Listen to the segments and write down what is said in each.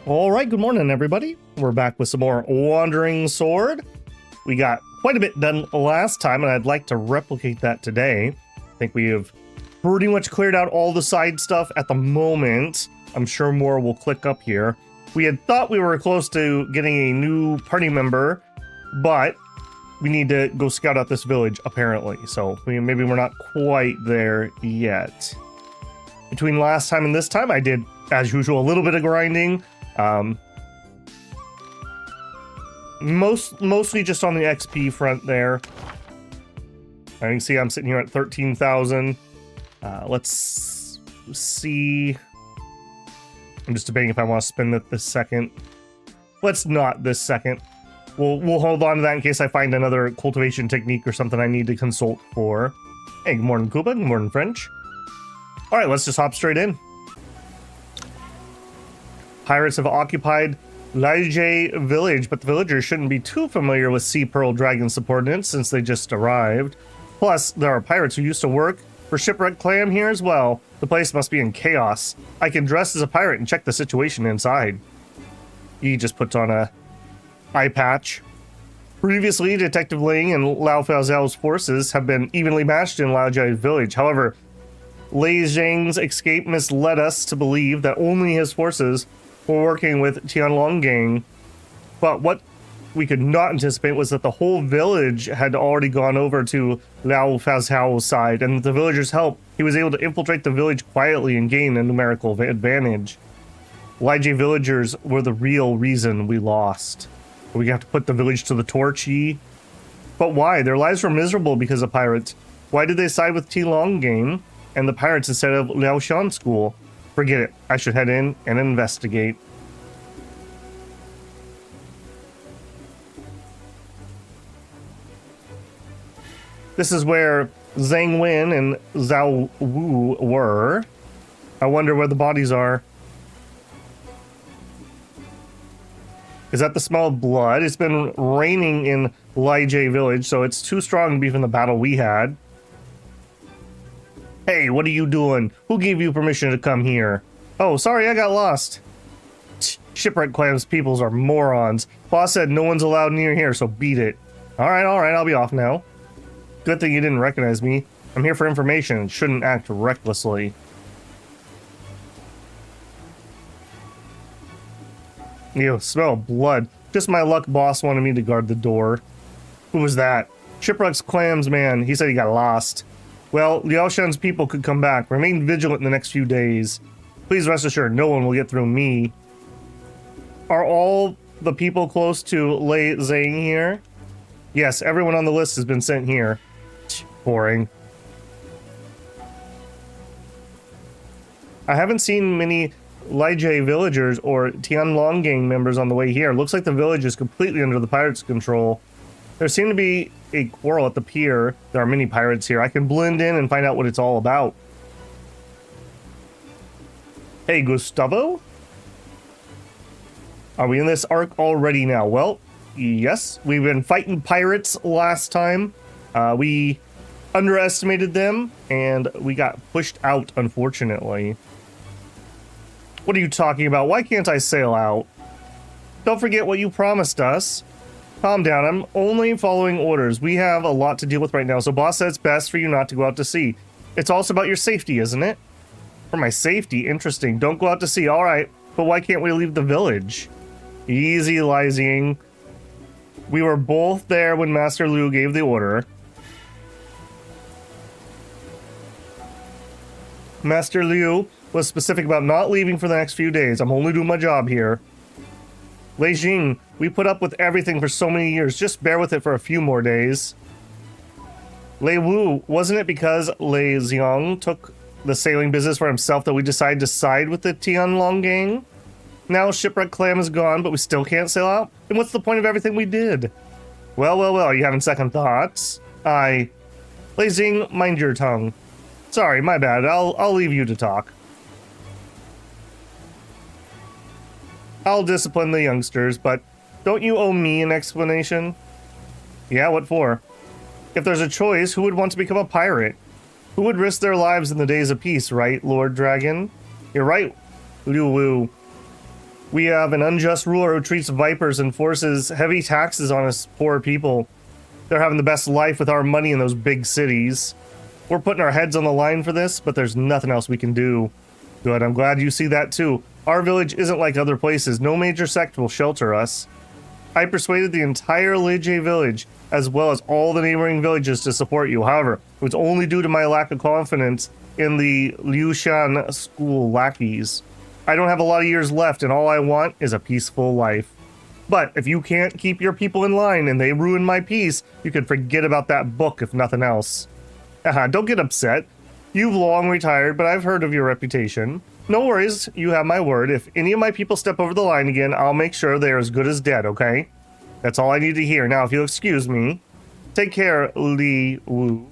All right, good morning, everybody. We're back with some more Wandering Sword. We got quite a bit done last time, and I'd like to replicate that today. I think we have pretty much cleared out all the side stuff at the moment. I'm sure more will click up here. We had thought we were close to getting a new party member, but we need to go scout out this village, apparently. So maybe we're not quite there yet. Between last time and this time, I did, as usual, a little bit of grinding. Mostly just on the XP front there. I can see I'm sitting here at 13,000. Let's see. I'm just debating if I want to spend it this second. Let's not this second. We'll hold on to that in case I find another cultivation technique or something I need to consult for. Hey, good morning, Kuba. Good morning, French. All right, let's just hop straight in. Pirates have occupied Laije village, but the villagers shouldn't be too familiar with Sea Pearl Dragon subordinates since they just arrived. Plus, there are pirates who used to work for Shipwreck Clam here as well. The place must be in chaos. I can dress as a pirate and check the situation inside. He just puts on a eye patch. Previously, Detective Ling and Lao Faoziao's forces have been evenly matched in Laije village. However, Lei Zhang's escape misled us to believe that only his forces were working with Tianlong Gang. But what we could not anticipate was that the whole village had already gone over to Lao Faoziao's side, and with the villagers' help, he was able to infiltrate the village quietly and gain a numerical advantage. Laije villagers were the real reason we lost. We have to put the village to the torch. But why? Their lives were miserable because of pirates. Why did they side with Tianlong Gang and the pirates instead of Liaoshan School? Forget it. I should head in and investigate. This is where Zhang Wen and Zhao Wu were. I wonder where the bodies are. Is that the smell of blood? It's been raining in Laije village, so it's too strong to be from the battle we had. Hey, what are you doing? Who gave you permission to come here? Oh, sorry, I got lost. Shipwreck Clam's peoples are morons. Boss said no one's allowed near here, so beat it. All right, I'll be off now. Good thing you didn't recognize me. I'm here for information and shouldn't act recklessly. Ew, smell of blood. Just my luck boss wanted me to guard the door. Who was that? Shipwreck's Clam's man. He said he got lost. Well, Liaoshan's people could come back. Remain vigilant in the next few days. Please rest assured, no one will get through me. Are all the people close to Lei Zhang here? Yes, everyone on the list has been sent here. Boring. I haven't seen many Laije villagers or Tianlong Gang members on the way here. Looks like the village is completely under the pirates' control. There seemed to be a quarrel at the pier. There are many pirates here. I can blend in and find out what it's all about. Hey, Gustavo? Are we in this arc already now? Well, yes. We've been fighting pirates last time. We underestimated them, and we got pushed out, unfortunately. What are you talking about? Why can't I sail out? Don't forget what you promised us. Calm down, I'm only following orders. We have a lot to deal with right now, so boss said it's best for you not to go out to sea. It's also about your safety, isn't it? For my safety? Interesting. Don't go out to sea. All right, but why can't we leave the village? Easy, Lai Xing. We were both there when Master Liu gave the order. Master Liu was specific about not leaving for the next few days. I'm only doing my job here. Lei Xing, we put up with everything for so many years. Just bear with it for a few more days. Lei Wu, wasn't it because Lei Xiong took the sailing business for himself that we decided to side with the Tianlong Gang? Now Shipwreck Clam is gone, but we still can't sail out? Then what's the point of everything we did? Well, you having second thoughts? Lei Xing, mind your tongue. Sorry, my bad. I'll leave you to talk. I'll discipline the youngsters, but don't you owe me an explanation? Yeah, what for? If there's a choice, who would want to become a pirate? Who would risk their lives in the days of peace, right, Lord Dragon? You're right, Liu Wu. We have an unjust ruler who treats vipers and forces heavy taxes on us poor people. They're having the best life with our money in those big cities. We're putting our heads on the line for this, but there's nothing else we can do. Good, I'm glad you see that too. Our village isn't like other places. No major sect will shelter us. I persuaded the entire Lije village, as well as all the neighboring villages, to support you. However, it was only due to my lack of confidence in the Liushan school lackeys. I don't have a lot of years left, and all I want is a peaceful life. But if you can't keep your people in line and they ruin my peace, you can forget about that book if nothing else. Don't get upset. You've long retired, but I've heard of your reputation. No worries, you have my word. If any of my people step over the line again, I'll make sure they're as good as dead, okay? That's all I need to hear. Now, if you'll excuse me, take care, Li Wu.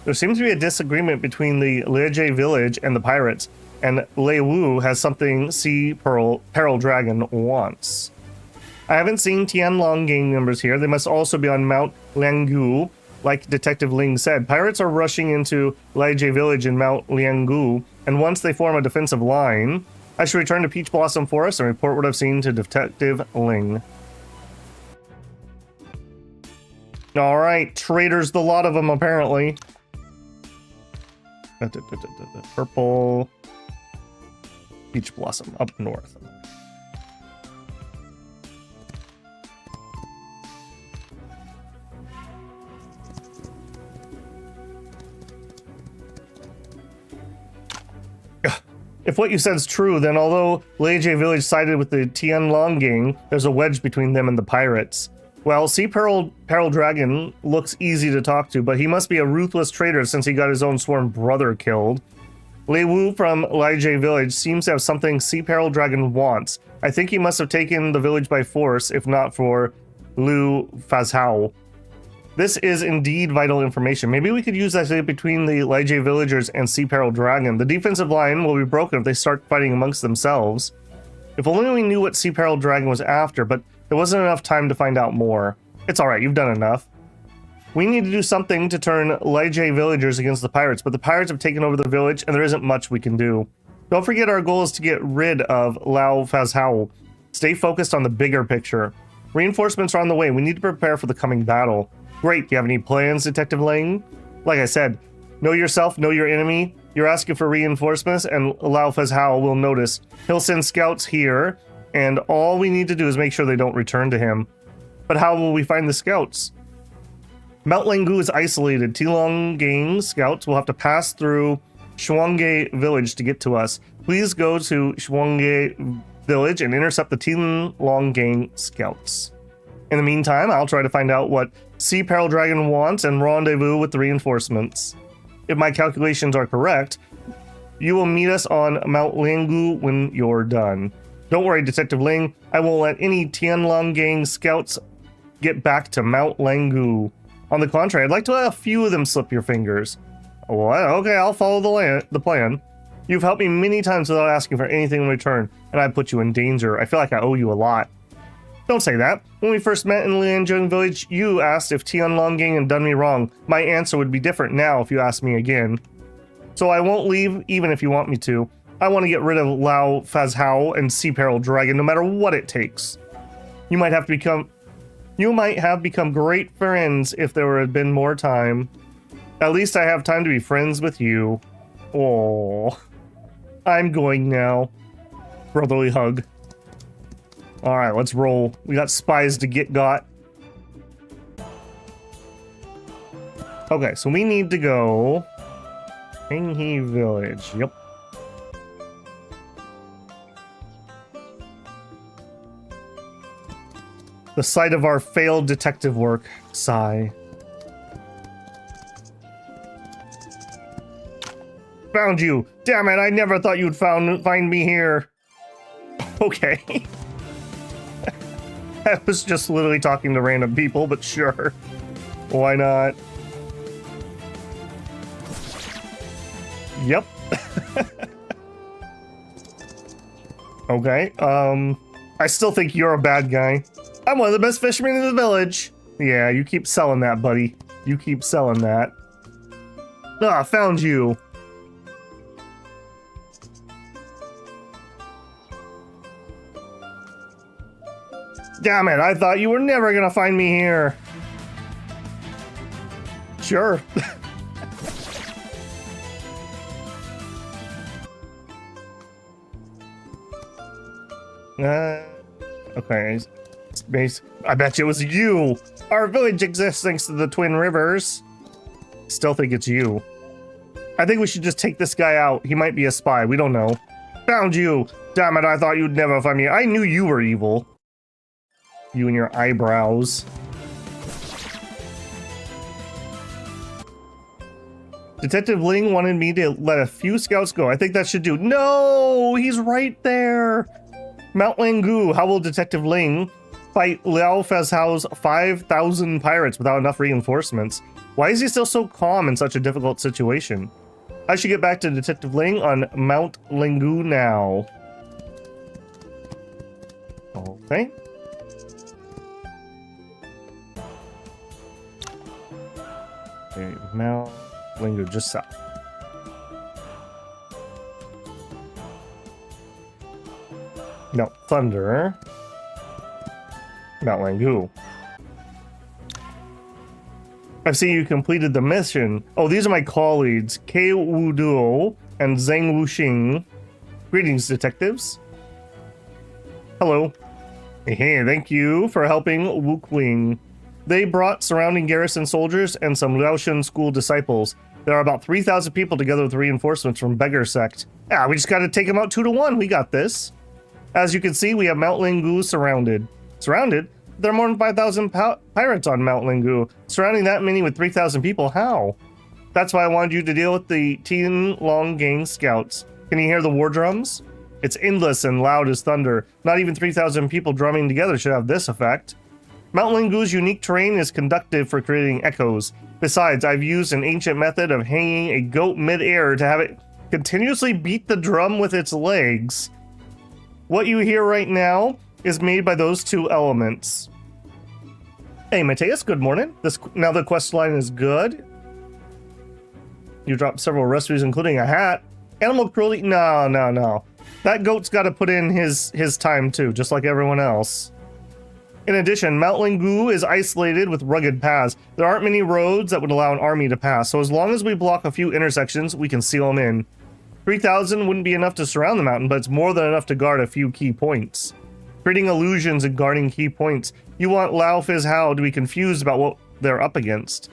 There seems to be a disagreement between the Lije village and the pirates, and Lei Wu has something Sea Peril Dragon wants. I haven't seen Tianlong gang members here. They must also be on Mount Lianggu. Like Detective Ling said, pirates are rushing into Lije village in Mount Lianggu, and once they form a defensive line, I should return to Peach Blossom Forest and report what I've seen to Detective Ling. Alright, traitors, the lot of them apparently. Purple Peach Blossom up north. If what you said is true, then although Lije village sided with the Tianlong gang, there's a wedge between them and the pirates. Well, Sea Peril Dragon looks easy to talk to, but he must be a ruthless traitor since he got his own sworn brother killed. Lei Wu from Lije village seems to have something Sea Peril Dragon wants. I think he must have taken the village by force, if not for Lu Fazhao. This is indeed vital information. Maybe we could use that between the Lije villagers and Sea Peril Dragon. The defensive line will be broken if they start fighting amongst themselves. If only we knew what Sea Peril Dragon was after, but there wasn't enough time to find out more. It's alright, you've done enough. We need to do something to turn Lije villagers against the pirates, but the pirates have taken over the village and there isn't much we can do. Don't forget our goal is to get rid of Lao Fazhao. Stay focused on the bigger picture. Reinforcements are on the way. We need to prepare for the coming battle. Great, do you have any plans, Detective Ling? Like I said, know yourself, know your enemy. You're asking for reinforcements, and Lao Fazhao will notice. He'll send scouts here, and all we need to do is make sure they don't return to him. But how will we find the scouts? Mount Lianggu is isolated. Tianlong gang scouts will have to pass through Shuangge village to get to us. Please go to Shuangge village and intercept the Tianlong gang scouts. In the meantime, I'll try to find out what Sea Peril Dragon wants and rendezvous with the reinforcements. If my calculations are correct, you will meet us on Mount Lianggu when you're done. Don't worry, Detective Ling. I won't let any Tianlong gang scouts get back to Mount Lianggu. On the contrary, I'd like to let a few of them slip your fingers. What? Okay, I'll follow the plan. You've helped me many times without asking for anything in return, and I put you in danger. I feel like I owe you a lot. Don't say that. When we first met in Lianzhong village, you asked if Tianlong gang had done me wrong. My answer would be different now if you ask me again. So I won't leave even if you want me to. I want to get rid of Lao Fazhao and Sea Peril Dragon no matter what it takes. You might have become great friends if there had been more time. At least I have time to be friends with you. Oh, I'm going now. Brotherly hug. Alright, let's roll. We got spies to got. Okay, so we need to go Henghe village. Yep. The site of our failed detective work. Sigh. Found you! Damn it, I never thought you'd find me here. Okay. I was just literally talking to random people, but sure. Why not? Yep. Okay, I still think you're a bad guy. I'm one of the best fishermen in the village. Yeah, you keep selling that, buddy. You keep selling that. Ah, found you. Damn it, I thought you were never gonna find me here. Sure. Okay. I bet you it was you. Our village exists thanks to the Twin Rivers. Still think it's you. I think we should just take this guy out. He might be a spy. We don't know. Found you. Damn it, I thought you'd never find me. I knew you were evil. You and your eyebrows. Detective Ling wanted me to let a few scouts go. I think that should do. No, he's right there. Mount Langu. How will Detective Ling fight Liao Fezhao's 5,000 pirates without enough reinforcements? Why is he still so calm in such a difficult situation? I should get back to Detective Ling on Mount Langu now. Okay. Okay, Mount Langu just south. No, Thunder. Mount Langu. I've seen you completed the mission. Oh, these are my colleagues, Kei Wuduo and Zhang Wuxing. Greetings, detectives. Hello. Hey, thank you for helping Wuqing. They brought surrounding garrison soldiers and some Liaoshen school disciples. There are about 3,000 people together with reinforcements from Beggar Sect. Yeah, we just gotta take them out 2-to-1. We got this. As you can see, we have Mount Langu surrounded. Surrounded? There are more than 5,000 pirates on Mount Langu. Surrounding that many with 3,000 people, how? That's why I wanted you to deal with the Tian Long Gang scouts. Can you hear the war drums? It's endless and loud as thunder. Not even 3,000 people drumming together should have this effect. Mount Langu's unique terrain is conducive for creating echoes. Besides, I've used an ancient method of hanging a goat mid-air to have it continuously beat the drum with its legs. What you hear right now is made by those two elements. Hey, Mateus, good morning. Now the quest line is good. You dropped several recipes, including a hat. Animal cruelty? No. That goat's got to put in his time too, just like everyone else. In addition, Mount Langu is isolated with rugged paths. There aren't many roads that would allow an army to pass, so as long as we block a few intersections, we can seal them in. 3,000 wouldn't be enough to surround the mountain, but it's more than enough to guard a few key points. Creating illusions and guarding key points. You want Liao Fezhao to be confused about what they're up against.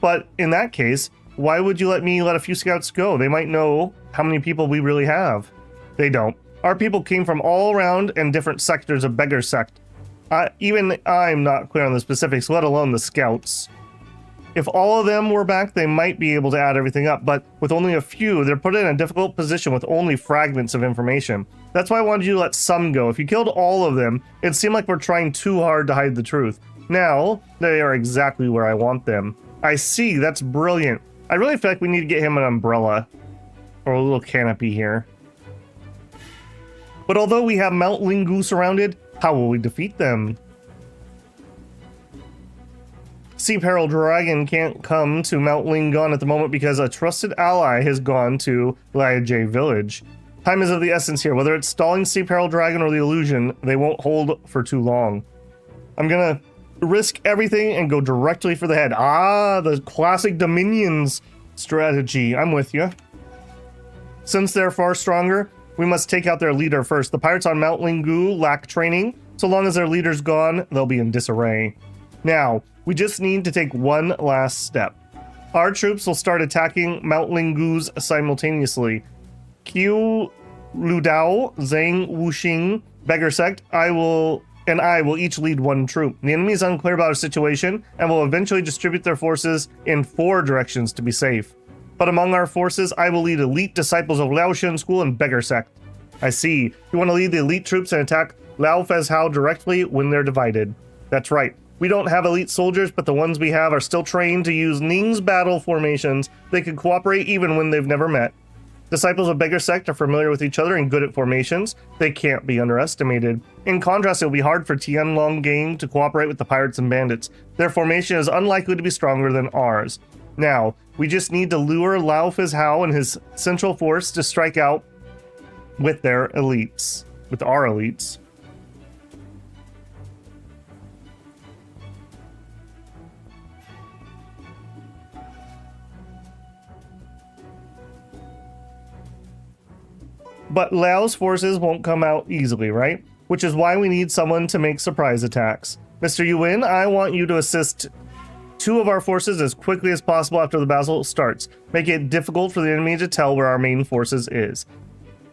But in that case, why would you let me let a few scouts go? They might know how many people we really have. They don't. Our people came from all around and different sectors of Beggar Sect. Even I'm not clear on the specifics, let alone the scouts. If all of them were back, they might be able to add everything up, but with only a few, they're put in a difficult position with only fragments of information. That's why I wanted you to let some go. If you killed all of them, it seemed like we're trying too hard to hide the truth. Now, they are exactly where I want them. I see, that's brilliant. I really feel like we need to get him an umbrella. Or a little canopy here. But although we have Mount Langu surrounded, how will we defeat them? Sea Peril Dragon can't come to Mount Lingon at the moment because a trusted ally has gone to Liajie Village. Time is of the essence here. Whether it's stalling Sea Peril Dragon or the illusion, they won't hold for too long. I'm gonna risk everything and go directly for the head. Ah, the classic Dominions strategy. I'm with you. Since they're far stronger, we must take out their leader first. The pirates on Mount Langu lack training. So long as their leader's gone, they'll be in disarray. Now, we just need to take one last step. Our troops will start attacking Mount Langu's simultaneously. Qiu Ludao, Zhang Wuxing, Beggar Sect, I will each lead one troop. The enemy is unclear about our situation and will eventually distribute their forces in 4 directions to be safe. But among our forces, I will lead elite disciples of Liaoshen School and Beggar Sect. I see. You want to lead the elite troops and attack Liao Fezhao directly when they're divided. That's right. We don't have elite soldiers, but the ones we have are still trained to use Ning's battle formations. They can cooperate even when they've never met. Disciples of Beggar Sect are familiar with each other and good at formations. They can't be underestimated. In contrast, it'll be hard for Tianlong Gang to cooperate with the pirates and bandits. Their formation is unlikely to be stronger than ours. Now, we just need to lure Liao Fezhao and his central force to strike out with their elites. With our elites. But Lao's forces won't come out easily, right? Which is why we need someone to make surprise attacks. Mr. Yuan, I want you to assist 2 of our forces as quickly as possible after the battle starts. Make it difficult for the enemy to tell where our main forces is.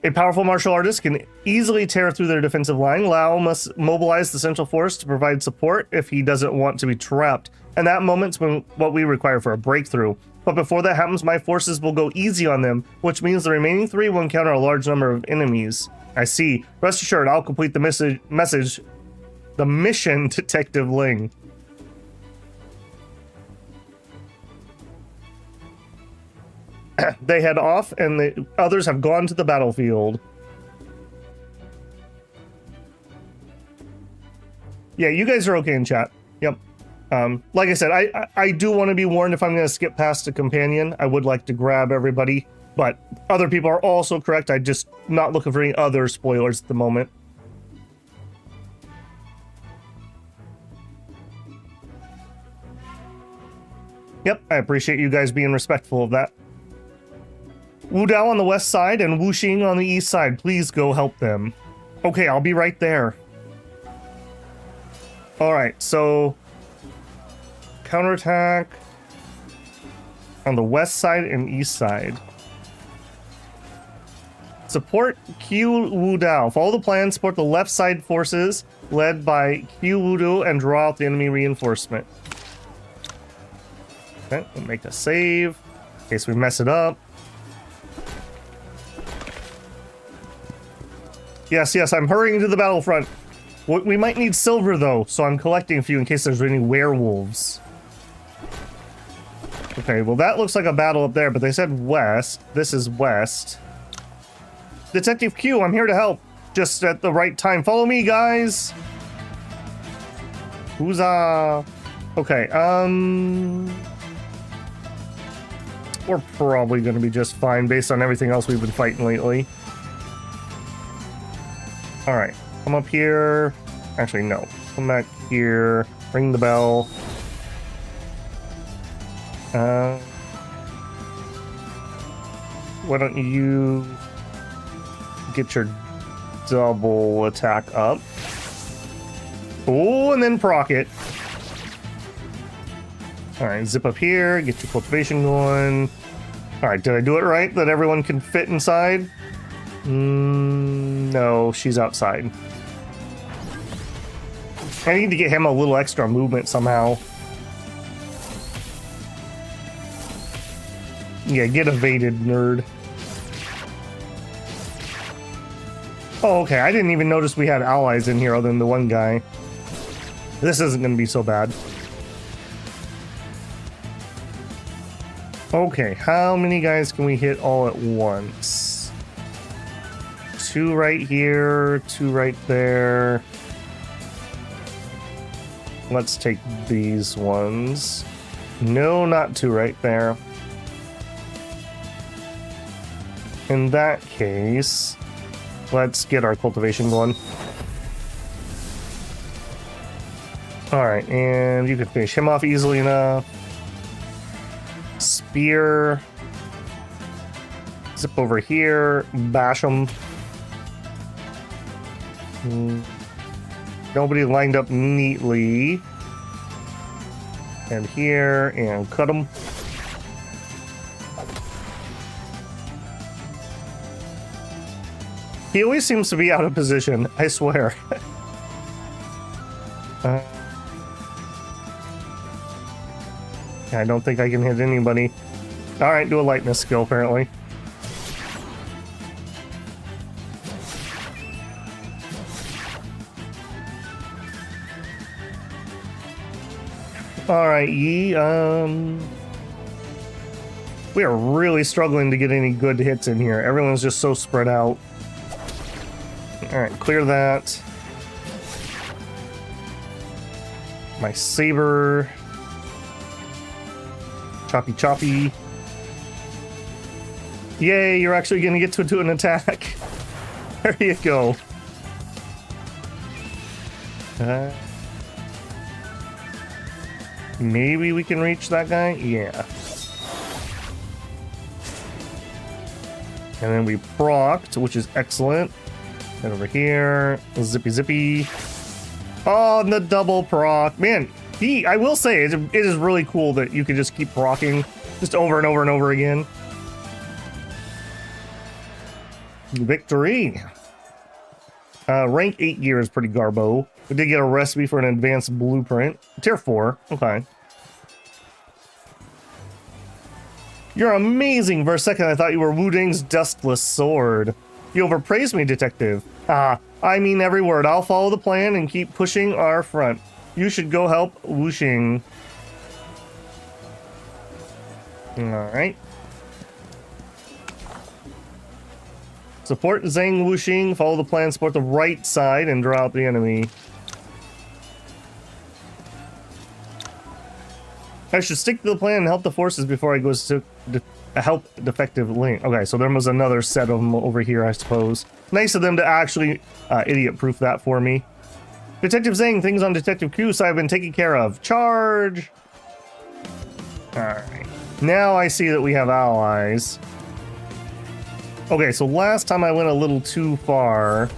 A powerful martial artist can easily tear through their defensive line. Lao must mobilize the central force to provide support if he doesn't want to be trapped. And that moment's what we require for a breakthrough. But before that happens, my forces will go easy on them, which means the remaining 3 will encounter a large number of enemies. I see. Rest assured, I'll complete the mission, Detective Ling. They head off, and the others have gone to the battlefield. Yeah, you guys are okay in chat. Yep. Like I said, I do want to be warned if I'm going to skip past a companion. I would like to grab everybody, but other people are also correct. I'm just not looking for any other spoilers at the moment. Yep, I appreciate you guys being respectful of that. Wu Dao on the west side and Wu Xing on the east side. Please go help them. Okay, I'll be right there. Alright, so counterattack on the west side and east side. Support Q Wu Dao. Follow the plan, support the left side forces led by Q Wu Dao and draw out the enemy reinforcement. Okay, we'll make a save in case we mess it up. Yes, I'm hurrying to the battlefront. We might need silver, though, so I'm collecting a few in case there's any werewolves. Okay, well, that looks like a battle up there, but they said west. This is west. Detective Q, I'm here to help. Just at the right time. Follow me, guys. Huzzah. Okay, we're probably going to be just fine based on everything else we've been fighting lately. Alright, come up here. Actually, no. Come back here. Ring the bell. Why don't you get your double attack up? Oh, and then proc it. Alright, zip up here. Get your cultivation going. Alright, did I do it right? That everyone can fit inside? No, she's outside. I need to get him a little extra movement somehow. Yeah, get evaded, nerd. Oh, okay, I didn't even notice we had allies in here other than the one guy. This isn't going to be so bad. Okay, how many guys can we hit all at once? 2 right here, 2 right there. Let's take these ones. No, not 2 right there. In that case, let's get our cultivation going. Alright, and you can finish him off easily enough. Spear. Zip over here, bash him. Nobody lined up neatly. And here, and cut him. He always seems to be out of position, I swear. I don't think I can hit anybody. Alright, do a lightness skill, apparently. Alright, Yi, we are really struggling to get any good hits in here. Everyone's just so spread out. Alright, clear that. My saber. Choppy choppy. Yay, you're actually gonna get to do an attack. There you go. Maybe we can reach that guy? Yeah. And then we procced, which is excellent. And over here, zippy zippy. Oh, and the double proc. Man, I will say, it is really cool that you can just keep proccing just over and over and over again. Victory. Rank 8 gear is pretty garbo. We did get a recipe for an advanced blueprint. Tier 4. Okay. You're amazing. For a second, I thought you were Wu Ding's Dustless sword. You overpraised me, detective. I mean every word. I'll follow the plan and keep pushing our front. You should go help Wuxing. Alright. Support Zhang Wuxing. Follow the plan. Support the right side and draw out the enemy. I should stick to the plan and help the forces before I go to help defective Link. Okay, so there was another set of them over here, I suppose. Nice of them to actually idiot-proof that for me. Detective Zhang, things on Detective Q's side have been taken care of. Charge! Alright. Now I see that we have allies. Okay, so last time I went a little too far.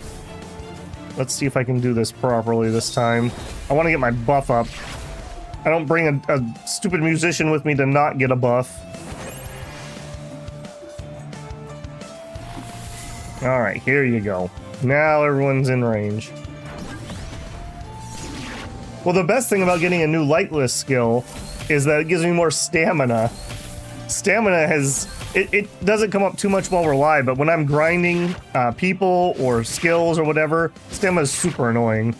Let's see if I can do this properly this time. I want to get my buff up. I don't bring a stupid musician with me to not get a buff. Alright, here you go. Now everyone's in range. Well, the best thing about getting a new lightless skill is that it gives me more stamina. Stamina it doesn't come up too much while we're live, but when I'm grinding people or skills or whatever, stamina is super annoying.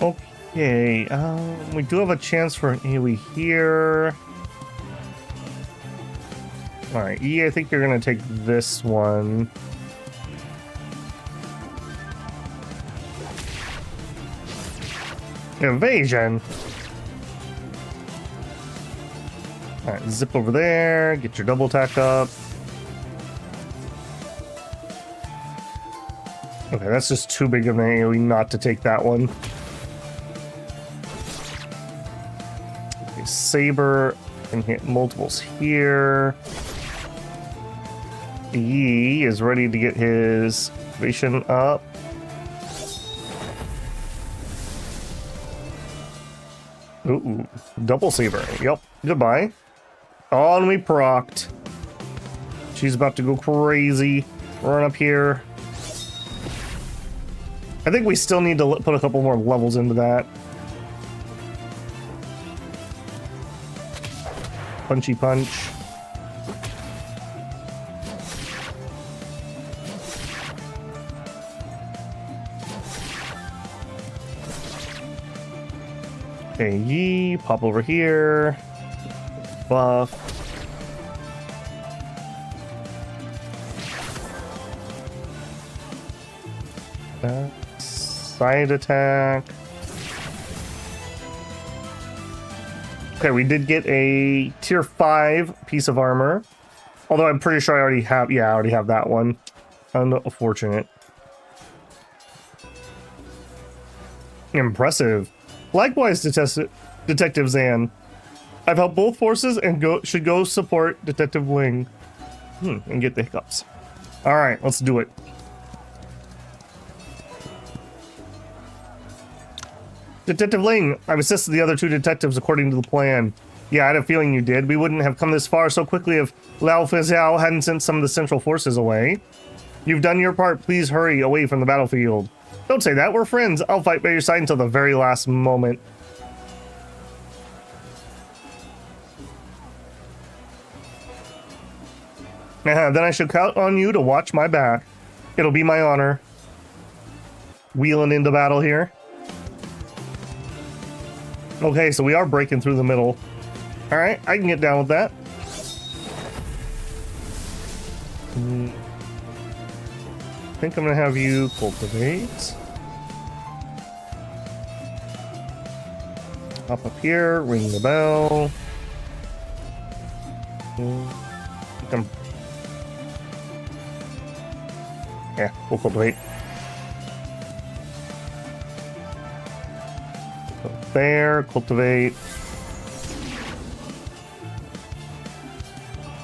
Okay, we do have a chance for an AoE here. Alright, I think you're gonna take this one. Evasion! Alright, zip over there, get your double attack up. Okay, that's just too big of an AoE not to take that one. Okay, Saber can hit multiples here. Yi is ready to get his vision up. Ooh, double saber. Yep, goodbye. On we procced. She's about to go crazy. Run up here. I think we still need to put a couple more levels into that. Punchy punch. Okay, Yi, pop over here. Buff. Side attack. Okay, we did get a tier 5 piece of armor. Although I'm pretty sure I already have, I already have that one. Unfortunate. Impressive. Likewise, Detective Zan. I've helped both forces and should go support Detective Ling. And get the hiccups. Alright, let's do it. Detective Ling, I've assisted the other 2 detectives according to the plan. Yeah, I had a feeling you did. We wouldn't have come this far so quickly if Lao Fiziao hadn't sent some of the central forces away. You've done your part. Please hurry away from the battlefield. Don't say that. We're friends. I'll fight by your side until the very last moment. Then I should count on you to watch my back. It'll be my honor. Wheeling into battle here. Okay, so we are breaking through the middle. Alright, I can get down with that. I think I'm gonna have you cultivate. Hop up here, ring the bell. Yeah, we'll cultivate. So there, cultivate.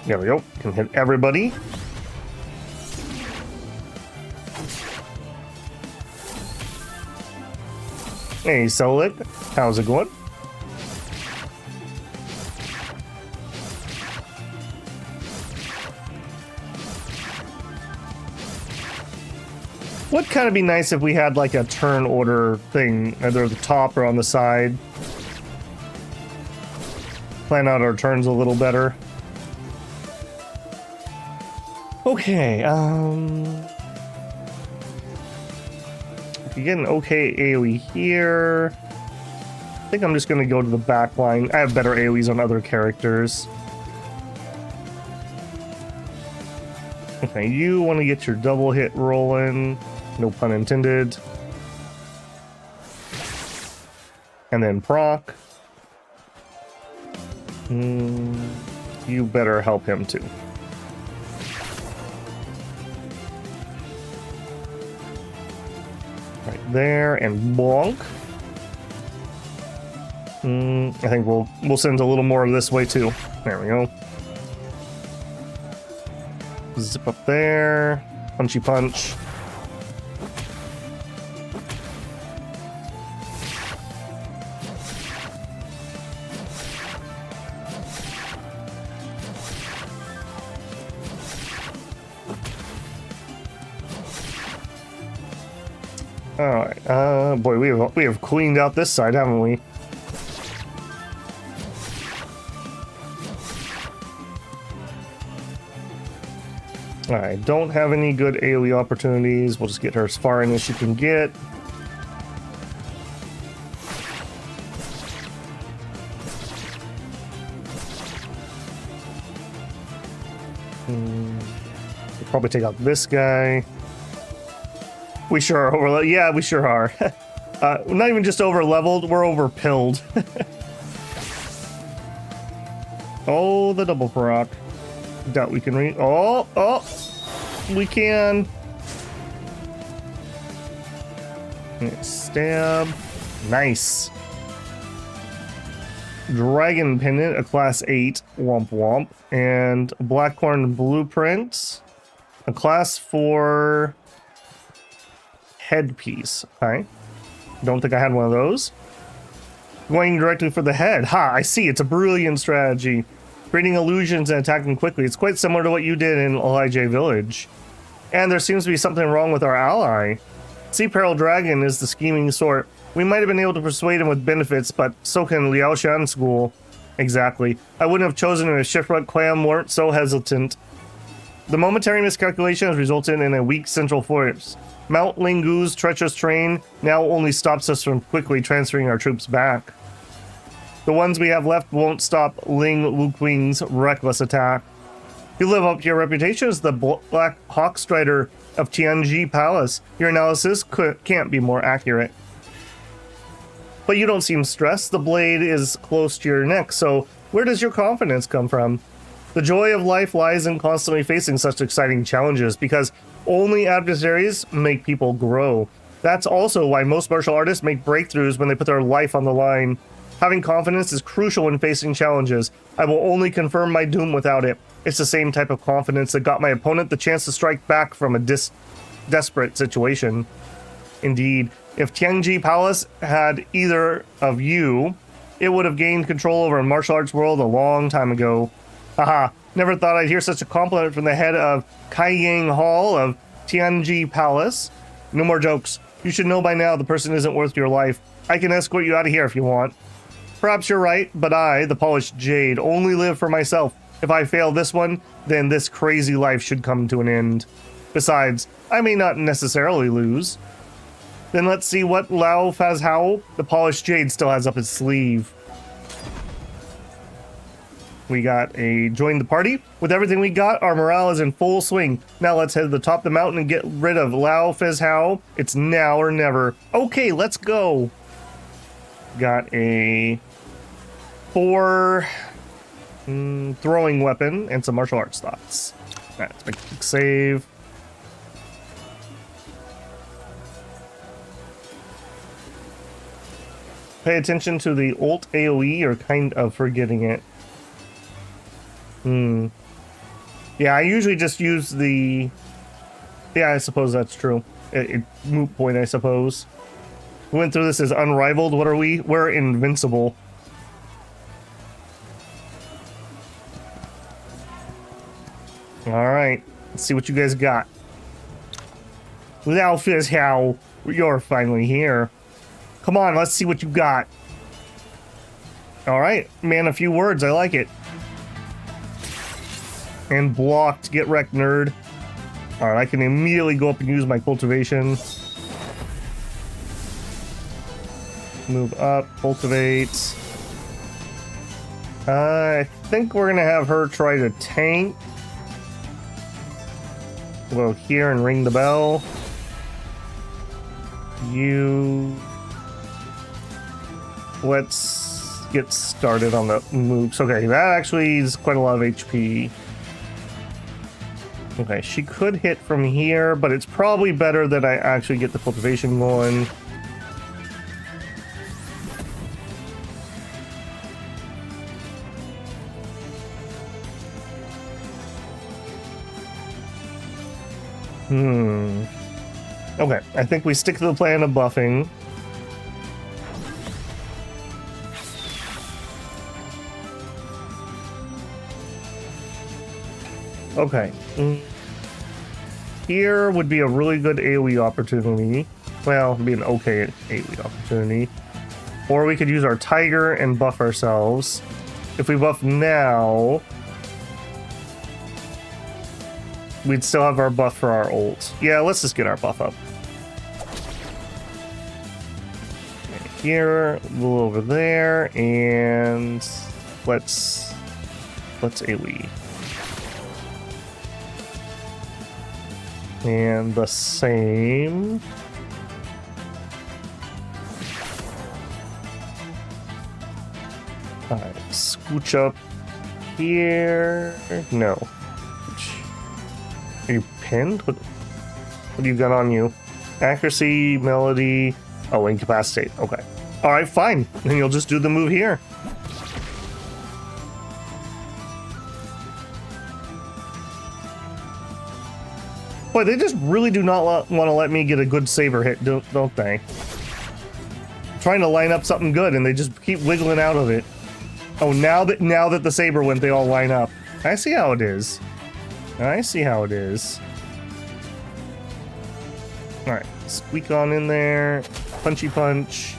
There we go. Can hit everybody. Hey, Solik. How's it going? Would kind of be nice if we had like a turn order thing, either at the top or on the side. Plan out our turns a little better. Okay, if you get an okay AoE here, I think I'm just gonna go to the back line. I have better AoEs on other characters. Okay, you want to get your double hit rolling. No pun intended. And then proc. You better help him too. Right there, and bonk. I think we'll send a little more this way too. There we go. Zip up there. Punchy punch. Alright, boy, we have cleaned out this side, haven't we? Alright, don't have any good AoE opportunities. We'll just get her as far in as she can get. We'll probably take out this guy. We sure are over. Yeah, we sure are. We're not even just over leveled, we're over pilled. Oh, the double proc. Doubt we can read. Oh, we can. Stab. Nice. Dragon Pendant, a class 8. Womp womp. And Blackhorn Blueprint, a class 4. Headpiece. Okay. Don't think I had one of those. Going directly for the head. Ha, I see. It's a brilliant strategy. Creating illusions and attacking quickly. It's quite similar to what you did in Elijah Village. And there seems to be something wrong with our ally. Sea Peril Dragon is the scheming sort. We might have been able to persuade him with benefits, but so can Liao Shan School. Exactly. I wouldn't have chosen him if Shipwreck Clam weren't so hesitant. The momentary miscalculation has resulted in a weak central force. Mount Lingu's treacherous train now only stops us from quickly transferring our troops back. The ones we have left won't stop Ling Wuqing's reckless attack. You live up to your reputation as the Black Hawk Strider of Tianji Palace. Your analysis can't be more accurate. But you don't seem stressed. The blade is close to your neck, so where does your confidence come from? The joy of life lies in constantly facing such exciting challenges, because only adversaries make people grow. That's also why most martial artists make breakthroughs when they put their life on the line. Having confidence is crucial when facing challenges. I will only confirm my doom without it. It's the same type of confidence that got my opponent the chance to strike back from a desperate situation. Indeed, if Tianji Palace had either of you, it would have gained control over a martial arts world a long time ago. Haha, never thought I'd hear such a compliment from the head of Kaiyang Hall of Tianji Palace. No more jokes. You should know by now the person isn't worth your life. I can escort you out of here if you want. Perhaps you're right, but I, the polished jade, only live for myself. If I fail this one, then this crazy life should come to an end. Besides, I may not necessarily lose. Then let's see what Lao Fazhao, the polished jade, still has up his sleeve. We got a join the party. With everything we got, our morale is in full swing. Now let's head to the top of the mountain and get rid of Lao Fazhao. It's now or never. Okay, let's go. Got a 4 throwing weapon and some martial arts thoughts. Alright, let's make a quick save. Pay attention to the ult AoE, or kind of forgetting it. Yeah, I usually just use the... Yeah, I suppose that's true. Moot point, I suppose. We went through this as unrivaled. What are we? We're invincible. Alright, let's see what you guys got. Without Fizz, how you're finally here. Come on, let's see what you got. Alright, man, a few words, I like it. And blocked, get wrecked, nerd. Alright, I can immediately go up and use my cultivation. Move up, cultivate. I think we're gonna have her try to tank. Go here and ring the bell. Let's get started on the mooks. Okay, that actually is quite a lot of HP. Okay, she could hit from here, but it's probably better that I actually get the cultivation going. Okay, I think we stick to the plan of buffing. Okay. Here would be a really good AoE opportunity. Well, it'd be an okay AoE opportunity. Or we could use our tiger and buff ourselves. If we buff now, we'd still have our buff for our ult. Yeah, let's just get our buff up. Here, a little over there, and let's AoE. And the same. Alright, scooch up here. No. Are you pinned? What do you got on you? Accuracy, melody. Oh, incapacitate. Okay. Alright, fine. Then you'll just do the move here. Boy, they just really do not want to let me get a good saber hit, don't they? I'm trying to line up something good, and they just keep wiggling out of it. Oh, now that the saber went, they all line up. I see how it is. I see how it is. Alright, squeak on in there. Punchy punch.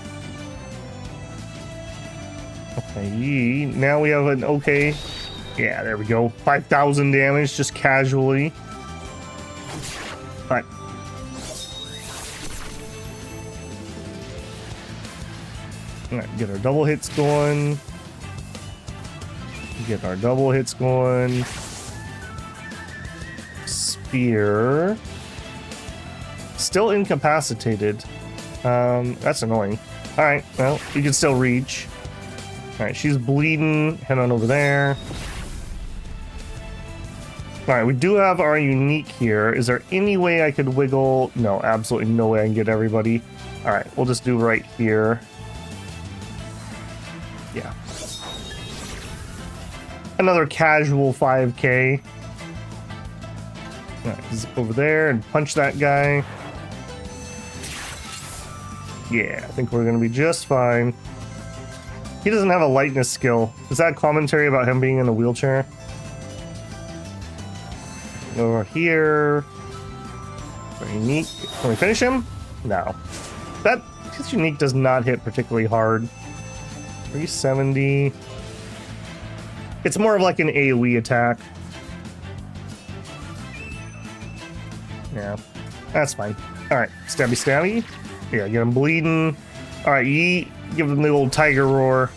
Okay, now we have an okay. Yeah, there we go. 5,000 damage, just casually. Alright. Alright, get our double hits going. Get our double hits going. Spear. Still incapacitated. That's annoying. Alright, well, we can still reach. Alright, she's bleeding. Head on over there. Alright, we do have our unique here. Is there any way I could wiggle? No, absolutely no way I can get everybody. Alright, we'll just do right here. Yeah. Another casual 5k. Alright, zip over there and punch that guy. Yeah, I think we're gonna be just fine. He doesn't have a lightness skill. Is that commentary about him being in a wheelchair? Over here. Unique. Can we finish him? No. His unique does not hit particularly hard. 370. It's more of like an AoE attack. Yeah, that's fine. Alright, stabby stabby. Yeah, get him bleeding. Alright, yeet. Give him the old tiger roar.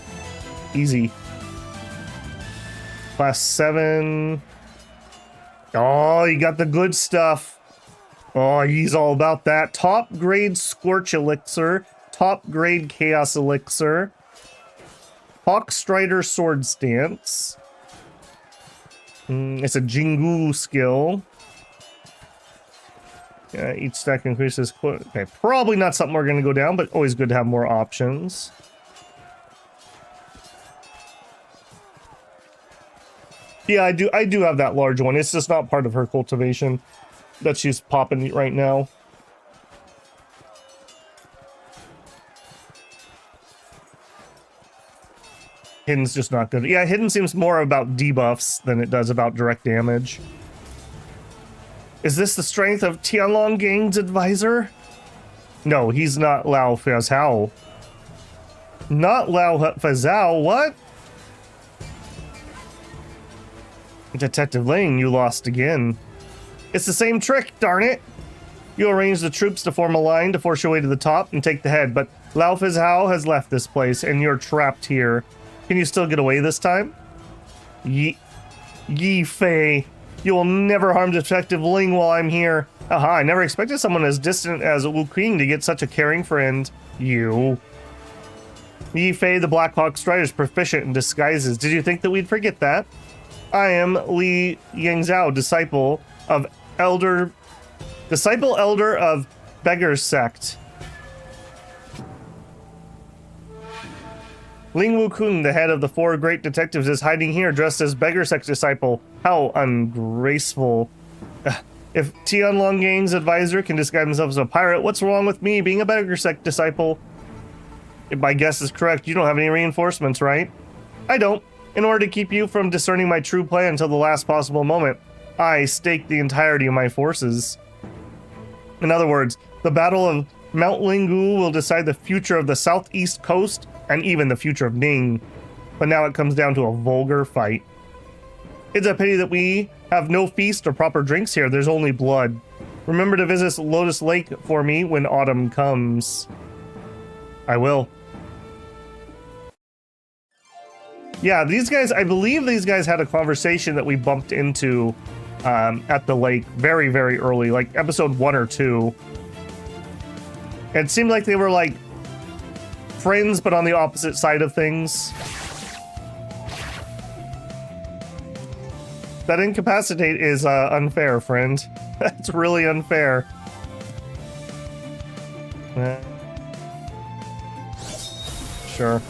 Easy. Class 7. Oh, you got the good stuff. Oh, he's all about that. Top grade Scorch Elixir. Top grade Chaos Elixir. Hawk Strider Sword Stance. It's a Jingu skill. Each stack increases. Okay, probably not something we're going to go down, but always good to have more options. Yeah, I do have that large one. It's just not part of her cultivation that she's popping right now. Hidden's just not good. Yeah, Hidden seems more about debuffs than it does about direct damage. Is this the strength of Tianlong Gang's advisor? No, he's not Lao Fazhao. Not Lao Fazhao, what? Detective Ling, you lost again. It's the same trick, darn it! You arrange the troops to form a line to force your way to the top and take the head, but Lao Fazhao has left this place and you're trapped here. Can you still get away this time? Yi Fei, you will never harm Detective Ling while I'm here. Aha, I never expected someone as distant as Wu Qing to get such a caring friend. You. Yi Fei, the Black Hawk Strider, is proficient in disguises. Did you think that we'd forget that? I am Li Yangzhao, disciple elder of Beggar's Sect. Ling Wukong, the head of the 4 great detectives, is hiding here dressed as Beggar Sect disciple. How ungraceful. If Tianlong Gang's advisor can disguise himself as a pirate, what's wrong with me being a Beggar Sect disciple? If my guess is correct, you don't have any reinforcements, right? I don't. In order to keep you from discerning my true plan until the last possible moment, I staked the entirety of my forces. In other words, the Battle of Mount Lingu will decide the future of the southeast coast and even the future of Ning. But now it comes down to a vulgar fight. It's a pity that we have no feast or proper drinks here. There's only blood. Remember to visit Lotus Lake for me when autumn comes. I will. Yeah, these guys, I believe these guys had a conversation that we bumped into at the lake very, very early, like episode 1 or 2. It seemed like they were like friends, but on the opposite side of things. That incapacitate is unfair, friend. That's really unfair. Sure.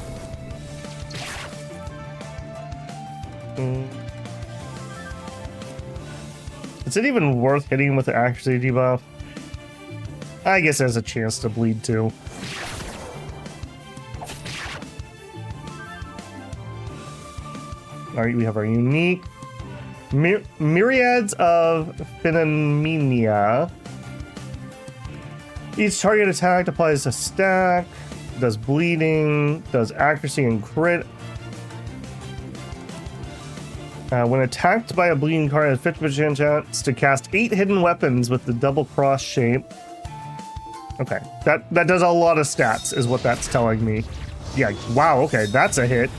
Is it even worth hitting with the accuracy debuff? I guess it has a chance to bleed too. Alright, we have our unique myriads of phenomena. Each target attack applies a stack, does bleeding, does accuracy and crit. When attacked by a bleeding card, it has 50% chance to cast 8 hidden weapons with the double cross shape. Okay, that does a lot of stats, is what that's telling me. Yeah, wow, okay, that's a hit.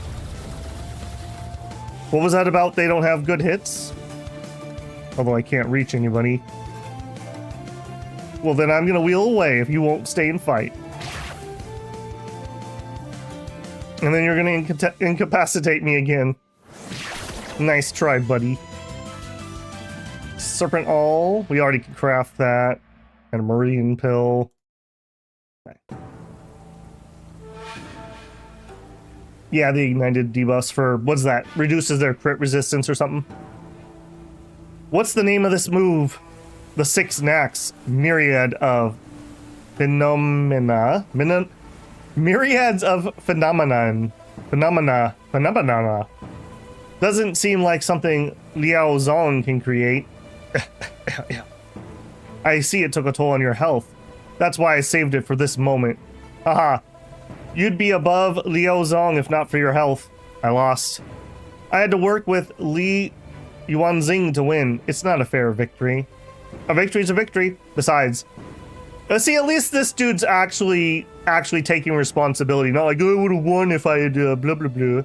What was that about? They don't have good hits? Although I can't reach anybody. Well, then I'm gonna wheel away if you won't stay and fight. And then you're gonna incapacitate me again. Nice try, buddy. Serpent All. We already could craft that. And a Meridian Pill. Okay. Yeah, the ignited debuffs for, what's that? Reduces their crit resistance or something. What's the name of this move? The 6 knacks. Myriad of phenomena. Myriads of phenomenon. Phenomena. Doesn't seem like something Liao Zong can create. I see it took a toll on your health. That's why I saved it for this moment. Haha. You'd be above Liao Zong if not for your health. I lost. I had to work with Li Yuanxing to win. It's not a fair victory. A victory's a victory. Besides, see, at least this dude's actually taking responsibility. Not like, oh, I would have won if I had blah blah blah.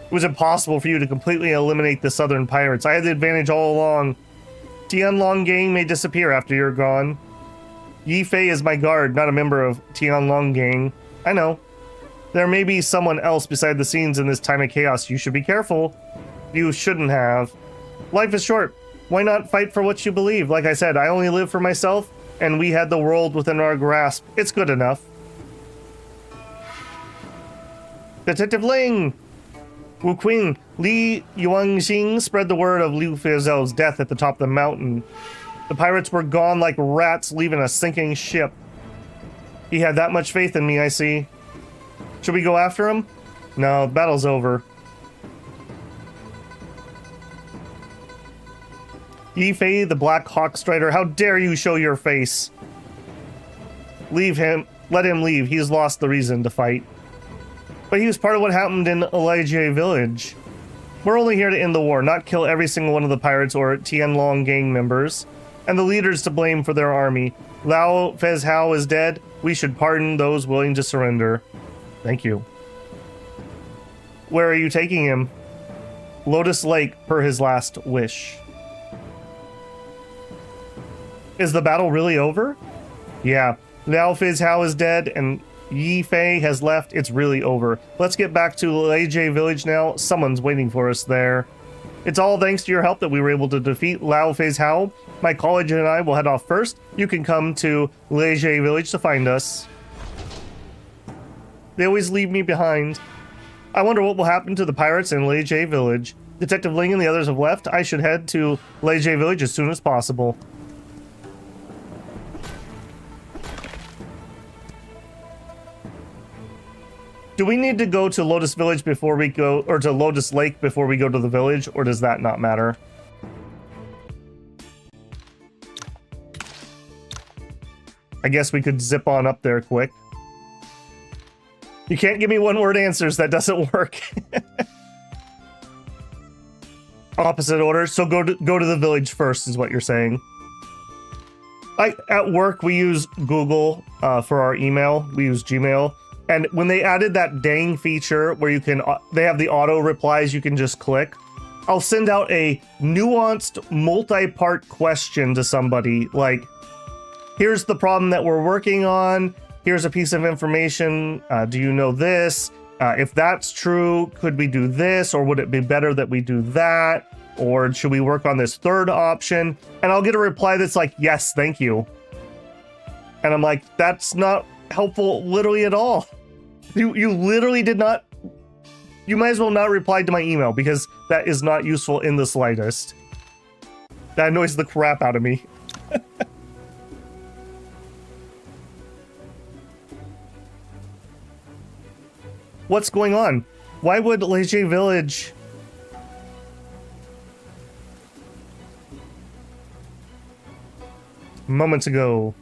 It was impossible for you to completely eliminate the southern pirates. I had the advantage all along. Tianlong Gang may disappear after you're gone. Yi Fei is my guard, not a member of Tianlong Gang. I know. There may be someone else beside the scenes in this time of chaos. You should be careful. You shouldn't have. Life is short. Why not fight for what you believe? Like I said, I only live for myself, and we had the world within our grasp. It's good enough. Detective Ling! Wu Qing, Li Yuanxing spread the word of Liu Feizel's death at the top of the mountain. The pirates were gone like rats leaving a sinking ship. He had that much faith in me, I see. Should we go after him? No, the battle's over. Yi Fei, the Black Hawk Strider, how dare you show your face? Leave him. Let him leave. He's lost the reason to fight. But he was part of what happened in Elijie Village. We're only here to end the war, not kill every single one of the pirates or Tianlong gang members. And the leaders to blame for their army. Lao Fezhao is dead. We should pardon those willing to surrender. Thank you. Where are you taking him? Lotus Lake, per his last wish. Is the battle really over? Yeah. Lao Fezhao is dead and Yi Fei has left. It's really over. Let's get back to Elijie Village now. Someone's waiting for us there. It's all thanks to your help that we were able to defeat Lao Fezhao. My college and I will head off first. You can come to Elijie Village to find us. They always leave me behind. I wonder what will happen to the pirates in Elijie Village. Detective Ling and the others have left. I should head to Elijie Village as soon as possible. Do we need to go to Lotus Village before we go, or to Lotus Lake before we go to the village, or does that not matter? I guess we could zip on up there quick. You can't give me one-word answers. That doesn't work. Opposite order. So go to the village first, is what you're saying. At work, we use Google for our email. We use Gmail. And when they added that dang feature where you can, they have the auto replies you can just click. I'll send out a nuanced multi-part question to somebody like, here's the problem that we're working on. Here's a piece of information. Do you know this? If that's true, could we do this? Or would it be better that we do that? Or should we work on this third option? And I'll get a reply that's like, yes, thank you. And I'm like, that's not helpful literally at all. You literally did not. You might as well not reply to my email because that is not useful in the slightest. That annoys the crap out of me. What's going on? Why would Elijie Village... Moments ago.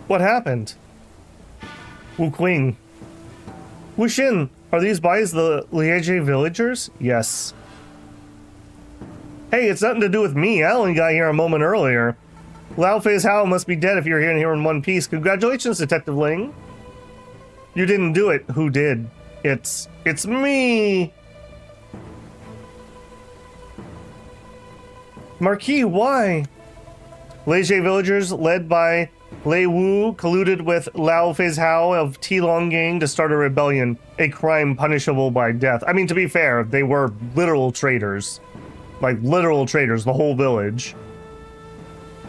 What happened? Wu Qing. Wu Xin, are these boys the Elijie villagers? Yes. Hey, it's nothing to do with me. I only got here a moment earlier. Lao Fezhao must be dead if you're here in one piece. Congratulations, Detective Ling. You didn't do it. Who did? It's me. Marquis, why? Elijie villagers led by Lei Wu colluded with Lao Fezhao of Tilong Gang to start a rebellion, a crime punishable by death. I mean, to be fair, they were literal traitors. Like, literal traitors, the whole village.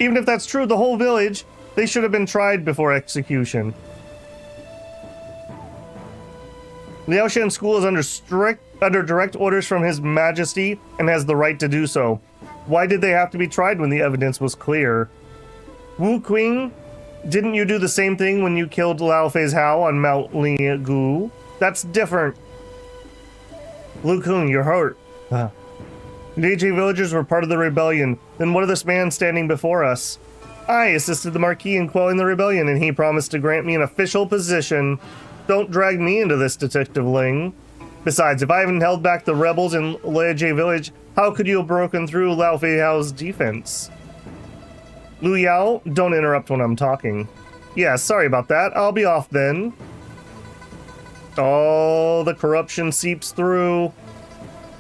Even if that's true, the whole village, they should have been tried before execution. Liaoshan School is under direct orders from His Majesty and has the right to do so. Why did they have to be tried when the evidence was clear? Wu Qing, didn't you do the same thing when you killed Lao Fezhao on Mount Ligu? That's different. Lu Kung, you're hurt. Elijie villagers were part of the rebellion. Then what of this man standing before us? I assisted the Marquis in quelling the rebellion, and he promised to grant me an official position. Don't drag me into this, Detective Ling. Besides, if I haven't held back the rebels in Elijie village, how could you have broken through Lao Feihao's defense? Lu Yao, don't interrupt when I'm talking. Yeah, sorry about that. I'll be off then. Oh, the corruption seeps through.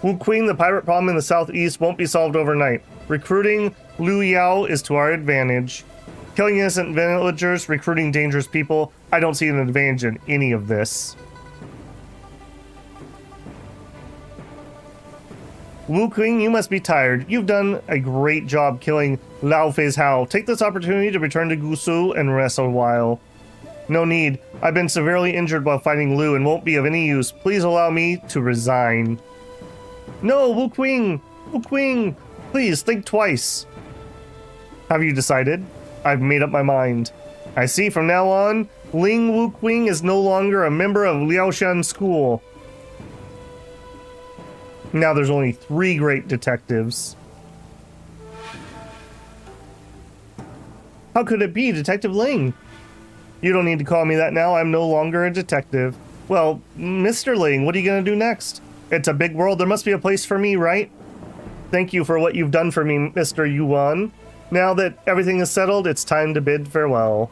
Wu Qing, the pirate problem in the southeast won't be solved overnight. Recruiting Lu Yao is to our advantage. Killing innocent villagers, recruiting dangerous people, I don't see an advantage in any of this. Wu Qing, you must be tired. You've done a great job killing Lao Fei's Hao. Take this opportunity to return to Gusu and rest a while. No need. I've been severely injured while fighting Lu and won't be of any use. Please allow me to resign. No, Wu Qing! Wu Qing! Please, think twice. Have you decided? I've made up my mind. I see from now on, Ling Wu Qing is no longer a member of Liaoshan School. Now there's only 3 great detectives. How could it be, Detective Ling? You don't need to call me that now. I'm no longer a detective. Well, Mr. Ling, what are you going to do next? It's a big world. There must be a place for me, right? Thank you for what you've done for me, Mr. Yuan. Now that everything is settled, it's time to bid farewell.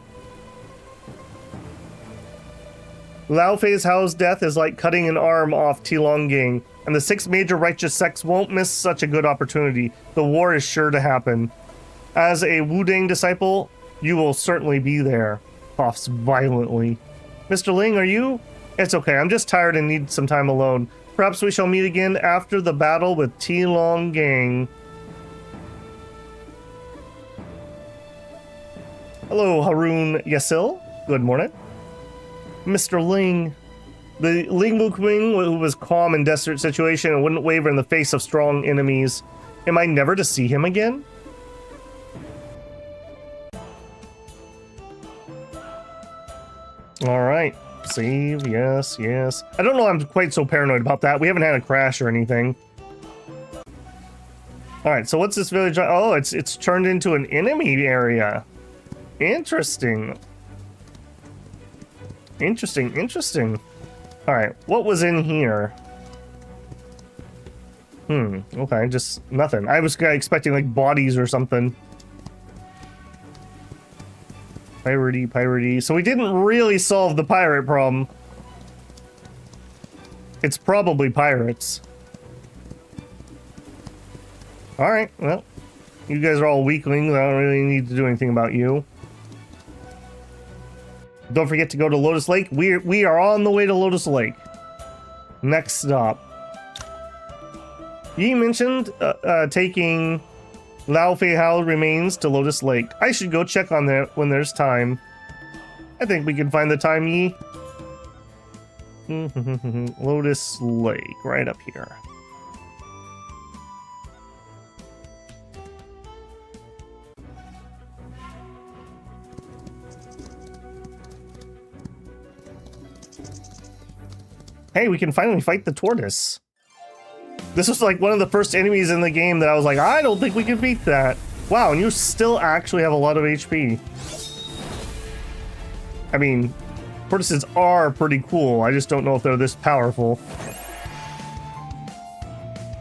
Lao Fei's Hao's death is like cutting an arm off Tilonging, and the 6 major righteous sects won't miss such a good opportunity. The war is sure to happen. As a Wudang disciple, you will certainly be there. Coughs violently. Mr. Ling, are you? It's okay, I'm just tired and need some time alone. Perhaps we shall meet again after the battle with Tilonging. Hello, Harun Yasil. Good morning. Mr. Ling. The Ling Wu Qing, who was calm in desperate situation and wouldn't waver in the face of strong enemies. Am I never to see him again? Alright. Save, yes, yes. I don't know, I'm quite so paranoid about that. We haven't had a crash or anything. Alright, so what's this village? Oh, it's turned into an enemy area. Interesting. Interesting, interesting. Alright, what was in here? Okay, just nothing. I was expecting like bodies or something. Piratey. So we didn't really solve the pirate problem. It's probably pirates. Alright, well. You guys are all weaklings. I don't really need to do anything about you. Don't forget to go to Lotus Lake. We are on the way to Lotus Lake. Next stop. Yi mentioned taking Lao Fei Hao remains to Lotus Lake. I should go check on that when there's time. I think we can find the time, Yi. Lotus Lake, right up here. Hey, we can finally fight the tortoise. This was like one of the first enemies in the game that I was like, I don't think we can beat that. Wow, and you still actually have a lot of HP. I mean, tortoises are pretty cool. I just don't know if they're this powerful.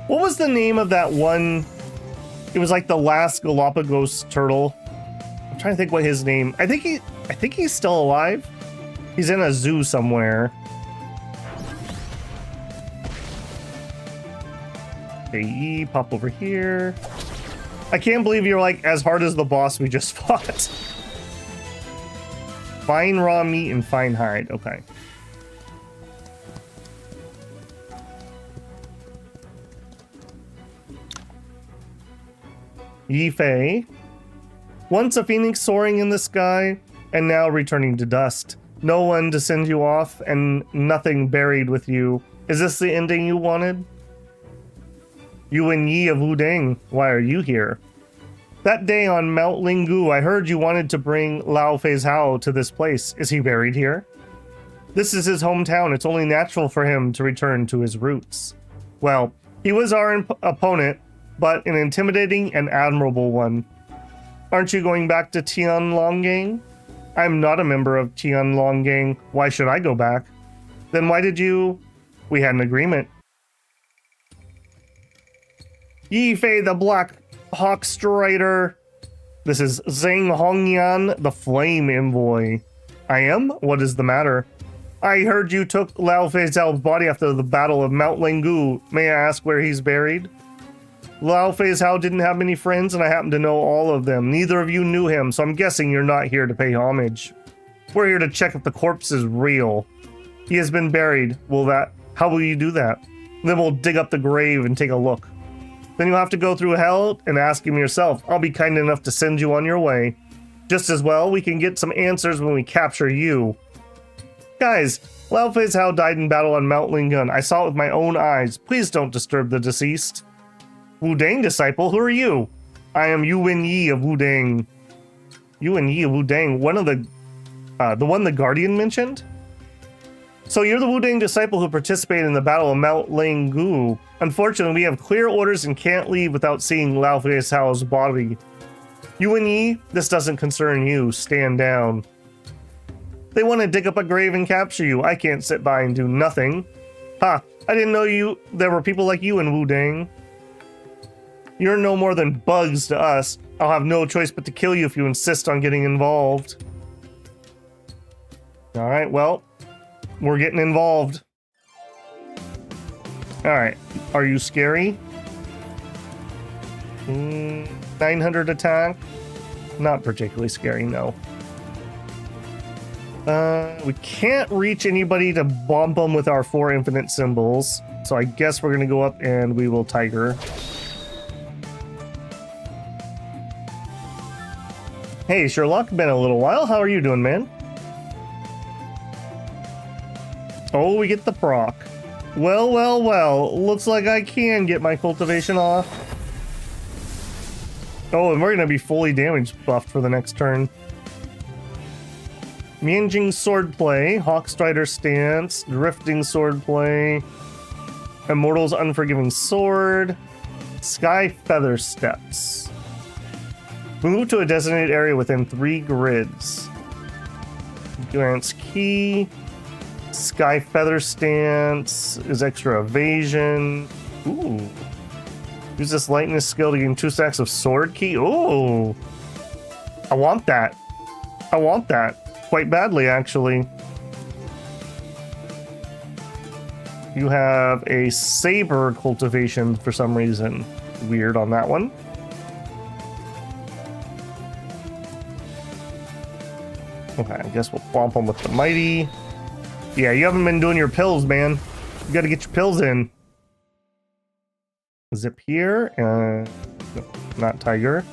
What was the name of that one? It was like the last Galapagos turtle. I'm trying to think what his name. I think he's still alive. He's in a zoo somewhere. Okay, pop over here. I can't believe you're like as hard as the boss we just fought. Fine raw meat and fine hide. Okay. Yi Fei. Once a phoenix soaring in the sky, and now returning to dust. No one to send you off, and nothing buried with you. Is this the ending you wanted? You and Yi of Wudang, why are you here? That day on Mount Linggu, I heard you wanted to bring Lao Fei's Hao to this place. Is he buried here? This is his hometown. It's only natural for him to return to his roots. Well, he was our opponent, but an intimidating and admirable one. Aren't you going back to Tianlonggang? I'm not a member of Tianlonggang. Why should I go back? Then why did you... We had an agreement. Yi Fei the Black Hawk Strider. This is Zhang Hongyan, the Flame Envoy. I am? What is the matter? I heard you took Lao Fei's body after the Battle of Mount Linggu. May I ask where he's buried? Lao Fei's Hao didn't have many friends, and I happen to know all of them. Neither of you knew him, so I'm guessing you're not here to pay homage. We're here to check if the corpse is real. He has been buried. How will you do that? Then we'll dig up the grave and take a look. Then you'll have to go through hell and ask him yourself. I'll be kind enough to send you on your way. Just as well, we can get some answers when we capture you. Guys, Lao Fei Hao died in battle on Mount Lingun. I saw it with my own eyes. Please don't disturb the deceased. Wu Dang disciple, who are you? I am Yu Wen Yi of Wu Dang. Yu Wen Yi of Wu Dang, one of the one the Guardian mentioned? So you're the Wu Dang disciple who participated in the Battle of Mount Lingu. Unfortunately, we have clear orders and can't leave without seeing Lao Fei Hao's body. Yu and Yi, this doesn't concern you. Stand down. They want to dig up a grave and capture you. I can't sit by and do nothing. Ha! I didn't know there were people like you in Wu Dang. You're no more than bugs to us. I'll have no choice but to kill you if you insist on getting involved. Alright, well, we're getting involved. Alright, are you scary? 900 attack? Not particularly scary, no. We can't reach anybody to bump them with our 4 infinite symbols, so I guess we're gonna go up and we will Tiger. Hey Sherlock, been a little while. How are you doing, man? Oh, we get the proc. Well, well, well. Looks like I can get my cultivation off. Oh, and we're gonna be fully damage buffed for the next turn. Mianjing Swordplay, Hawkstrider Stance, Drifting Swordplay, Immortal's Unforgiving Sword, Sky Feather Steps. Move to a designated area within 3 grids. Glance Key, Sky Feather Stance is extra evasion. Ooh. Use this lightness skill to gain 2 stacks of sword key. Ooh. I want that. I want that. Quite badly, actually. You have a saber cultivation for some reason. Weird on that one. Okay, I guess we'll bump them with the mighty. Yeah, you haven't been doing your pills, man. You gotta get your pills in. Zip here. No, not Tiger.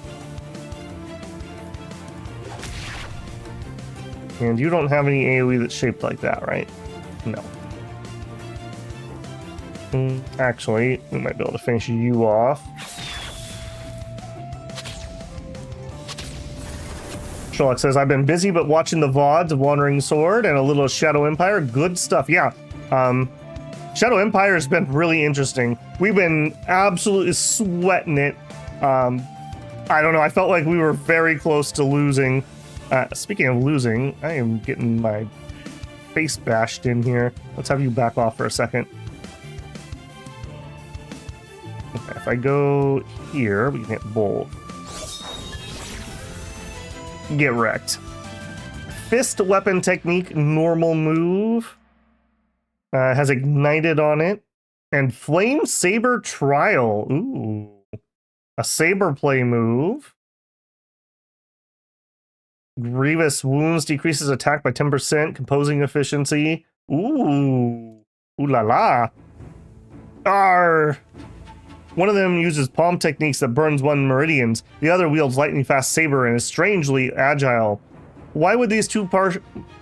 And you don't have any AoE that's shaped like that, right? No. Actually, we might be able to finish you off. Sherlock says, I've been busy but watching the VODs of Wandering Sword and a little Shadow Empire. Good stuff. Yeah. Shadow Empire has been really interesting. We've been absolutely sweating it. I don't know. I felt like we were very close to losing. Speaking of losing, I am getting my face bashed in here. Let's have you back off for a second. Okay, if I go here, we can hit bolt. Get wrecked. Fist weapon technique, normal move. Has ignited on it. And flame saber trial. Ooh. A saber play move. Grievous wounds decreases attack by 10%, composing efficiency. Ooh. Ooh la la. Arr. One of them uses palm techniques that burns 1 meridians. The other wields lightning fast saber and is strangely agile. Why would these 2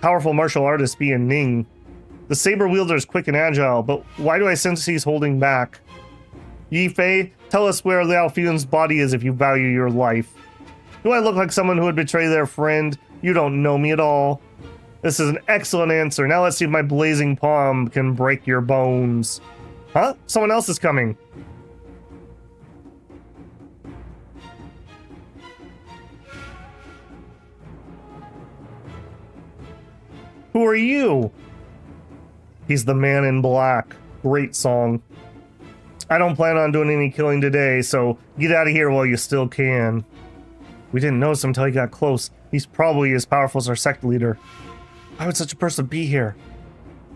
powerful martial artists be in Ning? The saber wielder is quick and agile, but why do I sense he's holding back? Yi Fei, tell us where Liao Fiyun's body is if you value your life. Do I look like someone who would betray their friend? You don't know me at all. This is an excellent answer. Now let's see if my blazing palm can break your bones. Huh? Someone else is coming. Who are you? He's the man in black. Great song. I don't plan on doing any killing today, so get out of here while you still can. We didn't notice him until he got close. He's probably as powerful as our sect leader. Why would such a person be here?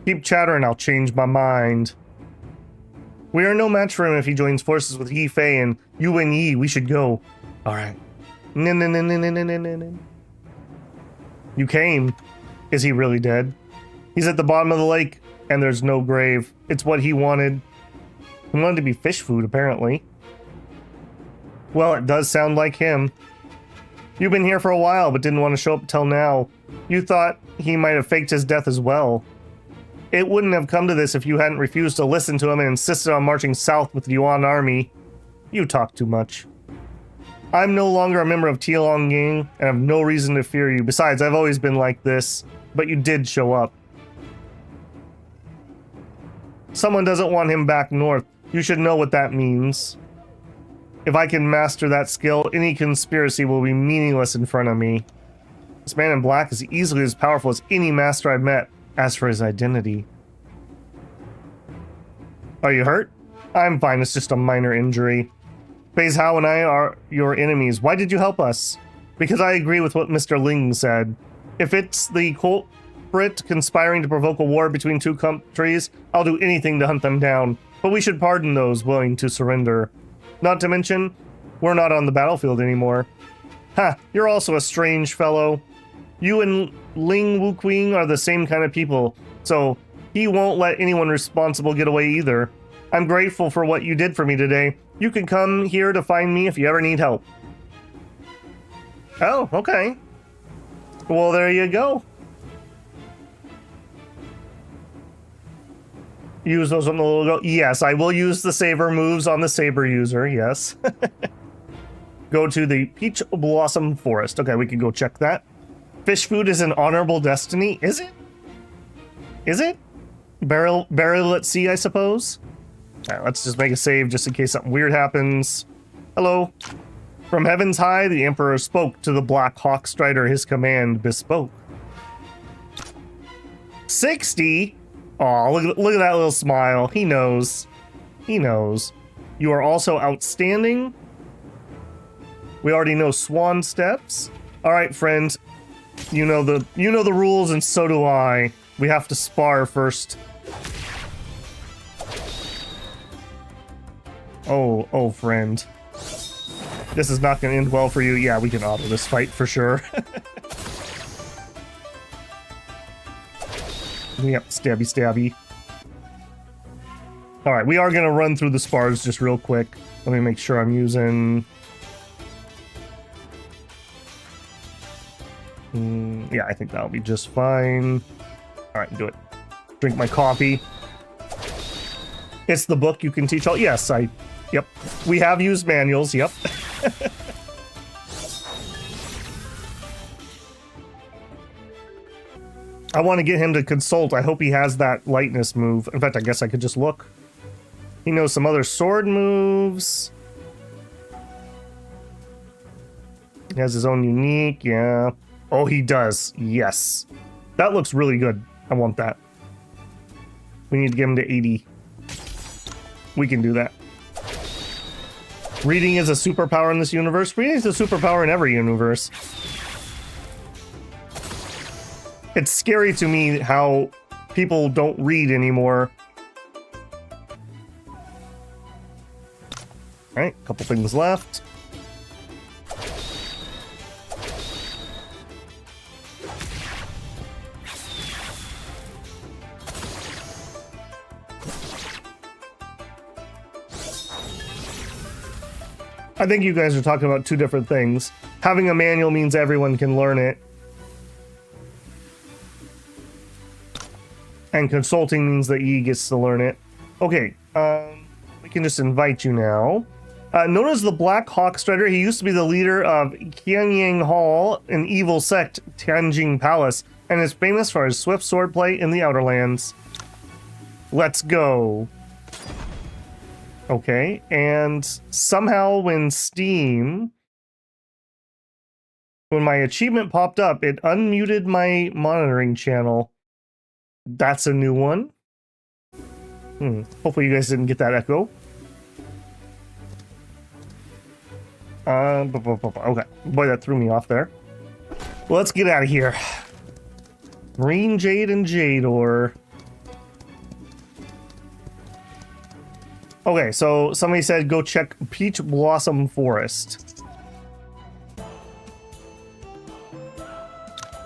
Keep chattering, I'll change my mind. We are no match for him if he joins forces with Yi Fei and Yu and Yi. We should go. Alright. You came. Is he really dead? He's at the bottom of the lake, and there's no grave. It's what he wanted. He wanted to be fish food, apparently. Well, it does sound like him. You've been here for a while, but didn't want to show up till now. You thought he might have faked his death as well. It wouldn't have come to this if you hadn't refused to listen to him and insisted on marching south with the Yuan army. You talk too much. I'm no longer a member of Tielong Yang, and have no reason to fear you. Besides, I've always been like this, but you did show up. Someone doesn't want him back north. You should know what that means. If I can master that skill, any conspiracy will be meaningless in front of me. This man in black is easily as powerful as any master I've met. As for his identity... Are you hurt? I'm fine, it's just a minor injury. Beis Hao and I are your enemies. Why did you help us? Because I agree with what Mr. Ling said. If it's the culprit conspiring to provoke a war between two countries, I'll do anything to hunt them down. But we should pardon those willing to surrender. Not to mention, we're not on the battlefield anymore. Ha, you're also a strange fellow. You and Ling Wuqing are the same kind of people, so he won't let anyone responsible get away either. I'm grateful for what you did for me today. You can come here to find me if you ever need help. Oh, okay. Well, there you go. Use those on the logo. Yes, I will use the saber moves on the saber user, yes. Go to the Peach Blossom Forest. Okay, we can go check that. Fish food is an honorable destiny. Is it? Is it? Burial at sea, I suppose? Alright, let's just make a save just in case something weird happens. Hello. From heavens high, the Emperor spoke to the Black Hawk Strider. His command bespoke. 60? Aw, look at that little smile. He knows. He knows. You are also outstanding. We already know swan steps. Alright, friend. You know the rules, and so do I. We have to spar first. Oh, friend. This is not going to end well for you. Yeah, we can auto this fight for sure. Yep, stabby. Alright, we are going to run through the spars just real quick. Let me make sure I'm using... yeah, I think that'll be just fine. Alright, do it. Drink my coffee. It's the book you can teach all... Yes, Yep. We have used manuals, yep. I want to get him to consult. I hope he has that lightness move. In fact, I guess I could just look. He knows some other sword moves. He has his own unique, yeah. Oh, he does. Yes. That looks really good. I want that. We need to get him to 80. We can do that. Reading is a superpower in this universe. Reading is a superpower in every universe. It's scary to me how people don't read anymore. Alright, a couple things left. I think you guys are talking about two different things. Having a manual means everyone can learn it. And consulting means that Yi gets to learn it. Okay, we can just invite you now. Known as the Black Hawk Strider, he used to be the leader of Qianyang Hall, an evil sect, Tianjing Palace, and is famous for his swift swordplay in the Outer Lands. Let's go. Okay, and somehow when my achievement popped up, it unmuted my monitoring channel. That's a new one. Hopefully you guys didn't get that echo. Okay. Boy, that threw me off there. Well, let's get out of here. Green Jade and Jade Ore. Okay, so somebody said go check Peach Blossom Forest.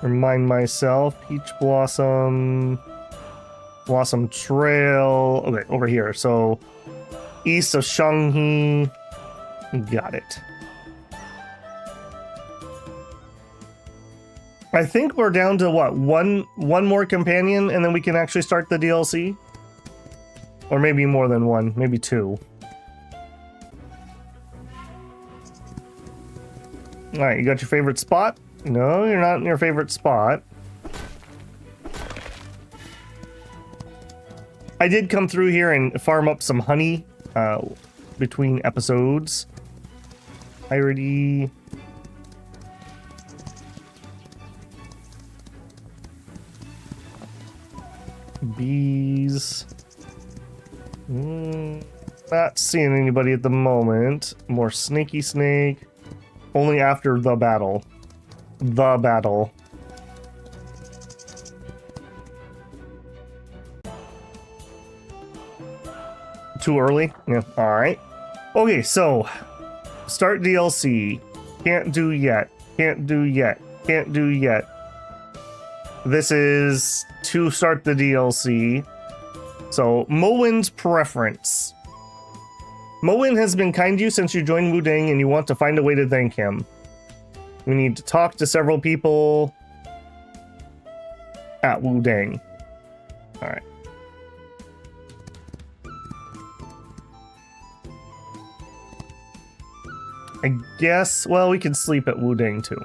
Remind myself, Peach Blossom Trail. Okay, over here. So east of Shanghi. Got it. I think we're down to what, one more companion, and then we can actually start the DLC? Or maybe more than one, maybe two. Alright, you got your favorite spot? No, you're not in your favorite spot. I did come through here and farm up some honey between episodes. Piraty. Bees. Not seeing anybody at the moment. More snaky snake. Only after the battle. The battle. Too early? Yeah, alright. Okay, so start DLC. Can't do yet. Can't do yet. Can't do yet. This is to start the DLC. So, Mowen's preference. Mowen has been kind to you since you joined Wudang and you want to find a way to thank him. We need to talk to several people at Wudang. Alright. I guess, well, we can sleep at Wudang too.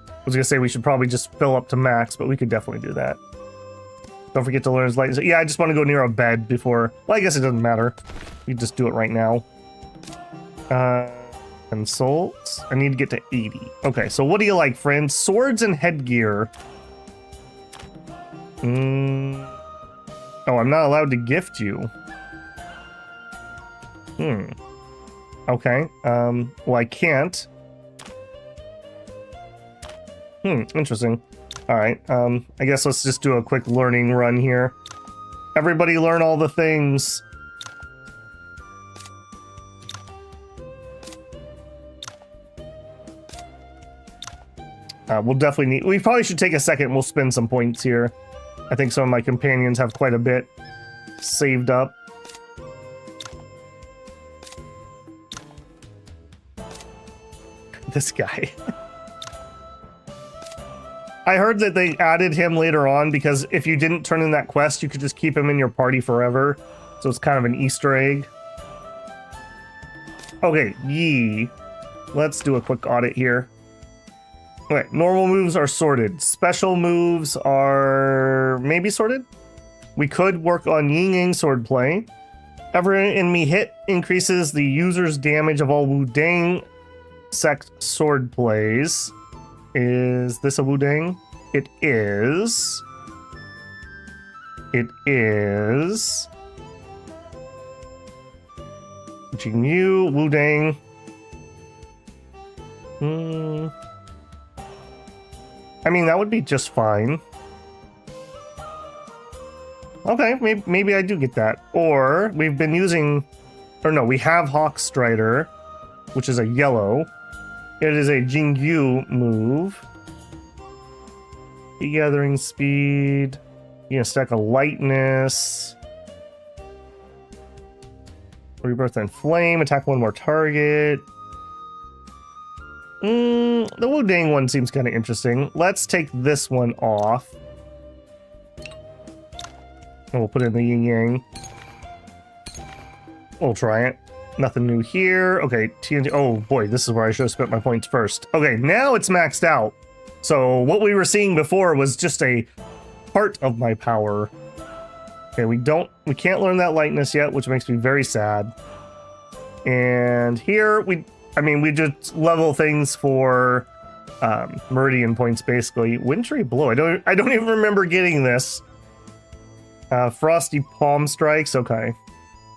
I was gonna say we should probably just fill up to max, but we could definitely do that. Don't forget to learn his light. Yeah, I just want to go near a bed before. Well, I guess it doesn't matter. We just do it right now. Consult. I need to get to 80. Okay, so what do you like, friend? Swords and headgear. Oh, I'm not allowed to gift you. Okay. Well, I can't. Interesting. Alright, I guess let's just do a quick learning run here. Everybody learn all the things. We'll definitely need... We probably should take a second. We'll spend some points here. I think some of my companions have quite a bit saved up. This guy. I heard that they added him later on because if you didn't turn in that quest, you could just keep him in your party forever. So it's kind of an Easter egg. Okay, Yi. Let's do a quick audit here. Okay, normal moves are sorted. Special moves are maybe sorted? We could work on Yin Yang swordplay. Every enemy hit increases the user's damage of all Wudang sect sword plays. Is this a Wudang? It is. It is. Jingyu, Wudang. I mean, that would be just fine. Okay, maybe I do get that. Or we've been using... Or no, we have Hawk Strider, which is a yellow. It is a Jingyu move. Gathering speed. You can stack a lightness. Rebirth and flame. Attack one more target. The Wudang one seems kind of interesting. Let's take this one off. And we'll put in the Yin Yang. We'll try it. Nothing new here. Okay, TNT. Oh boy, this is where I should have spent my points first. Okay, now it's maxed out. So what we were seeing before was just a part of my power. Okay, we can't learn that lightness yet, which makes me very sad. And here we just level things for Meridian points basically. Wintry Blow. I don't even remember getting this. Frosty Palm Strikes. Okay.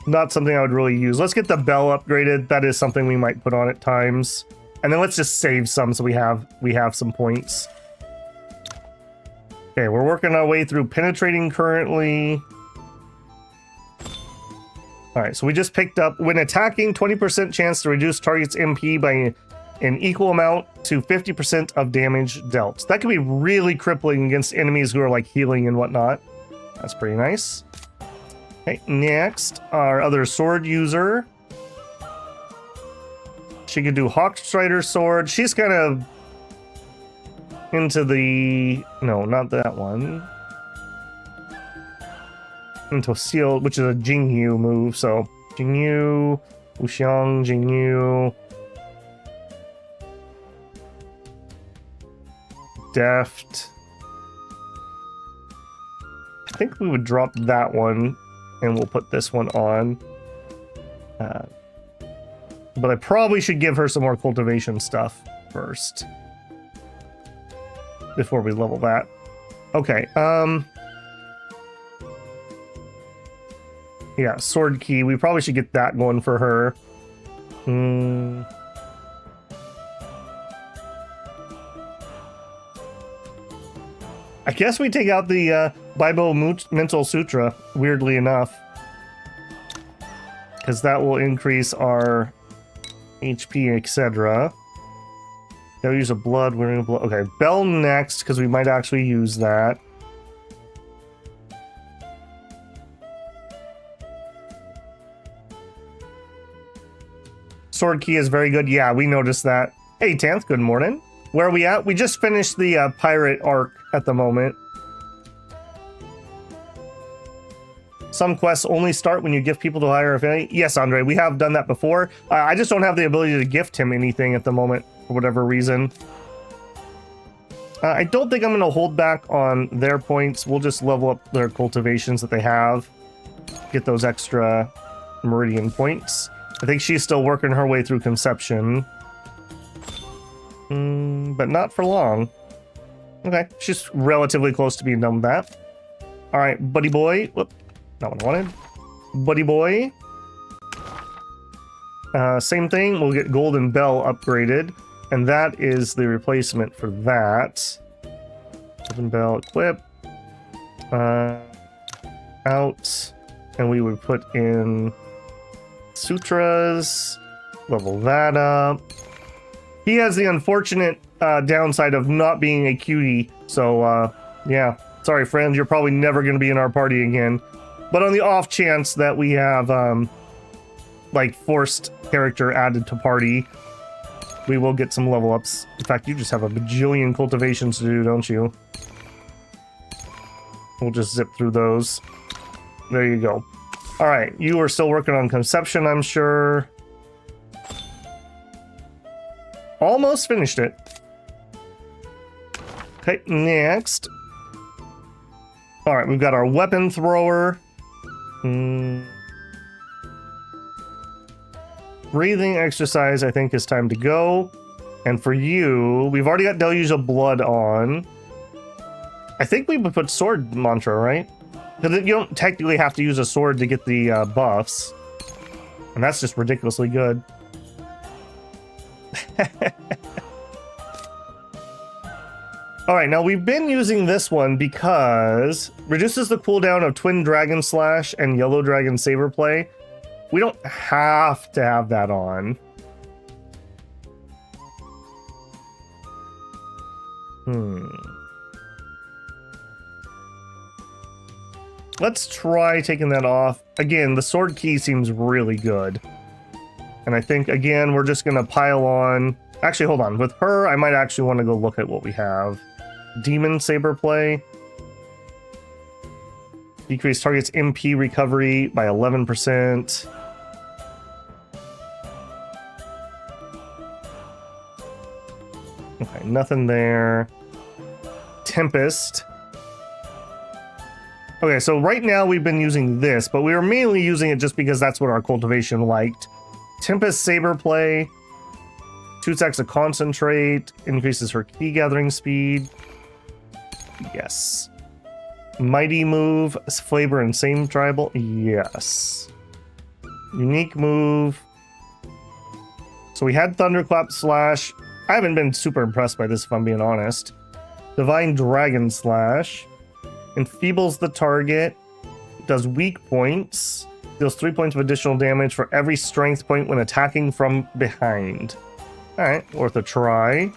Not something I would really use. Let's get the bell upgraded. That is something we might put on at times. And then let's just save some so we have some points. Okay, we're working our way through penetrating currently. Alright, so we just picked up when attacking, 20% chance to reduce target's MP by an equal amount to 50% of damage dealt. That can be really crippling against enemies who are like healing and whatnot. That's pretty nice. Okay, next, our other sword user. She could do Hawk Strider Sword. She's kind of into the... No, not that one. Into Seal, which is a Jingyu move. So, Jingyu, Wuxiang, Jingyu. Deft. I think we would drop that one, and we'll put this one on. But I probably should give her some more cultivation stuff first before we level that. Okay, yeah, sword key. We probably should get that going for her. I guess we take out the Bibo Mental Sutra, weirdly enough, because that will increase our HP, etc. They'll use a blood. We're gonna blood. Okay, Bell next, because we might actually use that. Sword key is very good. Yeah, we noticed that. Hey, Tanth, good morning. Where are we at? We just finished the pirate arc at the moment. Some quests only start when you gift people to higher affinity. Yes, Andre, we have done that before. I just don't have the ability to gift him anything at the moment for whatever reason. I don't think I'm going to hold back on their points. We'll just level up their cultivations that they have. Get those extra meridian points. I think she's still working her way through conception. But not for long. Okay, she's relatively close to being done with that. All right, buddy boy. Whoop. Not what I wanted. Buddy boy. Same thing. We'll get Golden Bell upgraded. And that is the replacement for that. Golden Bell equip. Out. And we would put in Sutras. Level that up. He has the unfortunate downside of not being a cutie. So, yeah. Sorry, friends. You're probably never going to be in our party again. But on the off chance that we have, like, forced character added to party, we will get some level ups. In fact, you just have a bajillion cultivations to do, don't you? We'll just zip through those. There you go. All right, you are still working on conception, I'm sure. Almost finished it. Okay, next. All right, we've got our weapon thrower. Breathing exercise, I think, is time to go. And for you, we've already got Deluge of Blood on. I think we would put Sword Mantra, right? Because you don't technically have to use a sword to get the buffs. And that's just ridiculously good. Alright, now we've been using this one because reduces the cooldown of Twin Dragon Slash and Yellow Dragon Saber Play. We don't have to have that on. Let's try taking that off. Again, the sword key seems really good. And I think, again, we're just going to pile on. Actually, hold on. With her, I might actually want to go look at what we have. Demon Saber Play. Decrease target's MP recovery by 11%. Okay, nothing there. Tempest. Okay, so right now we've been using this, but we were mainly using it just because that's what our cultivation liked. Tempest Saber Play. 2 stacks of Concentrate. Increases her key gathering speed. Yes. Mighty Move. Flavor and Same Tribal. Yes. Unique Move. So we had Thunderclap Slash. I haven't been super impressed by this, if I'm being honest. Divine Dragon Slash. Enfeebles the target. Does weak points. Deals 3 points of additional damage for every strength point when attacking from behind. Alright, worth a try.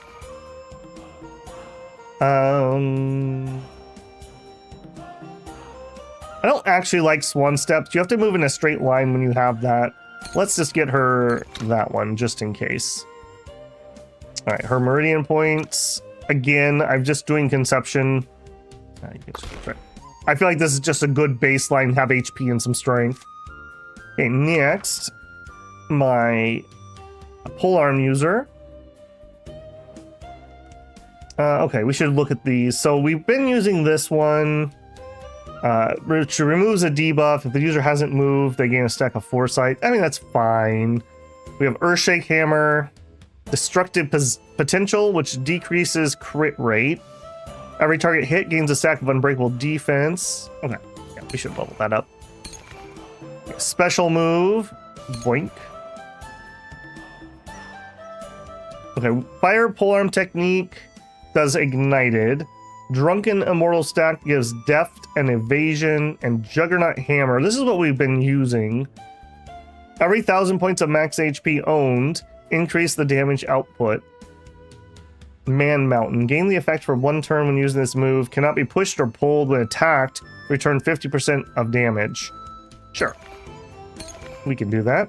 I don't actually like Swan Steps. You have to move in a straight line when you have that. Let's just get her that one, just in case. All right, her meridian points. Again, I'm just doing conception. I feel like this is just a good baseline, have HP and some strength. Okay, next, my polearm user. Okay, we should look at these. So we've been using this one, which removes a debuff. If the user hasn't moved, they gain a stack of foresight. I mean, that's fine. We have Earthshake Hammer, Destructive Potential, which decreases crit rate. Every target hit gains a stack of unbreakable defense. Okay, yeah, we should level that up. Okay, special move, Boink. Okay, Fire Polearm Technique does Ignited. Drunken Immortal Stack gives Deft and Evasion, and Juggernaut Hammer. This is what we've been using. Every 1,000 points of max HP owned, increase the damage output. Man Mountain. Gain the effect for 1 turn when using this move. Cannot be pushed or pulled when attacked. Return 50% of damage. Sure. We can do that.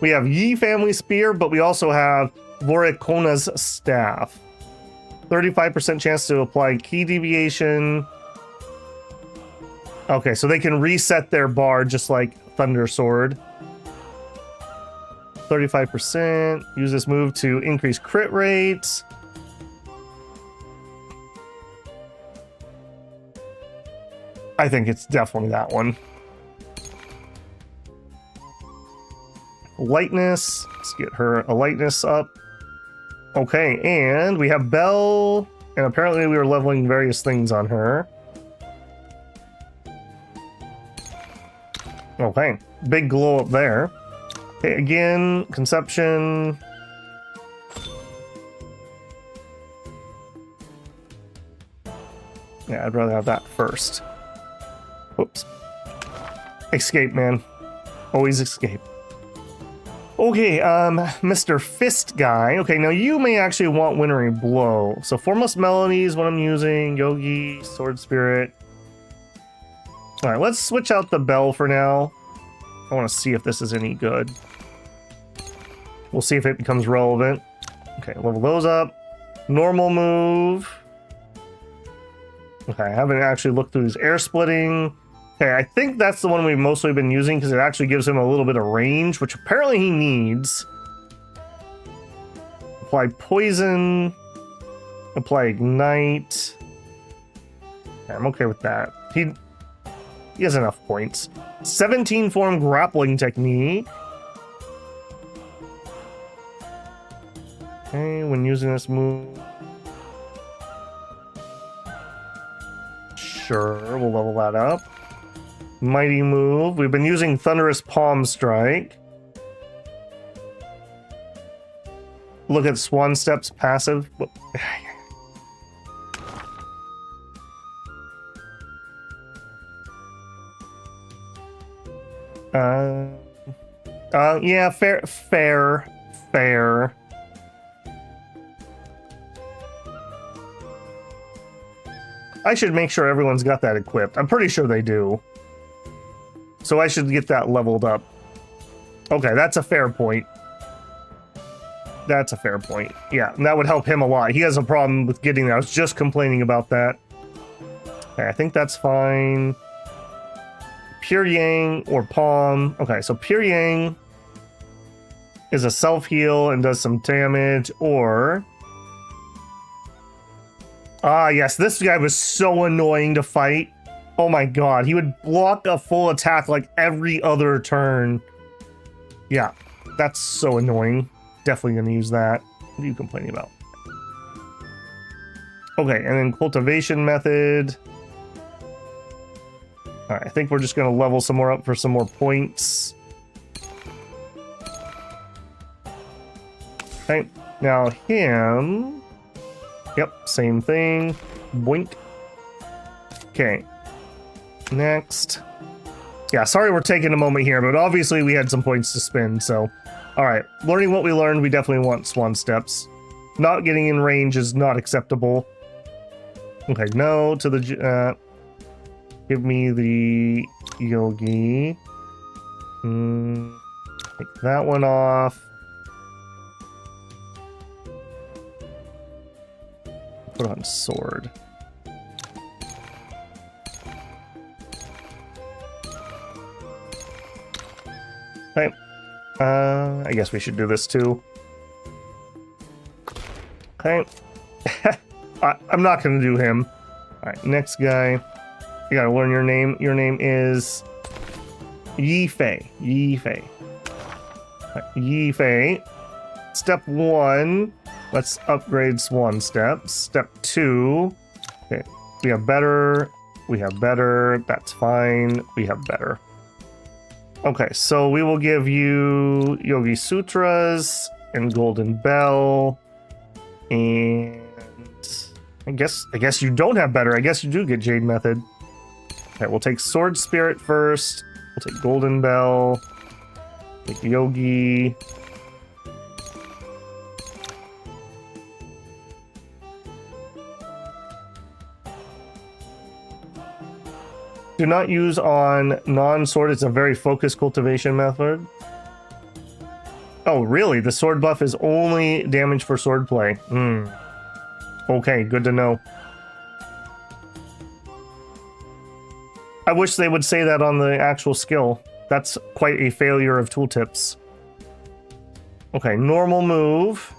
We have Yi Family Spear, but we also have Vorikona's Staff. 35% chance to apply key deviation. Okay, so they can reset their bar just like Thunder Sword. 35%. Use this move to increase crit rates. I think it's definitely that one. Lightness. Let's get her a lightness up. Okay, and we have Belle, and apparently we were leveling various things on her. Okay, big glow up there. Okay, again, conception. Yeah, I'd rather have that first. Whoops. Escape, man. Always escape. Okay, Mr. Fist guy. Okay, now you may actually want Wintering Blow. So Formless Melody is what I'm using. Yogi, Sword Spirit. Alright, let's switch out the bell for now. I want to see if this is any good. We'll see if it becomes relevant. Okay, level those up. Normal move. Okay, I haven't actually looked through his air splitting. Okay, I think that's the one we've mostly been using because it actually gives him a little bit of range, which apparently he needs. Apply poison. Apply ignite. Okay, I'm okay with that. He has enough points. 17 form grappling technique. Okay, when using this move. Sure, we'll level that up. Mighty move. We've been using Thunderous Palm Strike. Look at Swan Steps passive. Yeah, fair. I should make sure everyone's got that equipped. I'm pretty sure they do. So I should get that leveled up. Okay, that's a fair point. That's a fair point. Yeah, and that would help him a lot. He has a problem with getting that. I was just complaining about that. Okay, I think that's fine. Pure Yang or Palm. Okay, so Pure Yang is a self-heal and does some damage, or... Ah, yes, this guy was so annoying to fight. Oh my god, he would block a full attack like every other turn. Yeah, that's so annoying. Definitely gonna use that. What are you complaining about? Okay, and then cultivation method. Alright, I think we're just gonna level some more up for some more points. Okay, now him. Yep, same thing. Boink. Okay. Next. Yeah, sorry we're taking a moment here, but obviously we had some points to spend, so... Alright, learning what we learned, we definitely want Swan Steps. Not getting in range is not acceptable. Okay, no to the... give me the Yogi. Take that one off. put on sword. Okay. I guess we should do this too. Okay. I'm not going to do him. All right, next guy. You got to learn your name. Your name is Yi Fei. Yi Fei. Right, Yi Fei. Step 1. Let's upgrade one step. Step 2. Okay. We have better. We have better. That's fine. We have better. Okay, so we will give you Yogi Sutras and Golden Bell, and I guess you don't have better. I guess you do get Jade Method. Okay, we'll take Sword Spirit first. We'll take Golden Bell. Take Yogi. Do not use on non-sword. It's a very focused cultivation method. Oh, really? The sword buff is only damage for sword play. Okay, good to know. I wish they would say that on the actual skill. That's quite a failure of tooltips. Okay, normal move.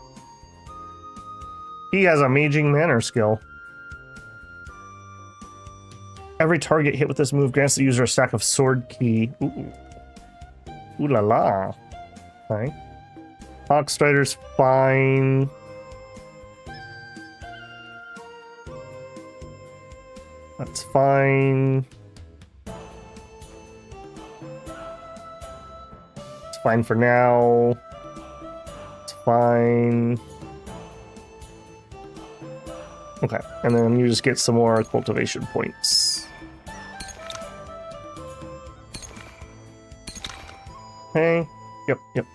He has a Maging Manner skill. Every target hit with this move grants the user a stack of sword key. Ooh. Ooh la la. Okay. Hawkstrider's fine. That's fine. It's fine for now. It's fine. Okay, and then you just get some more cultivation points. Okay, yep.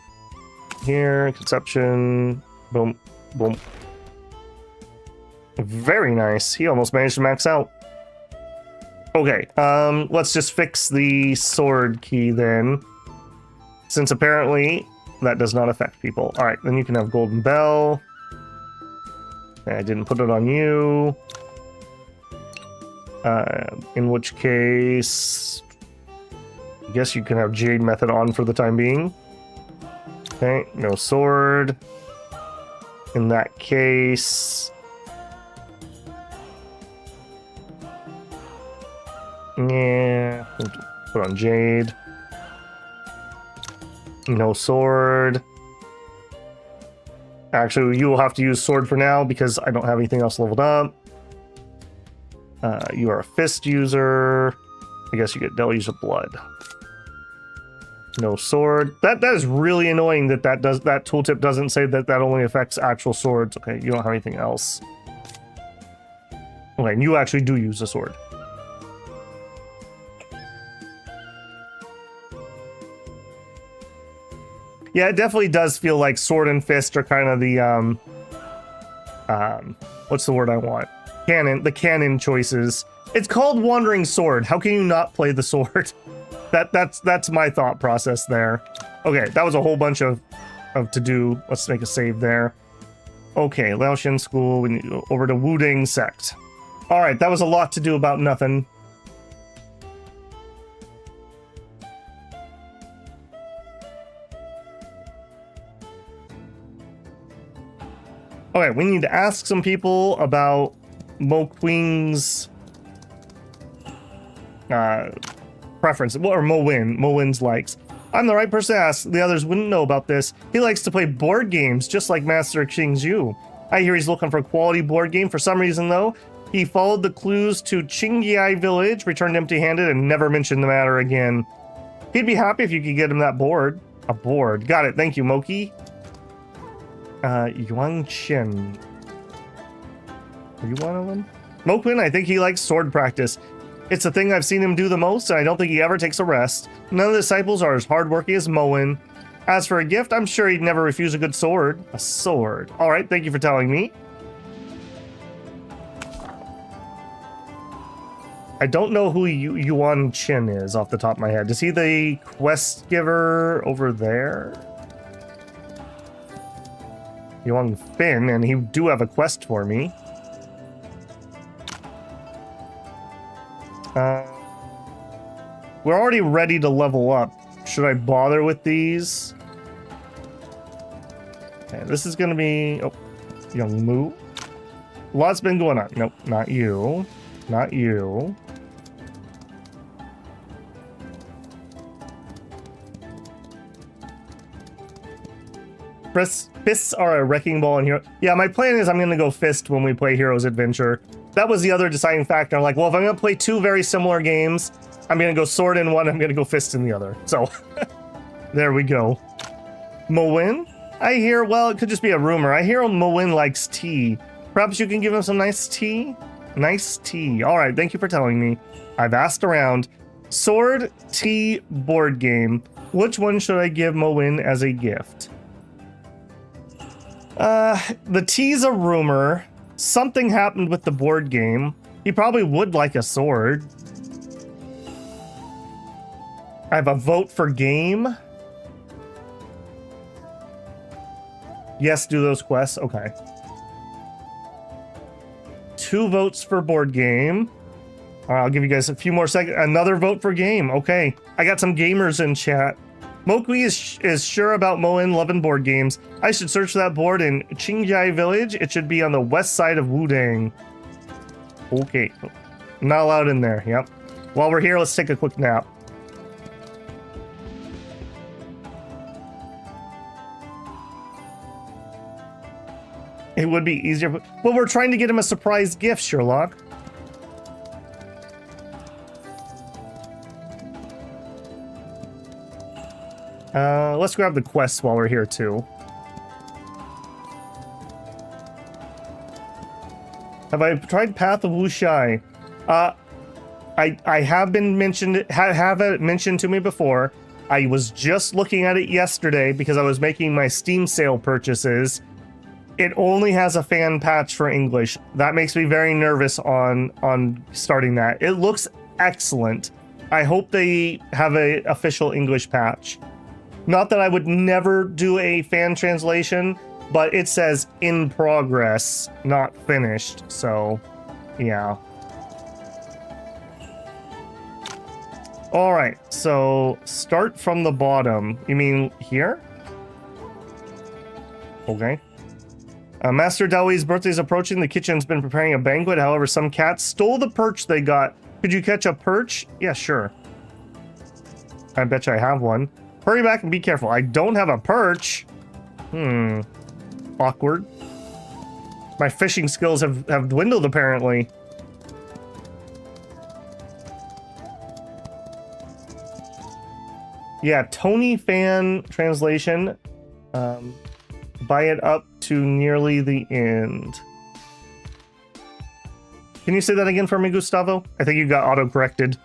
Here, conception, boom, boom. Very nice. He almost managed to max out. Okay, let's just fix the sword key then, since apparently that does not affect people. All right, then you can have Golden Bell. I didn't put it on you. In which case, I guess you can have Jade Method on for the time being. Okay, no sword. In that case, yeah, put on Jade. No sword. Actually, you will have to use sword for now because I don't have anything else leveled up. You are a fist user. I guess you get Deluge of Blood. No sword. That is really annoying that tooltip doesn't say that only affects actual swords. Okay, you don't have anything else. Okay, and you actually do use a sword. Yeah, it definitely does feel like sword and fist are kind of the what's the word I want? The canon choices. It's called Wandering Sword. How can you not play the sword? That's my thought process there. Okay, that was a whole bunch of to do. Let's make a save there. Okay, Laotian School. We need to go over to Wuding Sect. All right, that was a lot to do about nothing. Okay, we need to ask some people about Mo Queen's preference, or Mo Win's likes. I'm the right person to ask. The others wouldn't know about this. He likes to play board games, just like Master Qingzhu. I hear he's looking for a quality board game. For some reason, though, he followed the clues to Qingyai Village, returned empty-handed, and never mentioned the matter again. He'd be happy if you could get him that board. A board. Got it. Thank you, Moki. Yuan Chen. Are you one of them? Moquin, I think he likes sword practice. It's the thing I've seen him do the most, and I don't think he ever takes a rest. None of the disciples are as hardworking as Moen. As for a gift, I'm sure he'd never refuse a good sword. A sword. Alright, thank you for telling me. I don't know who Yuan Chen is off the top of my head. Is he the quest giver over there? Yuan Fin, and he do have a quest for me. We're already ready to level up. Should I bother with these? Okay, this is gonna be... Oh, young Moo. A lot's been going on. Nope, not you. Not you. Fists are a wrecking ball in Hero. Yeah, my plan is I'm gonna go Fist when we play Heroes Adventure. That was the other deciding factor. I'm like, well, if I'm gonna play two very similar games, I'm gonna go Sword in one, I'm gonna go Fist in the other. So, there we go. Mowin? I hear, well, it could just be a rumor. I hear Mowin likes tea. Perhaps you can give him some nice tea? Nice tea. All right, thank you for telling me. I've asked around. Sword, tea, board game. Which one should I give Mowin as a gift? The tea's a rumor. Something happened with the board game. He probably would like a sword. I have a vote for game. Yes, do those quests. Okay. 2 votes for board game. All right, I'll give you guys a few more seconds. Another vote for game. Okay. I got some gamers in chat. Mokui is sure about Moen loving board games. I should search that board in Qingjai Village. It should be on the west side of Wudang. Okay. Not allowed in there. Yep. While we're here, let's take a quick nap. It would be easier, but we're trying to get him a surprise gift, Sherlock. Let's grab the quests while we're here too. Have I tried Path of Wushai? I have been mentioned, have it mentioned to me before. I was just looking at it yesterday because I was making my Steam sale purchases. It only has a fan patch for English. That makes me very nervous on starting that. It looks excellent. I hope they have a official English patch. Not that I would never do a fan translation, but it says in progress, not finished. So, yeah. All right, so start from the bottom. You mean here? Okay. Master Daoi's birthday is approaching. The kitchen's been preparing a banquet. However, some cats stole the perch they got. Could you catch a perch? Yeah, sure. I bet you I have one. Hurry back and be careful. I don't have a perch. Awkward. My fishing skills have dwindled, apparently. Yeah, Tony fan translation. Buy it up to nearly the end. Can you say that again for me, Gustavo? I think you got auto-corrected.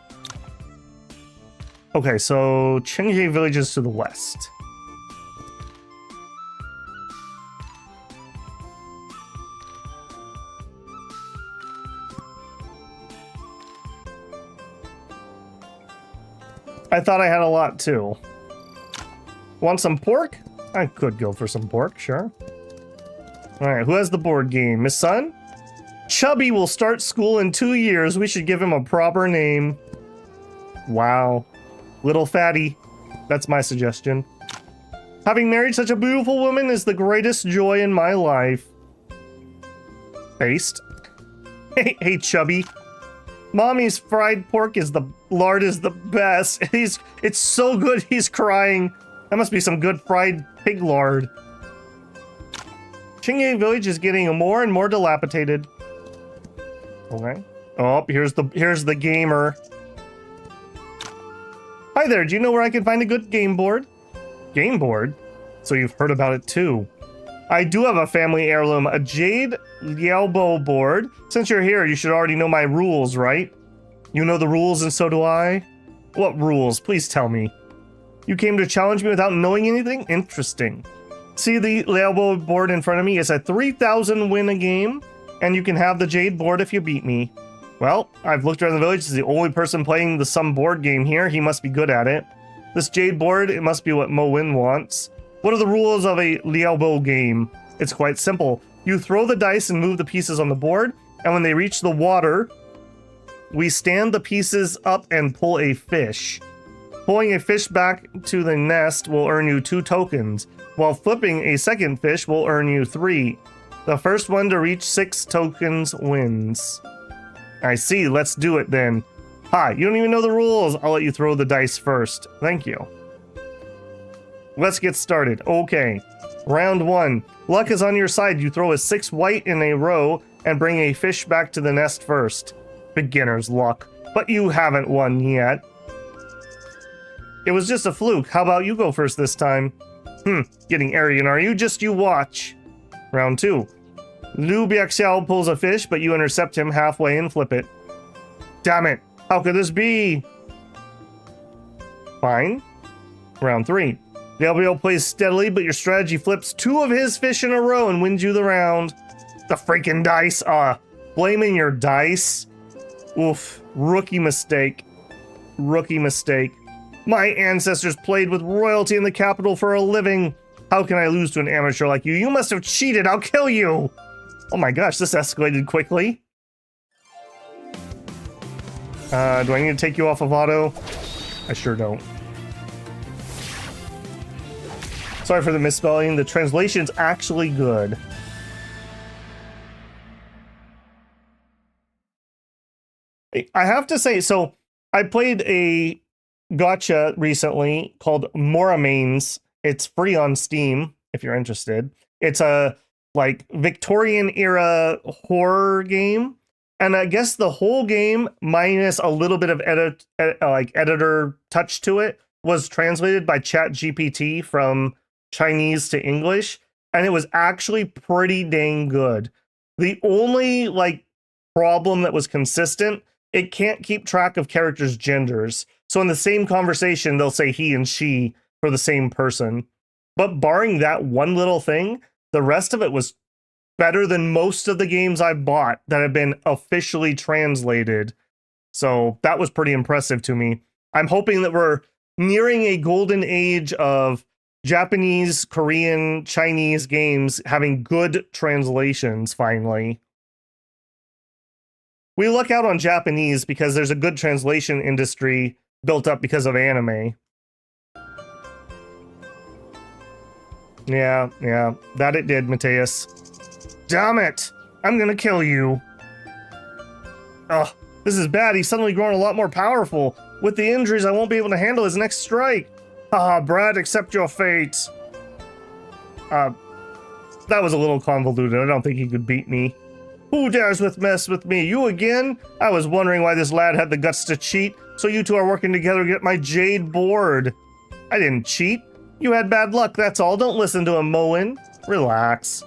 Okay, so Qingjie Village is to the west. I thought I had a lot too. Want some pork? I could go for some pork, sure. Alright, who has the board game? Miss Sun? Chubby will start school in 2 years. We should give him a proper name. Wow. Little Fatty. That's my suggestion. Having married such a beautiful woman is the greatest joy in my life. Based. Hey, Chubby. Mommy's fried pork is the lard is the best. It's so good he's crying. That must be some good fried pig lard. Qingjie Village is getting more and more dilapidated. Okay. Oh, here's the gamer. Hi there, do you know where I can find a good game board? Game board? So you've heard about it too. I do have a family heirloom, a jade Liaobo board. Since you're here, you should already know my rules, right? You know the rules and so do I? What rules? Please tell me. You came to challenge me without knowing anything? Interesting. See the Liaobo board in front of me? It's a 3,000 win a game, and you can have the jade board if you beat me. Well, I've looked around the village. He's the only person playing the some board game here. He must be good at it. This jade board, it must be what Mo Win wants. What are the rules of a Liaobo game? It's quite simple. You throw the dice and move the pieces on the board, and when they reach the water, We stand the pieces up and pull a fish. Pulling a fish back to the nest will earn you 2 tokens, while flipping a second fish will earn you 3. The first one to reach 6 tokens wins. I see, let's do it then. Hi, you don't even know the rules. I'll let you throw the dice first. Thank you. Let's get started. Okay, round 1. Luck is on your side. You throw a 6 white in a row and bring a fish back to the nest first. Beginner's luck, but you haven't won yet. It was just a fluke. How about you go first this time? Getting arrogant, are you? Just you watch. Round 2. Liu Biaxiao pulls a fish, but you intercept him halfway and flip it. Damn it! How could this be? Fine. Round 3. Gabriel plays steadily, but your strategy flips 2 of his fish in a row and wins you the round. The freaking dice. Blaming your dice? Oof. Rookie mistake. Rookie mistake. My ancestors played with royalty in the capital for a living. How can I lose to an amateur like you? You must have cheated. I'll kill you. Oh my gosh, this escalated quickly. Do I need to take you off of auto? I sure don't. Sorry for the misspelling. The translation's actually good. I have to say, so I played a gacha recently called Moramains. It's free on Steam if you're interested. It's a like Victorian era horror game, and I guess the whole game minus a little bit of editor touch to it was translated by ChatGPT from Chinese to English, and it was actually pretty dang good. The only problem that was consistent, it can't keep track of characters' genders. So in the same conversation, they'll say he and she for the same person. But barring that one little thing, the rest of it was better than most of the games I've bought that have been officially translated. So that was pretty impressive to me. I'm hoping that we're nearing a golden age of Japanese, Korean, Chinese games having good translations finally. We look out on Japanese because there's a good translation industry built up because of anime. Yeah, that it did, Mateus. Damn it! I'm gonna kill you. Ugh, this is bad. He's suddenly grown a lot more powerful. With the injuries, I won't be able to handle his next strike. Haha, Brad, accept your fate. That was a little convoluted. I don't think he could beat me. Who dares mess with me? You again? I was wondering why this lad had the guts to cheat, so you two are working together to get my jade board. I didn't cheat. You had bad luck, that's all. Don't listen to him, Moen. Relax.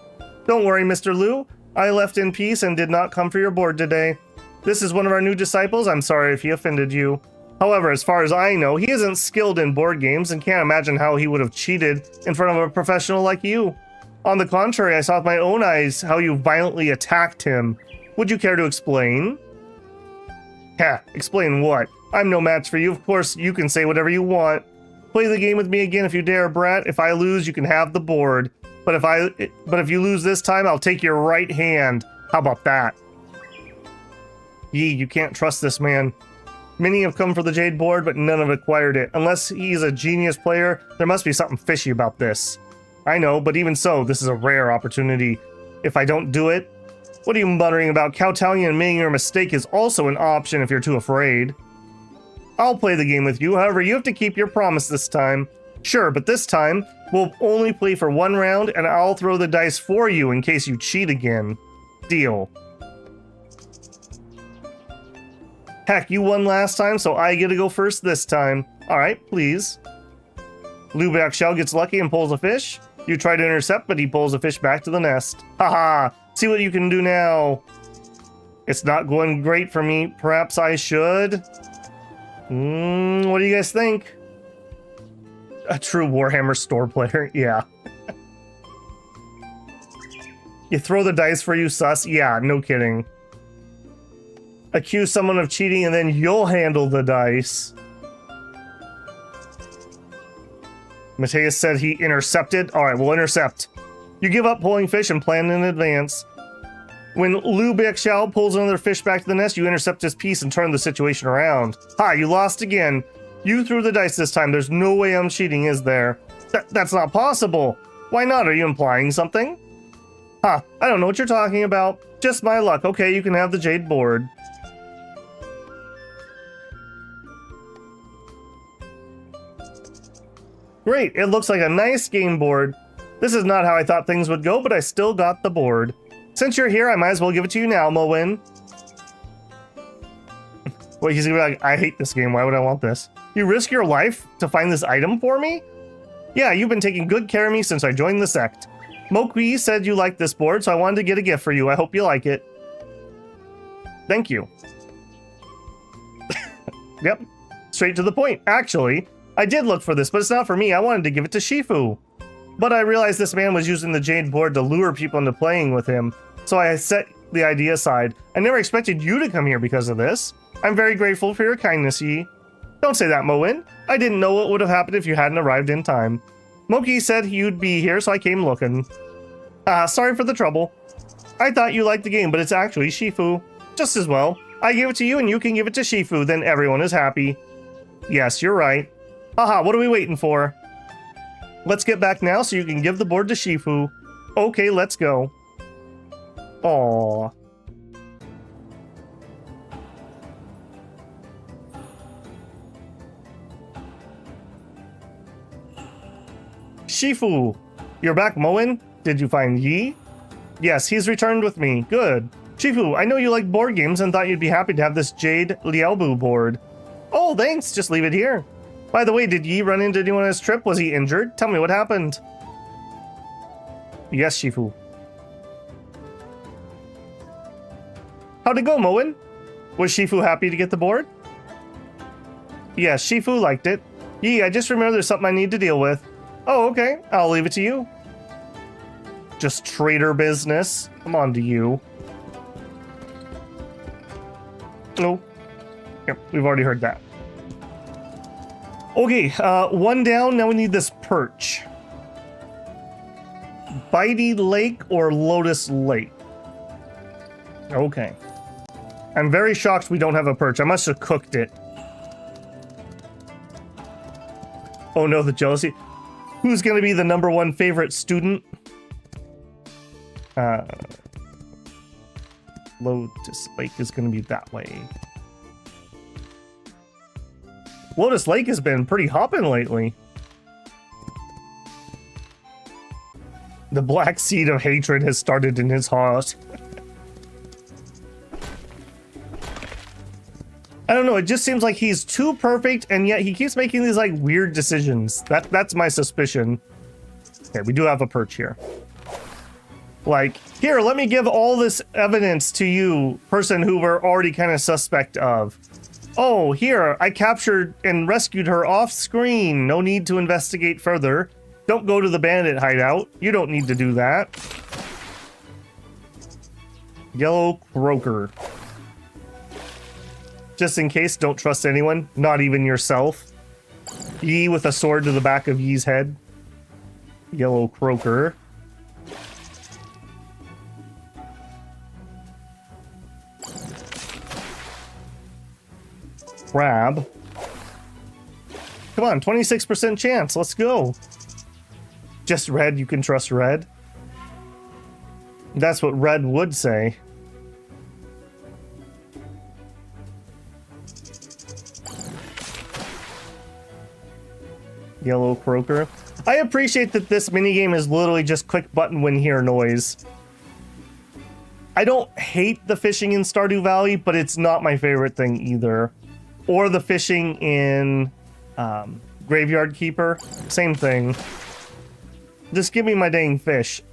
Don't worry, Mr. Liu. I left in peace and did not come for your board today. This is one of our new disciples. I'm sorry if he offended you. However, as far as I know, he isn't skilled in board games and can't imagine how he would have cheated in front of a professional like you. On the contrary, I saw with my own eyes how you violently attacked him. Would you care to explain? Ha, explain what? I'm no match for you. Of course, you can say whatever you want. Play the game with me again if you dare, Brat. If I lose, you can have the board. But if you lose this time, I'll take your right hand. How about that? Yee, you can't trust this man. Many have come for the jade board, but none have acquired it. Unless he's a genius player, there must be something fishy about this. I know, but even so, this is a rare opportunity. If I don't do it, what are you muttering about? Kowtowing and admitting your mistake is also an option if you're too afraid. I'll play the game with you, however, you have to keep your promise this time. Sure, but this time, we'll only play for 1 round, and I'll throw the dice for you in case you cheat again. Deal. Heck, you won last time, so I get to go first this time. Alright, please. Liu Biaxiao gets lucky and pulls a fish. You try to intercept, but he pulls a fish back to the nest. Haha! See what you can do now. It's not going great for me. Perhaps I should? What do you guys think? A true Warhammer store player? Yeah. You throw the dice for you, sus? Yeah, no kidding. Accuse someone of cheating and then you'll handle the dice. Mateus said he intercepted. Alright, we'll intercept. You give up pulling fish and plan in advance. When Lu Bixiao pulls another fish back to the nest, you intercept his piece and turn the situation around. Ha, you lost again. You threw the dice this time. There's no way I'm cheating, is there? That's not possible. Why not? Are you implying something? Ha, I don't know what you're talking about. Just my luck. Okay, you can have the jade board. Great, it looks like a nice game board. This is not how I thought things would go, but I still got the board. Since you're here, I might as well give it to you now, Mo-Win. Wait, he's gonna be like, I hate this game, why would I want this? You risk your life to find this item for me? Yeah, you've been taking good care of me since I joined the sect. Mokui said you liked this board, so I wanted to get a gift for you. I hope you like it. Thank you. Yep, straight to the point. Actually, I did look for this, but it's not for me. I wanted to give it to Shifu. But I realized this man was using the jade board to lure people into playing with him, so I set the idea aside. I never expected you to come here because of this. I'm very grateful for your kindness, Yi. Don't say that, Mo-Win. I didn't know what would have happened if you hadn't arrived in time. Moki said you'd be here, so I came looking. Sorry for the trouble. I thought you liked the game, but it's actually Shifu. Just as well. I give it to you and you can give it to Shifu, then everyone is happy. Yes, you're right. Haha, what are we waiting for? Let's get back now so you can give the board to Shifu. Okay, let's go. Aww. Shifu, you're back, Mo-Win? Did you find Yi? Yes, he's returned with me. Good. Shifu, I know you like board games and thought you'd be happy to have this Jade Liaobu board. Oh, thanks. Just leave it here. By the way, did Yi run into anyone on his trip? Was he injured? Tell me what happened. Yes, Shifu. How'd it go, Mo-Win? Was Shifu happy to get the board? Yes, Shifu liked it. Yi, I just remembered there's something I need to deal with. Oh, okay. I'll leave it to you. Just trader business. I'm on to you. No. Yep, we've already heard that. Okay, one down. Now we need this perch. Bitey Lake or Lotus Lake? Okay. I'm very shocked we don't have a perch. I must have cooked it. Oh no, the jealousy. Who's going to be the #1 favorite student? Lotus Lake is going to be that way. Lotus Lake has been pretty hopping lately. The black seed of hatred has started in his heart. I don't know, it just seems like he's too perfect, and yet he keeps making these like weird decisions. That's my suspicion. Okay, we do have a perch here. Like, here, let me give all this evidence to you, person who we're already kind of suspect of. Oh, here, I captured and rescued her off screen. No need to investigate further. Don't go to the bandit hideout. You don't need to do that. Yellow Croaker. Just in case, don't trust anyone, not even yourself. Yi with a sword to the back of Yi's head. Yellow Croaker. Crab. Come on, 26% chance, let's go. Just red, you can trust red. That's what red would say. Yellow Croaker. I appreciate that this minigame is literally just click button when hear noise. I don't hate the fishing in Stardew Valley, but it's not my favorite thing either. Or the fishing in Graveyard Keeper. Same thing. Just give me my dang fish.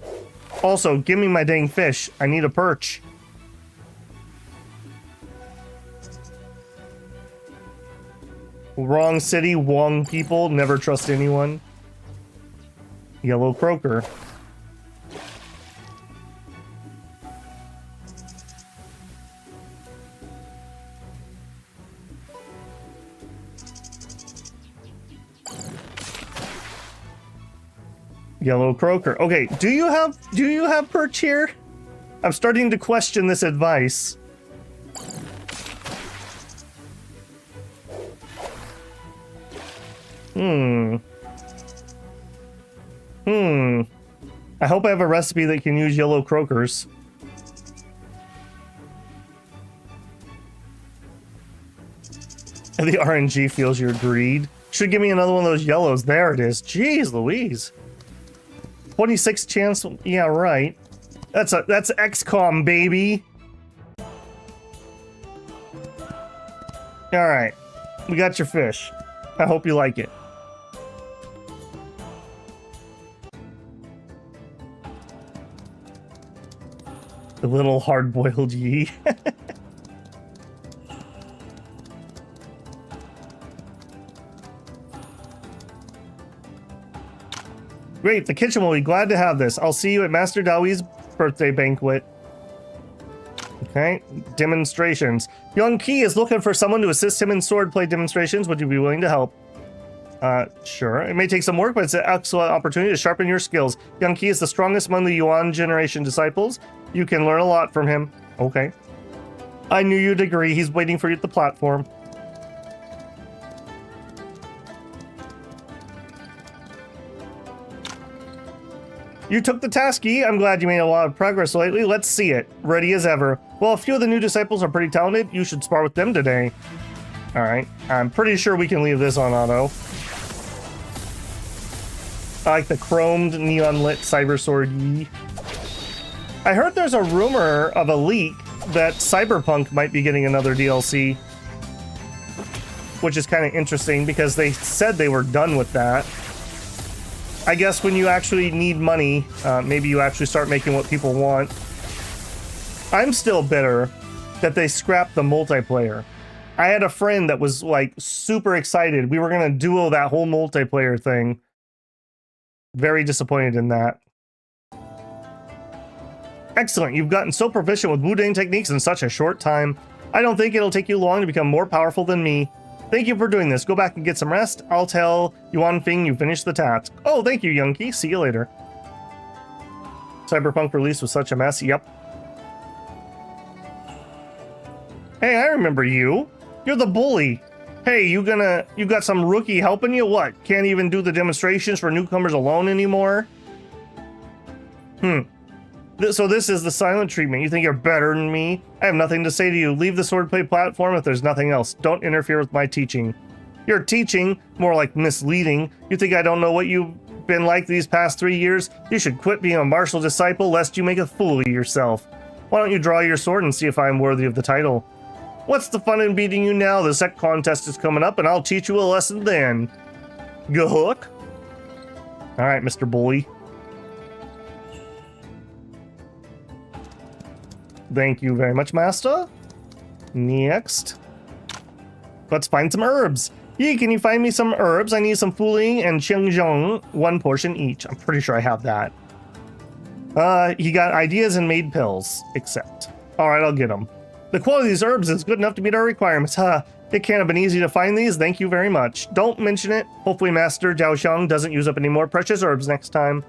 Also, give me my dang fish. I need a perch. Wrong city, wrong people. Never trust anyone. Yellow Croaker. Yellow Croaker. Okay, do you have perch here? I'm starting to question this advice. I hope I have a recipe that can use yellow croakers. And the RNG feels your greed. Should give me another one of those yellows. There it is. Jeez Louise. 26 chance. Yeah, right. That's XCOM, baby. All right. We got your fish. I hope you like it. The little hard-boiled ye. Great, the kitchen will be glad to have this. I'll see you at Master Dawi's birthday banquet. Okay, demonstrations. Young Ki is looking for someone to assist him in swordplay demonstrations. Would you be willing to help? Sure. It may take some work, but it's an excellent opportunity to sharpen your skills. Young Ki is the strongest among the Yuan generation disciples. You can learn a lot from him. Okay. I knew you'd agree. He's waiting for you at the platform. You took the task, Yi. I'm glad you made a lot of progress lately. Let's see it. Ready as ever. Well, a few of the new disciples are pretty talented. You should spar with them today. All right. I'm pretty sure we can leave this on auto. I like the chromed neon lit cyber sword Yi. I heard there's a rumor of a leak that Cyberpunk might be getting another DLC, which is kind of interesting because they said they were done with that. I guess when you actually need money, maybe you actually start making what people want. I'm still bitter that they scrapped the multiplayer. I had a friend that was like super excited. We were going to duo that whole multiplayer thing. Very disappointed in that. Excellent. You've gotten so proficient with Wudang techniques in such a short time. I don't think it'll take you long to become more powerful than me. Thank you for doing this. Go back and get some rest. I'll tell Yuan Fing you finished the task. Oh, thank you, Young Ki. See you later. Cyberpunk release was such a mess. Yep. Hey, I remember you. You're the bully. Hey, you got some rookie helping you? What? Can't even do the demonstrations for newcomers alone anymore? So this is the silent treatment. You think you're better than me? I have nothing to say to you. Leave the swordplay platform if there's nothing else. Don't interfere with my teaching. You're teaching, more like misleading. You think I don't know what you've been like these past 3 years? You should quit being a martial disciple lest you make a fool of yourself. Why don't you draw your sword and see if I'm worthy of the title? What's the fun in beating you now? The sect contest is coming up and I'll teach you a lesson then. Go hook. All right, Mr. Bully. Thank you very much, Master. Next. Let's find some herbs. Yi, can you find me some herbs? I need some Fuling and Qingzhong, 1 portion each. I'm pretty sure I have that. He got ideas and made pills, except. All right, I'll get them. The quality of these herbs is good enough to meet our requirements. Huh, it can't have been easy to find these. Thank you very much. Don't mention it. Hopefully Master Jiaoxiang doesn't use up any more precious herbs next time.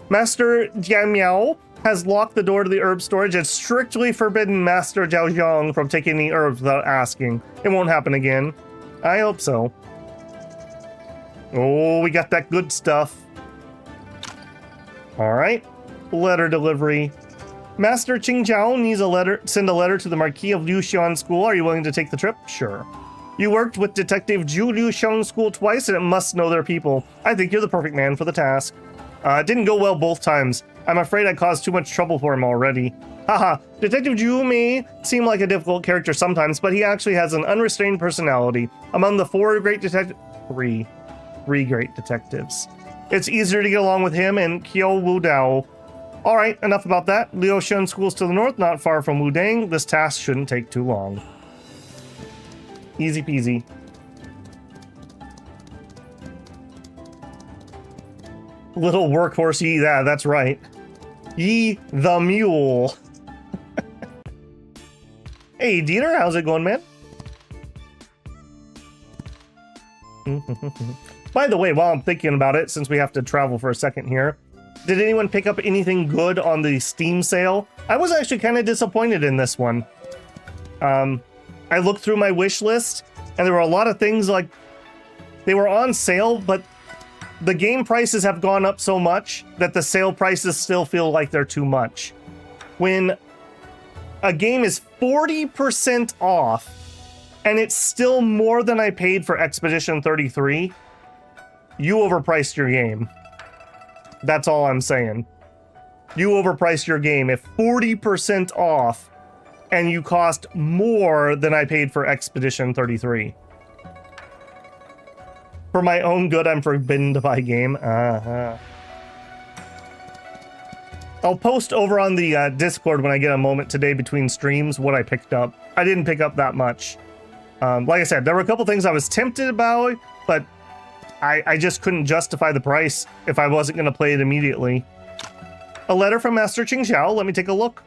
Master Jiamiao has locked the door to the herb storage and strictly forbidden Master Jiaoxiang from taking any herbs without asking. It won't happen again. I hope so. Oh, we got that good stuff. All right. Letter delivery. Master Qingzhao needs a letter. Send a letter to the Marquis of Liuxian School. Are you willing to take the trip? Sure. You worked with Detective Zhu Liuxian School twice and it must know their people. I think you're the perfect man for the task. It didn't go well both times. I'm afraid I caused too much trouble for him already. Haha, Detective Zhu may seem like a difficult character sometimes, but he actually has an unrestrained personality. Among the three great detectives. It's easier to get along with him and Qiao Wudao. Alright, enough about that. Liuxian School's to the north, not far from Wudang. This task shouldn't take too long. Easy peasy. Little workhorse Yi, yeah, that's right. Yi the mule. Hey, Dieter, how's it going, man? By the way, while I'm thinking about it, since we have to travel for a second here, Did anyone pick up anything good on the Steam sale? I was actually kind of disappointed in this one. I looked through my wish list, and there were a lot of things like they were on sale, but the game prices have gone up so much that the sale prices still feel like they're too much. When a game is 40% off, and it's still more than I paid for Expedition 33, you overpriced your game. That's all I'm saying. You overpriced your game. If 40% off and you cost more than I paid for Expedition 33. For my own good, I'm forbidden to buy game. I'll post over on the Discord when I get a moment today between streams what I picked up. I didn't pick up that much. Like I said, there were a couple things I was tempted about, but I just couldn't justify the price if I wasn't going to play it immediately. A letter from Master Qing Zhao. Let me take a look.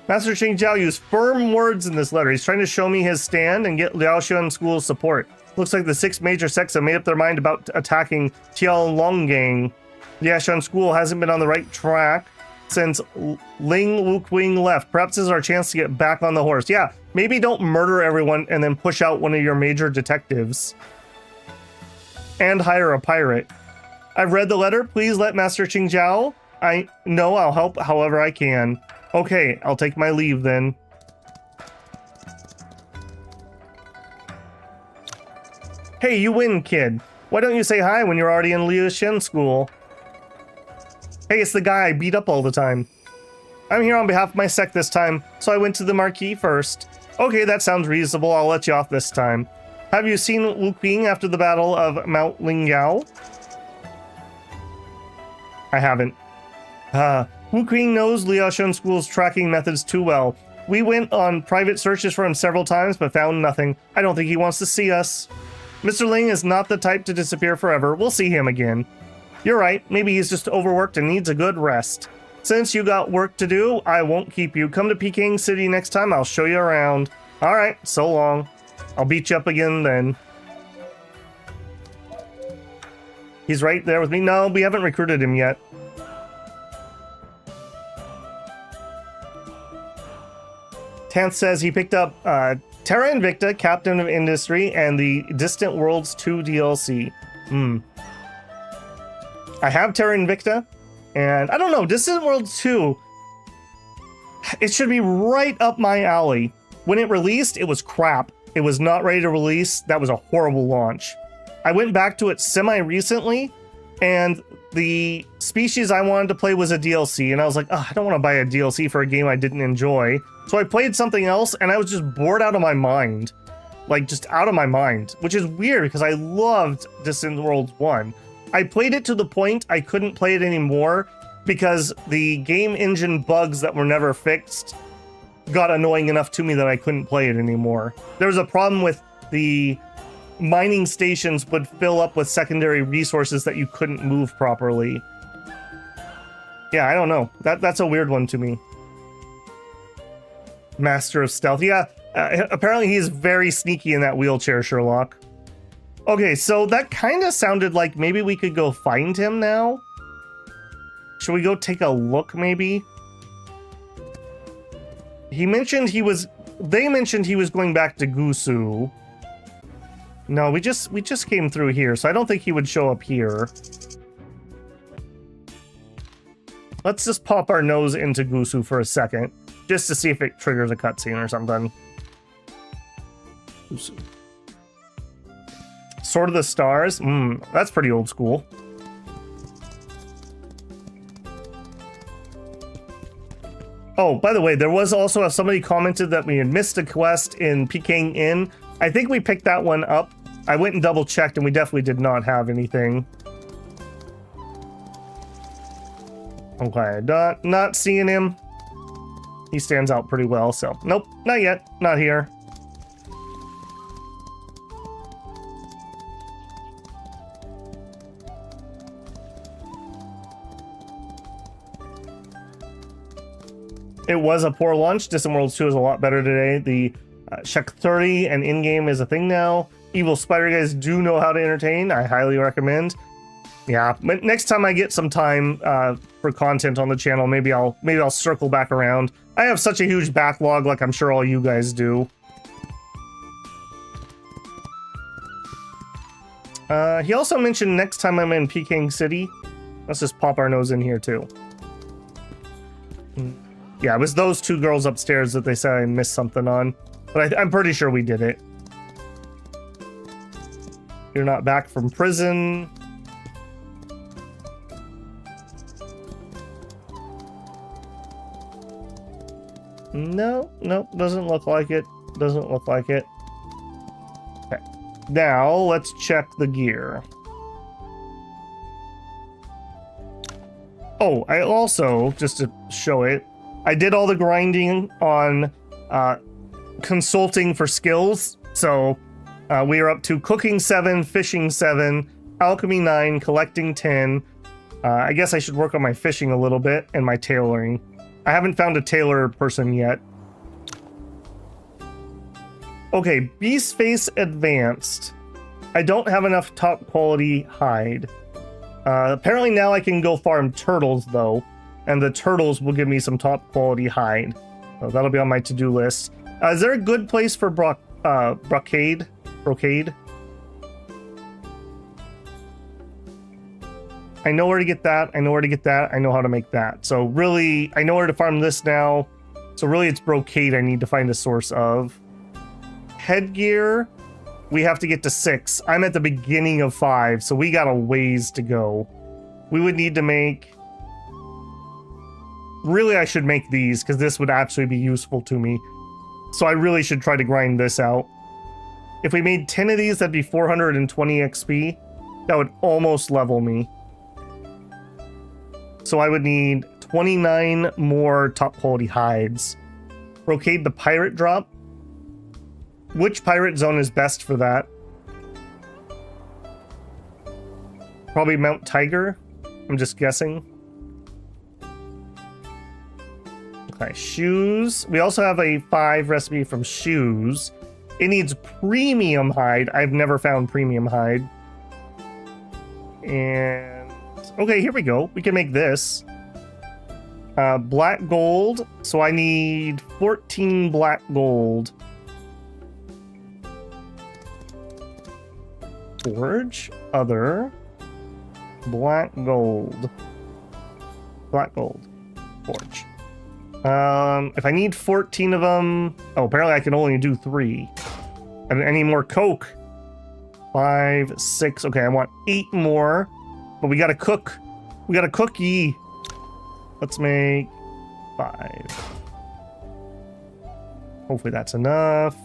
Master Qing Zhao used firm words in this letter. He's trying to show me his stand and get Liaoshan School's support. Looks like the 6 major sects have made up their mind about attacking Tianlonggang. Liaoshan School hasn't been on the right track since Ling Wuqing left. Perhaps this is our chance to get back on the horse. Yeah, maybe don't murder everyone and then push out one of your major detectives. And hire a pirate. I've read the letter. Please let Master Qing Zhao. I know I'll help however I can. Okay, I'll take my leave then. Hey, you win, kid. Why don't you say hi when you're already in Liu Shen School? Hey, it's the guy I beat up all the time. I'm here on behalf of my sect this time, so I went to the marquee first. Okay, that sounds reasonable. I'll let you off this time. Have you seen Wu Qing after the Battle of Mount Lingyao? I haven't. Wu Qing knows Liaoshan School's tracking methods too well. We went on private searches for him several times, but found nothing. I don't think he wants to see us. Mr. Ling is not the type to disappear forever. We'll see him again. You're right. Maybe he's just overworked and needs a good rest. Since you got work to do, I won't keep you. Come to Peking City next time. I'll show you around. All right, so long. I'll beat you up again then. He's right there with me. No, we haven't recruited him yet. Tanth says he picked up Terra Invicta, Captain of Industry, and the Distant Worlds 2 DLC. I have Terra Invicta, and I don't know, Distant Worlds 2, it should be right up my alley. When it released, it was crap. It was not ready to release. That was a horrible launch. I went back to it semi-recently, and the species I wanted to play was a DLC, and I was like, oh, I don't want to buy a DLC for a game I didn't enjoy. So I played something else, and I was just bored out of my mind. Like, just out of my mind. Which is weird, because I loved Distant Worlds 1. I played it to the point I couldn't play it anymore, because the game engine bugs that were never fixed got annoying enough to me that I couldn't play it anymore. There was a problem with the mining stations would fill up with secondary resources that you couldn't move properly. Yeah, I don't know. That's a weird one to me. Master of Stealth. Yeah, apparently he's very sneaky in that wheelchair, Sherlock. Okay, so that kind of sounded like maybe we could go find him now. Should we go take a look, maybe? He mentioned he was... They mentioned he was going back to Gusu. No, we just came through here, so I don't think he would show up here. Let's just pop our nose into Gusu for a second, just to see if it triggers a cutscene or something. Gusu. Sword of the Stars? That's pretty old school. Oh, by the way, there was also somebody commented that we had missed a quest in Peking Inn. I think we picked that one up. I went and double checked and we definitely did not have anything. Okay, not seeing him. He stands out pretty well, so nope, not yet, not here. It was a poor launch. Distant Worlds 2 is a lot better today. The Shek 30 and in-game is a thing now. Evil Spider Guys do know how to entertain. I highly recommend. Yeah, but next time I get some time for content on the channel, maybe I'll circle back around. I have such a huge backlog, like I'm sure all you guys do. He also mentioned next time I'm in Peking City. Let's just pop our nose in here too. Yeah, it was those two girls upstairs that they said I missed something on, but I'm pretty sure we did it. You're not back from prison. No, doesn't look like it. Doesn't look like it. Okay. Now, let's check the gear. Oh, I also, just to show it, I did all the grinding on consulting for skills. So, we are up to cooking 7, fishing 7, alchemy 9, collecting 10. I guess I should work on my fishing a little bit and my tailoring. I haven't found a tailor person yet. Okay, Beast Face Advanced. I don't have enough top quality hide. Apparently now I can go farm turtles though, and the turtles will give me some top quality hide. So that'll be on my to-do list. Is there a good place for brocade? I know where to get that. I know where to get that. I know how to make that. So really, I know where to farm this now. So really, it's brocade I need to find a source of. Headgear, we have to get to 6. I'm at the beginning of 5, so we got a ways to go. We would need to make... Really, I should make these, because this would actually be useful to me. So I really should try to grind this out. If we made 10 of these, that'd be 420 XP. That would almost level me. So I would need 29 more top quality hides. Brocade the pirate drop. Which pirate zone is best for that? Probably Mount Tiger. I'm just guessing. Okay, shoes. We also have a 5 recipe from shoes. It needs premium hide. I've never found premium hide. And okay, here we go. We can make this. Black gold. So I need 14 black gold. Forge. Other. Black gold. Black gold. Forge. If I need 14 of them... Oh, apparently I can only do 3. And any more coke? 5, 6. Okay, I want 8 more. But we gotta cook. We gotta cookie. Let's make 5. Hopefully that's enough.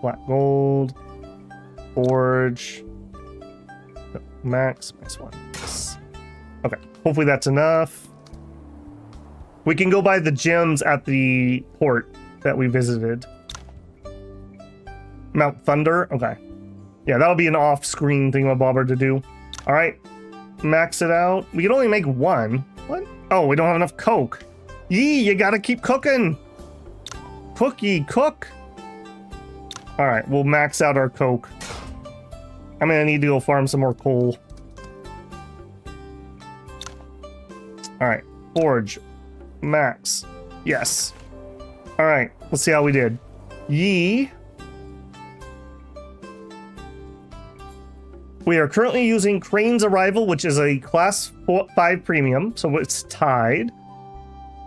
Black gold. Forge. Max. Max 1. Yes. Okay. Hopefully that's enough. We can go buy the gems at the port that we visited. Mount Thunder. Okay. Yeah, that'll be an off-screen thingamabobber to do. All right. Max it out. We can only make 1. What? Oh, we don't have enough coke. Yee, you gotta keep cooking. Cookie, cook. All right, we'll max out our coke. I'm gonna need to go farm some more coal. All right, forge, max, yes. All right, let's see how we did. Yee. We are currently using Crane's Arrival, which is a class 5 premium, so it's tied.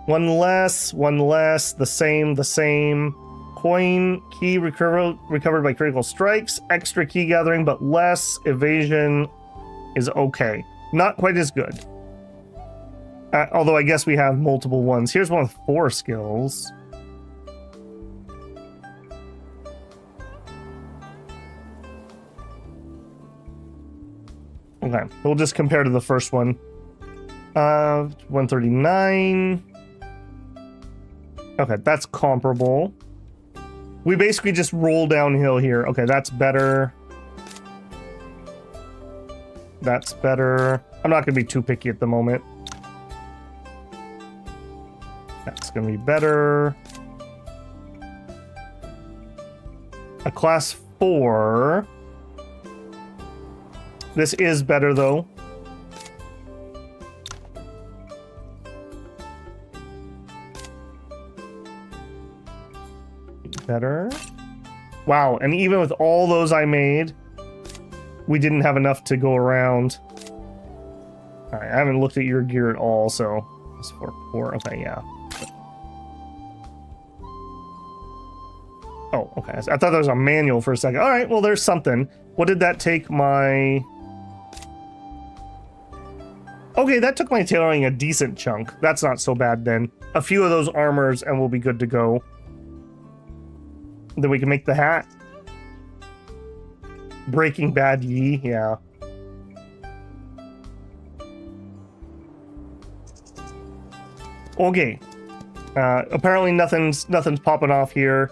One less, the same. Coin, key recovered by critical strikes, extra key gathering, but less. Evasion is okay. Not quite as good. Although I guess we have multiple ones. Here's one with 4 skills. Okay, we'll just compare to the first one. 139. Okay, that's comparable. We basically just roll downhill here. Okay, that's better. That's better. I'm not going to be too picky at the moment. That's going to be better. A class 4. This is better, though. better. Wow, and even with all those I made, we didn't have enough to go around. All right, I haven't looked at your gear at all, so it's 4. Okay, yeah. Oh, okay. I thought there was a manual for a second. All right, well, there's something. What did that take my... Okay, that took my tailoring a decent chunk. That's not so bad then. A few of those armors and we'll be good to go. Then we can make the hat. Breaking Bad Yi, yeah. Okay. Apparently nothing's popping off here.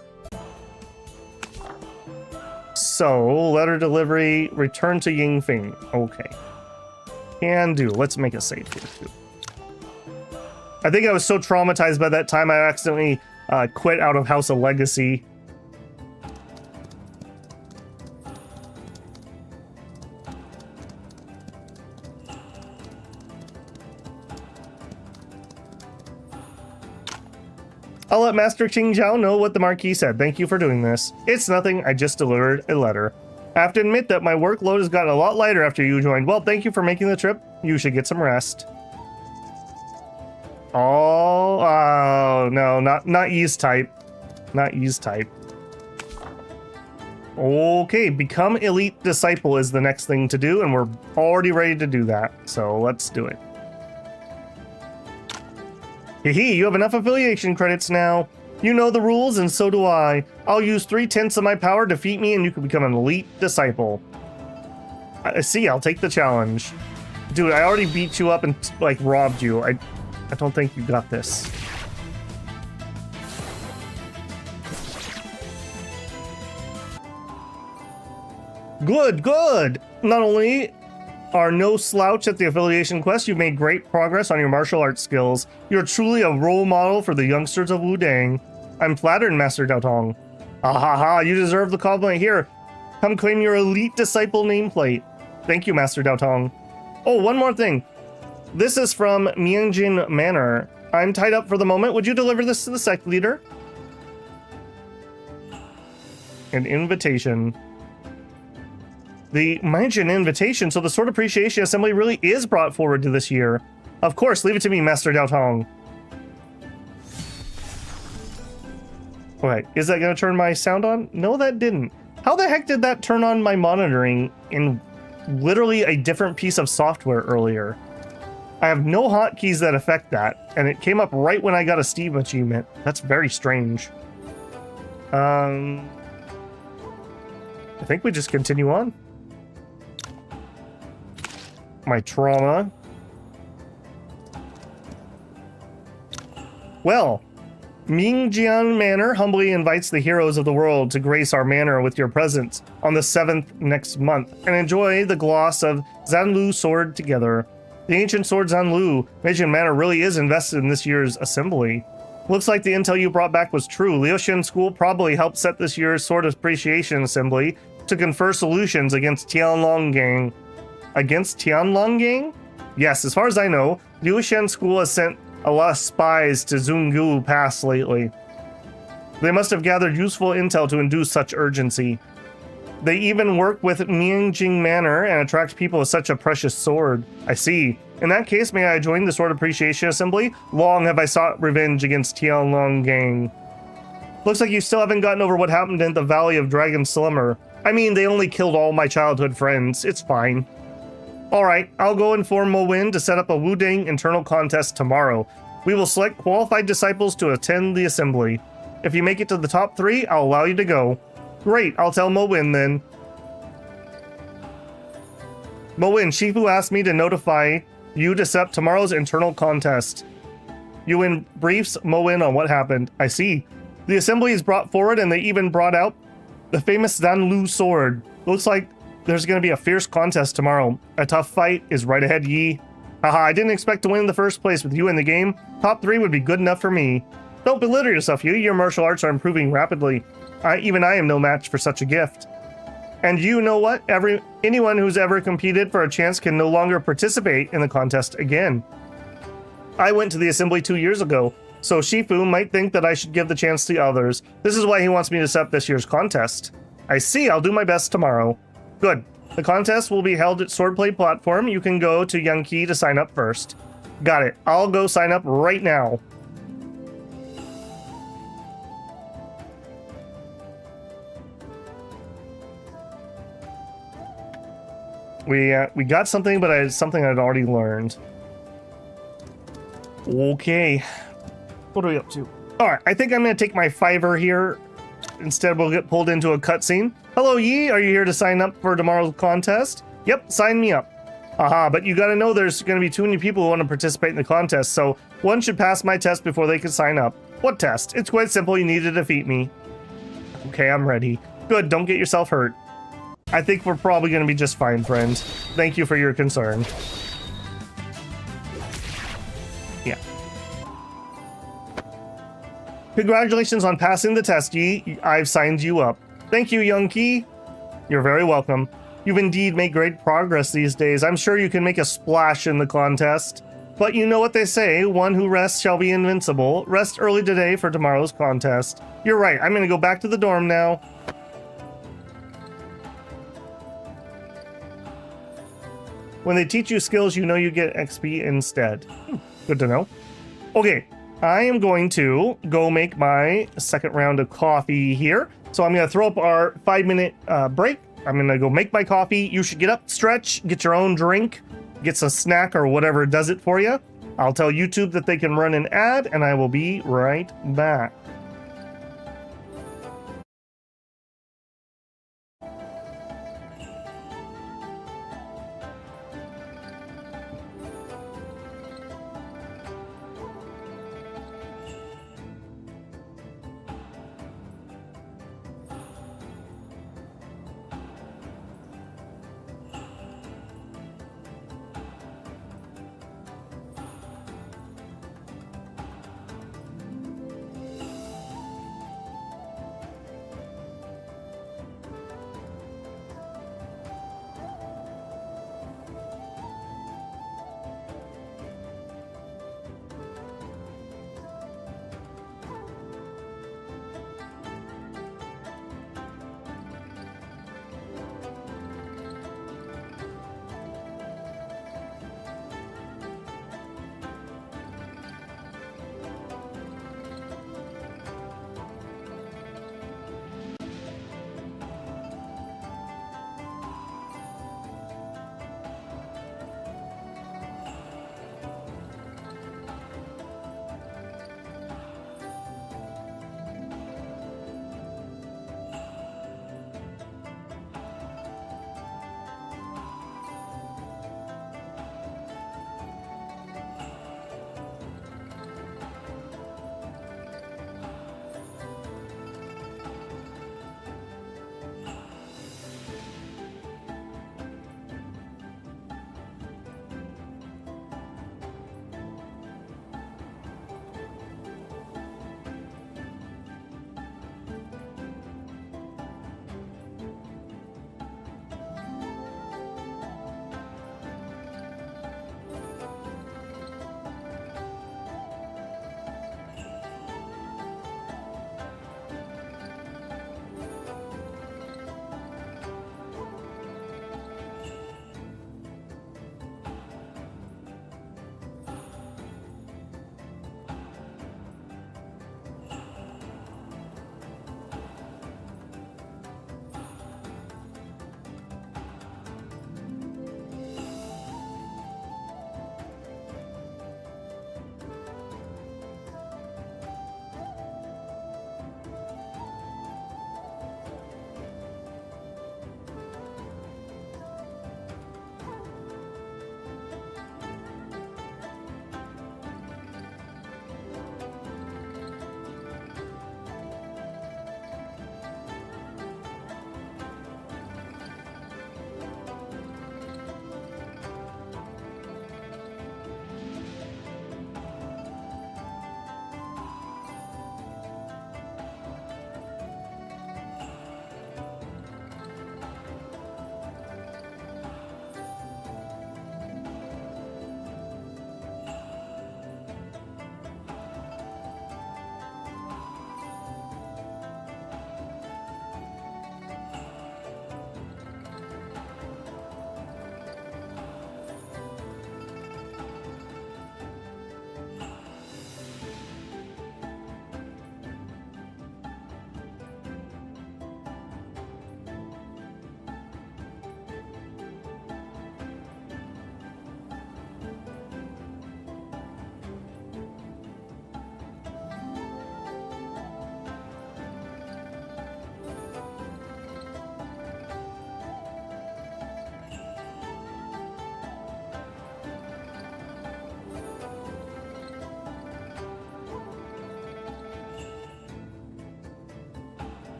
So, letter delivery, return to Yingfing. Okay. Can do. Let's make a save here too. I think I was so traumatized by that time I accidentally quit out of House of Legacy. I'll let Master Qing Zhao know what the Marquis said. Thank you for doing this. It's nothing, I just delivered a letter. I have to admit that my workload has gotten a lot lighter after you joined. Well, thank you for making the trip. You should get some rest. Oh, no, not Yi's type. Not Yi's type. Okay, become elite disciple is the next thing to do, and we're already ready to do that. So let's do it. Hee, you have enough affiliation credits now. You know the rules, and so do I. I'll use 3/10 of my power to defeat me, and you can become an elite disciple. I see, I'll take the challenge. Dude, I already beat you up and, like, robbed you. I don't think you got this. Good, good! Not only are no slouch at the affiliation quest, you've made great progress on your martial arts skills. You're truly a role model for the youngsters of Wudang. I'm flattered, Master Daotong. Ah, you deserve the compliment here. Come claim your elite disciple nameplate. Thank you, Master Daotong. Oh, one more thing. This is from Miangjin Manor. I'm tied up for the moment. Would you deliver this to the sect leader? An invitation. The Majestic invitation, so the Sword Appreciation Assembly really is brought forward to this year. Of course, leave it to me, Master Daotong. Okay, is that going to turn my sound on? No, that didn't. How the heck did that turn on my monitoring in literally a different piece of software earlier? I have no hotkeys that affect that, and it came up right when I got a Steam achievement. That's very strange. I think we just continue on. My trauma. Well, Mingjian Manor humbly invites the heroes of the world to grace our manor with your presence on the 7th next month and enjoy the gloss of Zanlu sword together. The ancient sword Zanlu, Mingjian Manor really is invested in this year's assembly. Looks like the intel you brought back was true. Liuxian School probably helped set this year's Sword Appreciation Assembly to confer solutions against Tianlong Gang. Against Tianlong Gang? Yes, as far as I know, Liuxian School has sent a lot of spies to Zungu Pass lately. They must have gathered useful intel to induce such urgency. They even work with Miangjing Manor and attract people with such a precious sword. I see. In that case, may I join the Sword Appreciation Assembly? Long have I sought revenge against Tianlong Gang. Looks like you still haven't gotten over what happened in the Valley of Dragon Slumber. I mean, they only killed all my childhood friends. It's fine. Alright, I'll go inform Mo Win to set up a Wudang internal contest tomorrow. We will select qualified disciples to attend the assembly. If you make it to the top 3, I'll allow you to go. Great, I'll tell Mo Win then. Mo Win, Shifu asked me to notify you to set up tomorrow's internal contest. Yuin briefs Mo Win on what happened. I see. The assembly is brought forward and they even brought out the famous Zanlu sword. Looks like there's going to be a fierce contest tomorrow. A tough fight is right ahead, Yi. Haha, I didn't expect to win in the first place with you in the game. Top 3 would be good enough for me. Don't belittle yourself, Yi. Your martial arts are improving rapidly. Even I am no match for such a gift. And you know what? Anyone who's ever competed for a chance can no longer participate in the contest again. I went to the assembly 2 years ago. so Shifu might think that I should give the chance to others. This is why he wants me to set up this year's contest. I see, I'll do my best tomorrow. Good. The contest will be held at Swordplay Platform. You can go to Young Key to sign up first. Got it. I'll go sign up right now. We got something, but it's something I'd already learned. Okay. What are we up to? Alright, I think I'm going to take my $5 here. Instead, we'll get pulled into a cutscene. Hello, Yi. Are you here to sign up for tomorrow's contest? Yep, sign me up. Aha, but you gotta know there's going to be too many people who want to participate in the contest, so one should pass my test before they can sign up. What test? It's quite simple. You need to defeat me. Okay, I'm ready. Good, don't get yourself hurt. I think we're probably going to be just fine, friend. Thank you for your concern. Yeah. Congratulations on passing the test, Yi. I've signed you up. Thank you, Young Key. You're very welcome. You've indeed made great progress these days. I'm sure you can make a splash in the contest. But you know what they say, one who rests shall be invincible. Rest early today for tomorrow's contest. You're right, I'm going to go back to the dorm now. When they teach you skills, you know you get XP instead. Good to know. Okay, I am going to go make my second round of coffee here. So I'm going to throw up our 5-minute break. I'm going to go make my coffee. You should get up, stretch, get your own drink, get some snack or whatever does it for you. I'll tell YouTube that they can run an ad, and I will be right back.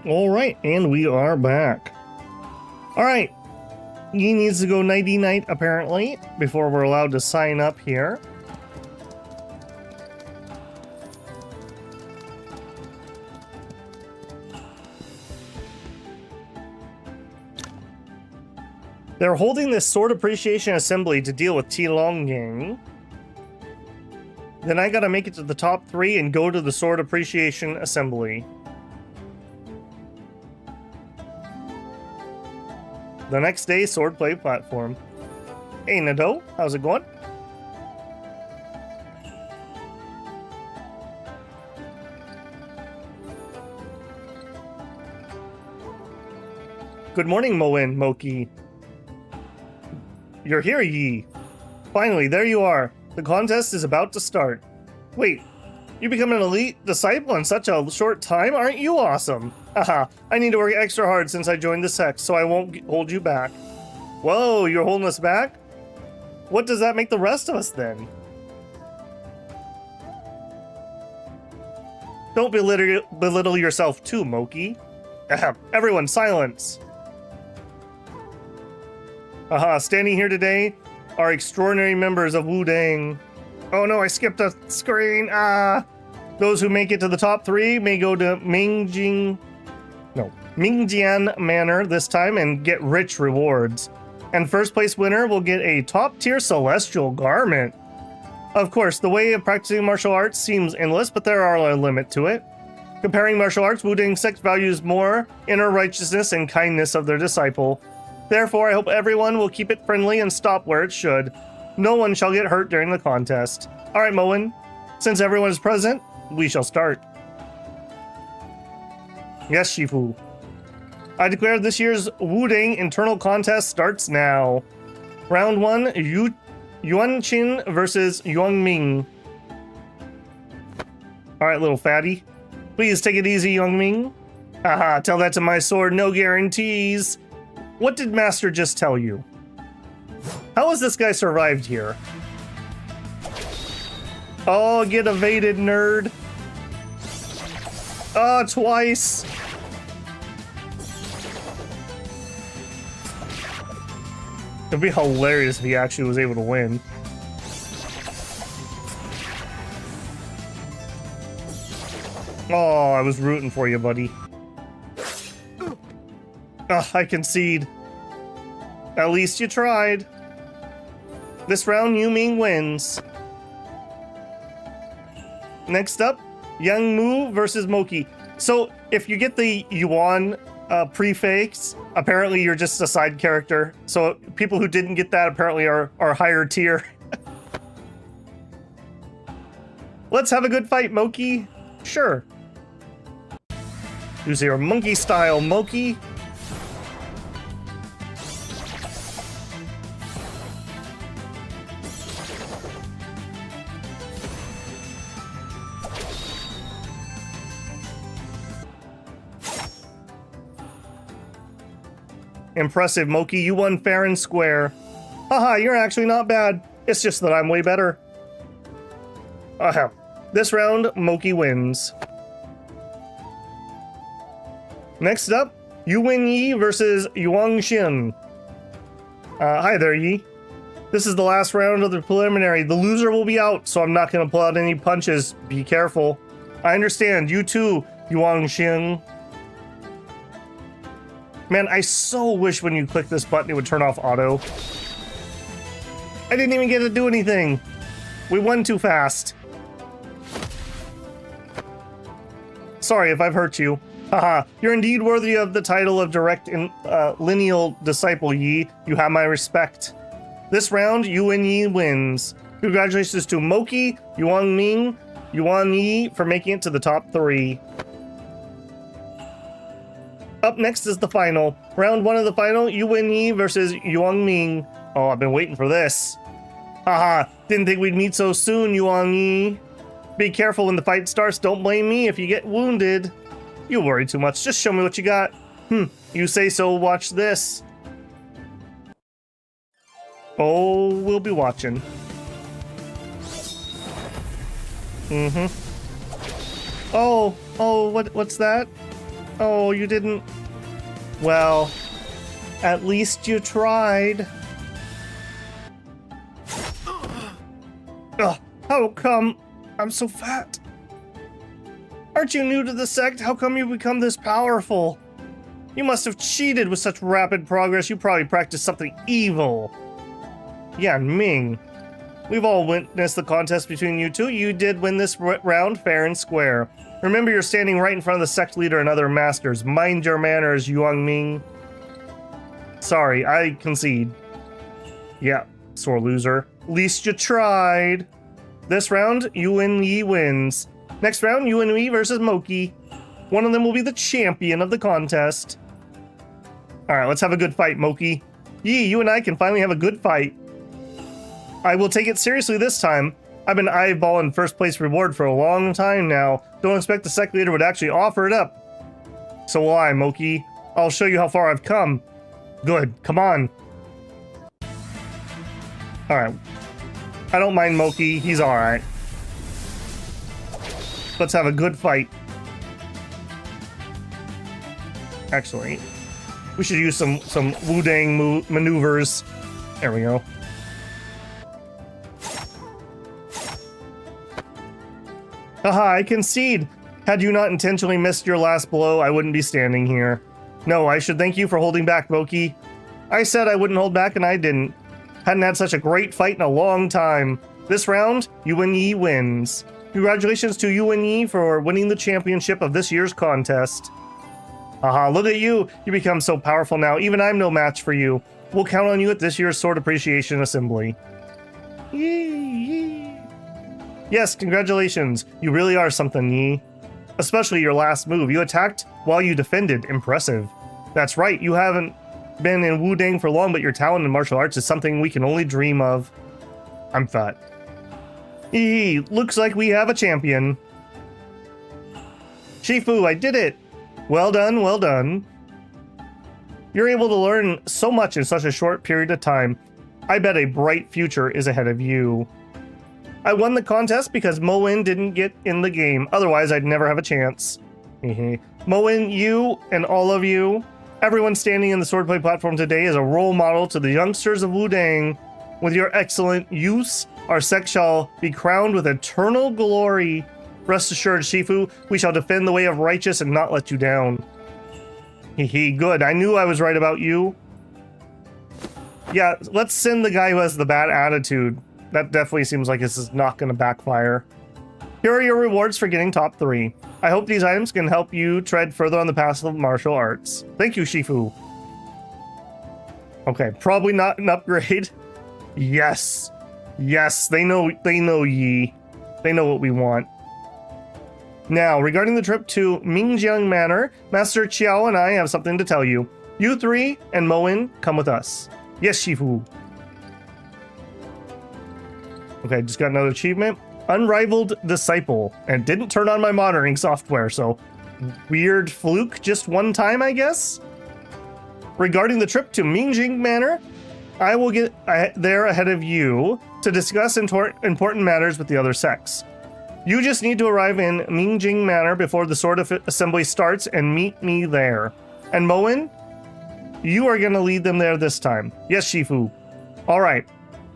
All right, and we are back. All right, Yi needs to go nighty-night, apparently, before we're allowed to sign up here. They're holding this Sword Appreciation Assembly to deal with Tilongying. Then I gotta make it to the top 3 and go to the Sword Appreciation Assembly. The next day, Swordplay platform. Hey, Nado, how's it going? Good morning, Moen, Moki. You're here, Yi. Finally, there you are. The contest is about to start. Wait, you become an elite disciple in such a short time? Aren't you awesome? Haha, I need to work extra hard since I joined the sect, so I won't hold you back. Whoa, you're holding us back? What does that make the rest of us then? Don't belittle yourself too, Moki. Everyone, silence. Standing here today are extraordinary members of Wudang. Oh no, I skipped a screen. Those who make it to the top 3 may go to Mingjian Manor this time and get rich rewards. And first place winner will get a top tier celestial garment. Of course, the way of practicing martial arts seems endless, but there are a limit to it. Comparing martial arts, Wudang sect values more inner righteousness and kindness of their disciple. Therefore, I hope everyone will keep it friendly and stop where it should. No one shall get hurt during the contest. Alright, Moen. Since everyone is present, we shall start. Yes, Shifu. I declare this year's Wudang internal contest starts now. Round 1, Yuanqin versus Yuangming. Alright, little fatty. Please take it easy, Yuangming. Haha, tell that to my sword, no guarantees. What did Master just tell you? How has this guy survived here? Oh, get evaded, nerd. Oh, twice. It'd be hilarious if he actually was able to win. Oh, I was rooting for you, buddy. I concede. At least you tried. This round, Yu Ming wins. Next up, Yang Mu versus Moki. So, if you get the Yuan prefix, apparently you're just a side character. So, people who didn't get that apparently are higher tier. Let's have a good fight, Moki. Sure. Use your monkey style, Moki. Impressive, Moki. You won fair and square. Haha, you're actually not bad. It's just that I'm way better. This round, Moki wins. Next up, Yuwen Yi versus Yuangxin. Hi there, Yi. This is the last round of the preliminary. The loser will be out, so I'm not going to pull out any punches. Be careful. I understand. You too, Yuangxin. Man, I so wish when you click this button it would turn off auto. I didn't even get to do anything. We won too fast. Sorry if I've hurt you. Haha, you're indeed worthy of the title of direct and lineal disciple, Yi. You have my respect. This round, Yuan Yi wins. Congratulations to Moki, Yuangming, Yuan Yi for making it to the top 3. Up next is the final. Round 1 of the final, Yuan Yi versus Yuangming. Oh, I've been waiting for this. Haha, didn't think we'd meet so soon, Yuan Yi. Be careful when the fight starts. Don't blame me if you get wounded. You worry too much. Just show me what you got. You say so. Watch this. Oh, we'll be watching. Oh, what's that? Oh, you didn't. Well, at least you tried. Ugh, how come I'm so fat? Aren't you new to the sect? How come you become this powerful? You must have cheated with such rapid progress. You probably practiced something evil. Yeah, Ming. We've all witnessed the contest between you two. You did win this round fair and square. Remember, you're standing right in front of the sect leader and other masters. Mind your manners, Yuang Ming. Sorry, I concede. Yeah, sore loser. At least you tried. This round, Yuan Yi wins. Next round, Yuan Yi versus Moki. One of them will be the champion of the contest. Alright, let's have a good fight, Moki. Yi, you and I can finally have a good fight. I will take it seriously this time. I've been eyeballing first place reward for a long time now. Don't expect the sect leader would actually offer it up. So will I, Moki. I'll show you how far I've come. Good, come on. Alright. I don't mind Moki, he's alright. Let's have a good fight. Actually, we should use some Wudang maneuvers. There we go. Haha, I concede. Had you not intentionally missed your last blow, I wouldn't be standing here. No, I should thank you for holding back, Moki. I said I wouldn't hold back and I didn't. Hadn't had such a great fight in a long time. This round, Yuan Yi wins. Congratulations to Yuan Yi for winning the championship of this year's contest. Haha, look at you. You become so powerful now. Even I'm no match for you. We'll count on you at this year's Sword Appreciation Assembly. Yee. Yes, congratulations. You really are something, Yi. Especially your last move. You attacked while you defended. Impressive. That's right. You haven't been in Wudang for long, but your talent in martial arts is something we can only dream of. I'm fat. Yi, looks like we have a champion. Shifu, I did it. Well done, well done. You're able to learn so much in such a short period of time. I bet a bright future is ahead of you. I won the contest because Moen didn't get in the game. Otherwise, I'd never have a chance. Moen, you and all of you, everyone standing in the swordplay platform today is a role model to the youngsters of Wudang. With your excellent use, our sect shall be crowned with eternal glory. Rest assured, Shifu, we shall defend the way of righteous and not let you down. Good. I knew I was right about you. Yeah, let's send the guy who has the bad attitude. That definitely seems like this is not going to backfire. Here are your rewards for getting top 3. I hope these items can help you tread further on the path of martial arts. Thank you, Shifu. Okay, probably not an upgrade. Yes. Yes, they know Yi. They know what we want. Now, regarding the trip to Mingjiang Manor, Master Qiao and I have something to tell you. You 3 and Moen come with us. Yes, Shifu. Okay, just got another achievement. Unrivaled Disciple. And it didn't turn on my monitoring software, so weird fluke just one time, I guess? Regarding the trip to Mingjing Manor, I will get there ahead of you to discuss important matters with the other sects. You just need to arrive in Mingjing Manor before the sword assembly starts and meet me there. And Moen, you are going to lead them there this time. Yes, Shifu. All right.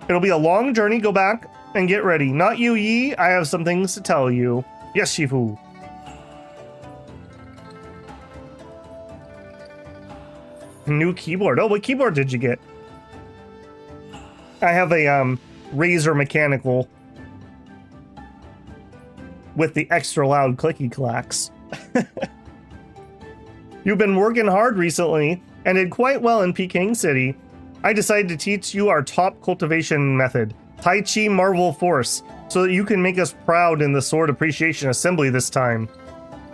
It'll be a long journey. Go back and get ready. Not you, Yi. I have some things to tell you. Yes, Shifu. New keyboard. Oh, what keyboard did you get? I have a Razer Mechanical with the extra loud clicky clacks. You've been working hard recently and did quite well in Peking City. I decided to teach you our top cultivation method, Tai Chi Marvel Force, so that you can make us proud in the Sword Appreciation Assembly this time.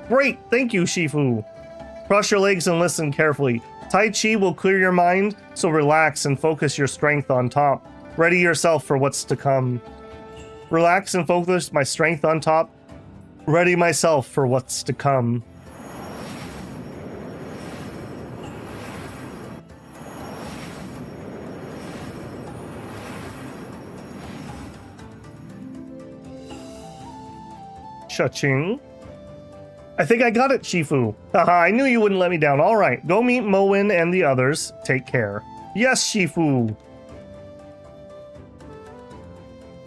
Great, thank you, Shifu. Cross your legs and listen carefully. Tai Chi will clear your mind, so relax and focus your strength on top. Ready yourself for what's to come. Relax and focus my strength on top. Ready myself for what's to come. Cha-ching. I think I got it, Shifu. Haha, I knew you wouldn't let me down. All right, go meet Moen and the others. Take care. Yes, Shifu.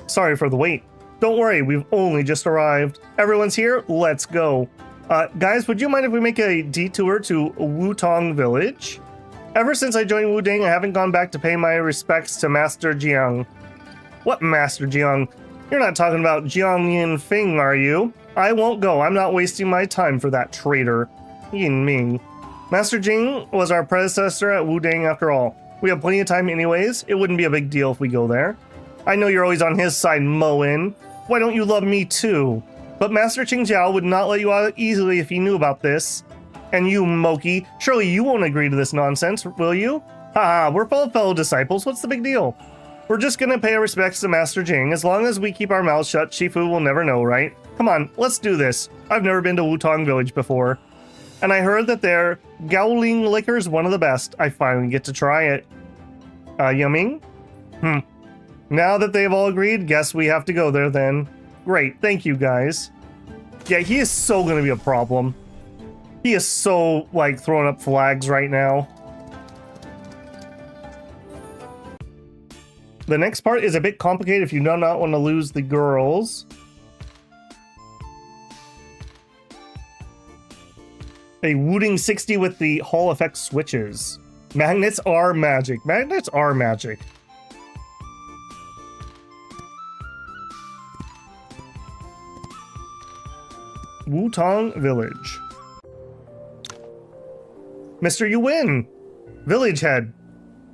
Sorry for the wait. Don't worry, we've only just arrived. Everyone's here, let's go. Guys, would you mind if we make a detour to Wutong Village? Ever since I joined Wuding, I haven't gone back to pay my respects to Master Jiang. What Master Jiang? You're not talking about Jiang Yin Fing, are you? I won't go. I'm not wasting my time for that traitor. Yin Ming. Master Jing was our predecessor at Wuding after all. We have plenty of time anyways. It wouldn't be a big deal if we go there. I know you're always on his side, Moen. Why don't you love me too? But Master Qingjiao would not let you out easily if he knew about this. And you, Moki, surely you won't agree to this nonsense, will you? Haha, we're fellow disciples. What's the big deal? We're just gonna pay our respects to Master Jing. As long as we keep our mouths shut, Shifu will never know, right? Come on, let's do this. I've never been to Wutong Village before. And I heard that their Gaoling liquor is one of the best. I finally get to try it. Yuming? Now that they've all agreed, guess we have to go there then. Great, thank you guys. Yeah, he is so gonna be a problem. He is so, like, throwing up flags right now. The next part is a bit complicated if you do not want to lose the girls. A Wooting 60 with the Hall effect switches. Magnets are magic. Magnets are magic. Wutong Village. Mr. You win! Village head.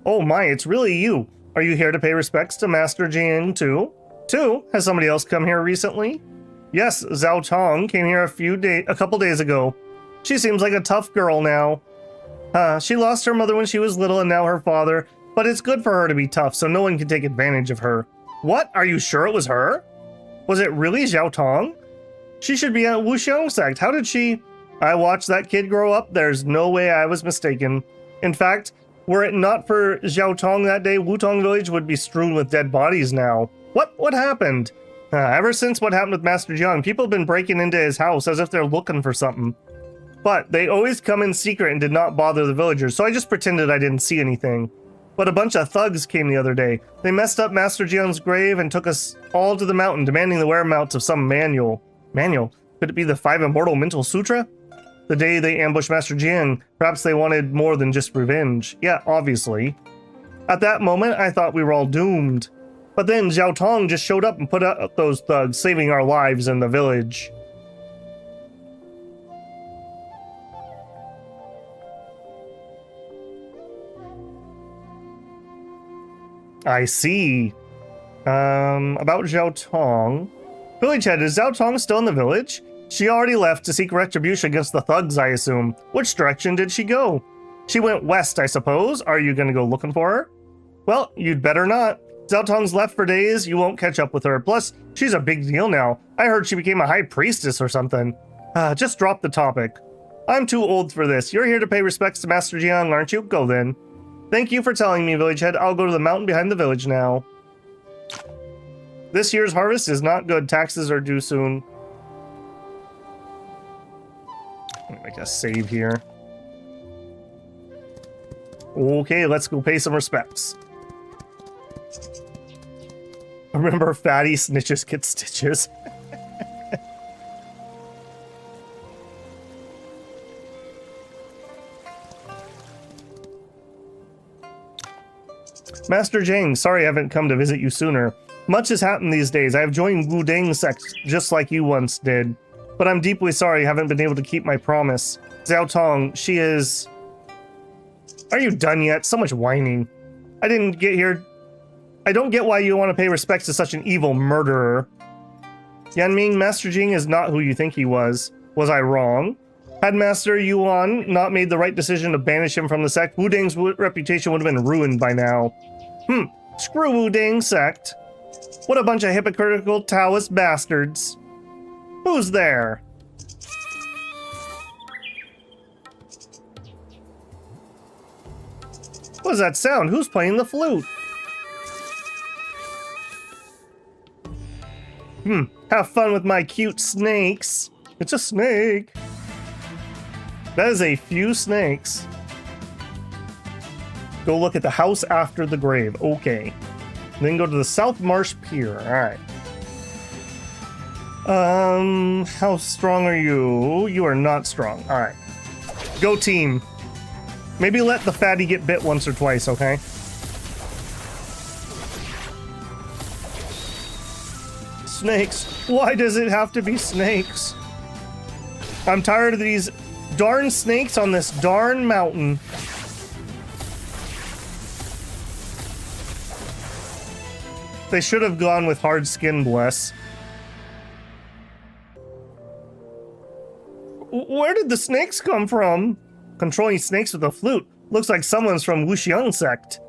Oh my, it's really you. Are you here to pay respects to Master Jiang too? Too? Has somebody else come here recently? Yes, Zhao Tong came here a couple days ago. She seems like a tough girl now. She lost her mother when she was little and now her father, but it's good for her to be tough so no one can take advantage of her. What? Are you sure it was her? Was it really Zhao Tong? She should be at Wushu sect. How did she? I watched that kid grow up. There's no way I was mistaken. In fact, were it not for Zhao Tong that day, Wutong Village would be strewn with dead bodies now. What happened? Ever since what happened with Master Jiang, people have been breaking into his house as if they're looking for something. But they always come in secret and did not bother the villagers, so I just pretended I didn't see anything. But a bunch of thugs came the other day. They messed up Master Jiang's grave and took us all to the mountain, demanding the whereabouts of some manual. Manual? Could it be the 5 Immortal Mental Sutra? The day they ambushed Master Jiang, perhaps they wanted more than just revenge. Yeah, obviously. At that moment, I thought we were all doomed. But then Zhao Tong just showed up and put out those thugs, saving our lives in the village. I see. About Zhao Tong. Village head, is Zhao Tong still in the village? She already left to seek retribution against the thugs, I assume. Which direction did she go? She went west, I suppose. Are you gonna go looking for her? Well, you'd better not. Zhao Tong's left for days, you won't catch up with her. Plus, she's a big deal now. I heard she became a high priestess or something. Just drop the topic. I'm too old for this. You're here to pay respects to Master Jiang, aren't you? Go then. Thank you for telling me, village head. I'll go to the mountain behind the village now. This year's harvest is not good. Taxes are due soon. Let me make a save here. Okay, let's go pay some respects. Remember, fatty snitches get stitches. Master Jing, sorry I haven't come to visit you sooner. Much has happened these days. I have joined Wuding sect just like you once did. But I'm deeply sorry I haven't been able to keep my promise. Zhao Tong, she is... Are you done yet? So much whining. I didn't get here... I don't get why you want to pay respects to such an evil murderer. Yanming, Master Jing is not who you think he was. Was I wrong? Had Master Yuan not made the right decision to banish him from the sect, Wuding's reputation would have been ruined by now. Screw Wuding sect. What a bunch of hypocritical Taoist bastards. Who's there? What is that sound? Who's playing the flute? Have fun with my cute snakes. It's a snake. That is a few snakes. Go look at the house after the grave. Okay. Then go to the South Marsh Pier. Alright. How strong are you? You are not strong. Alright. Go team. Maybe let the fatty get bit once or twice, okay? Snakes. Why does it have to be snakes? I'm tired of these darn snakes on this darn mountain. They should have gone with hard skin, bless. Where did the snakes come from? Controlling snakes with a flute. Looks like someone's from Wushu sect.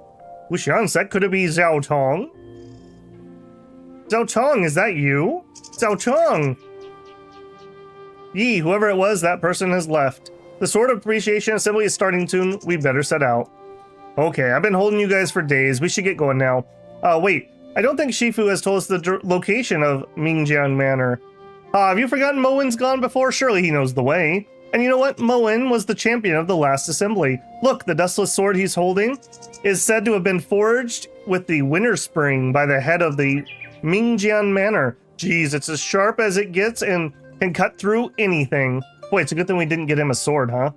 Wushu sect? Could it be Zhao Tong? Zhao Tong, is that you? Zhao Tong! Yee, whoever it was, that person has left. The Sword Appreciation Assembly is starting soon. We better set out. Okay, I've been holding you guys for days. We should get going now. Wait. I don't think Shifu has told us the location of Mingjian Manor. Have you forgotten Moen's gone before? Surely he knows the way. And you know what? Moen was the champion of the last assembly. Look, the dustless sword he's holding is said to have been forged with the Winter Spring by the head of the Mingjian Manor. Geez, it's as sharp as it gets and can cut through anything. Boy, it's a good thing we didn't get him a sword, huh?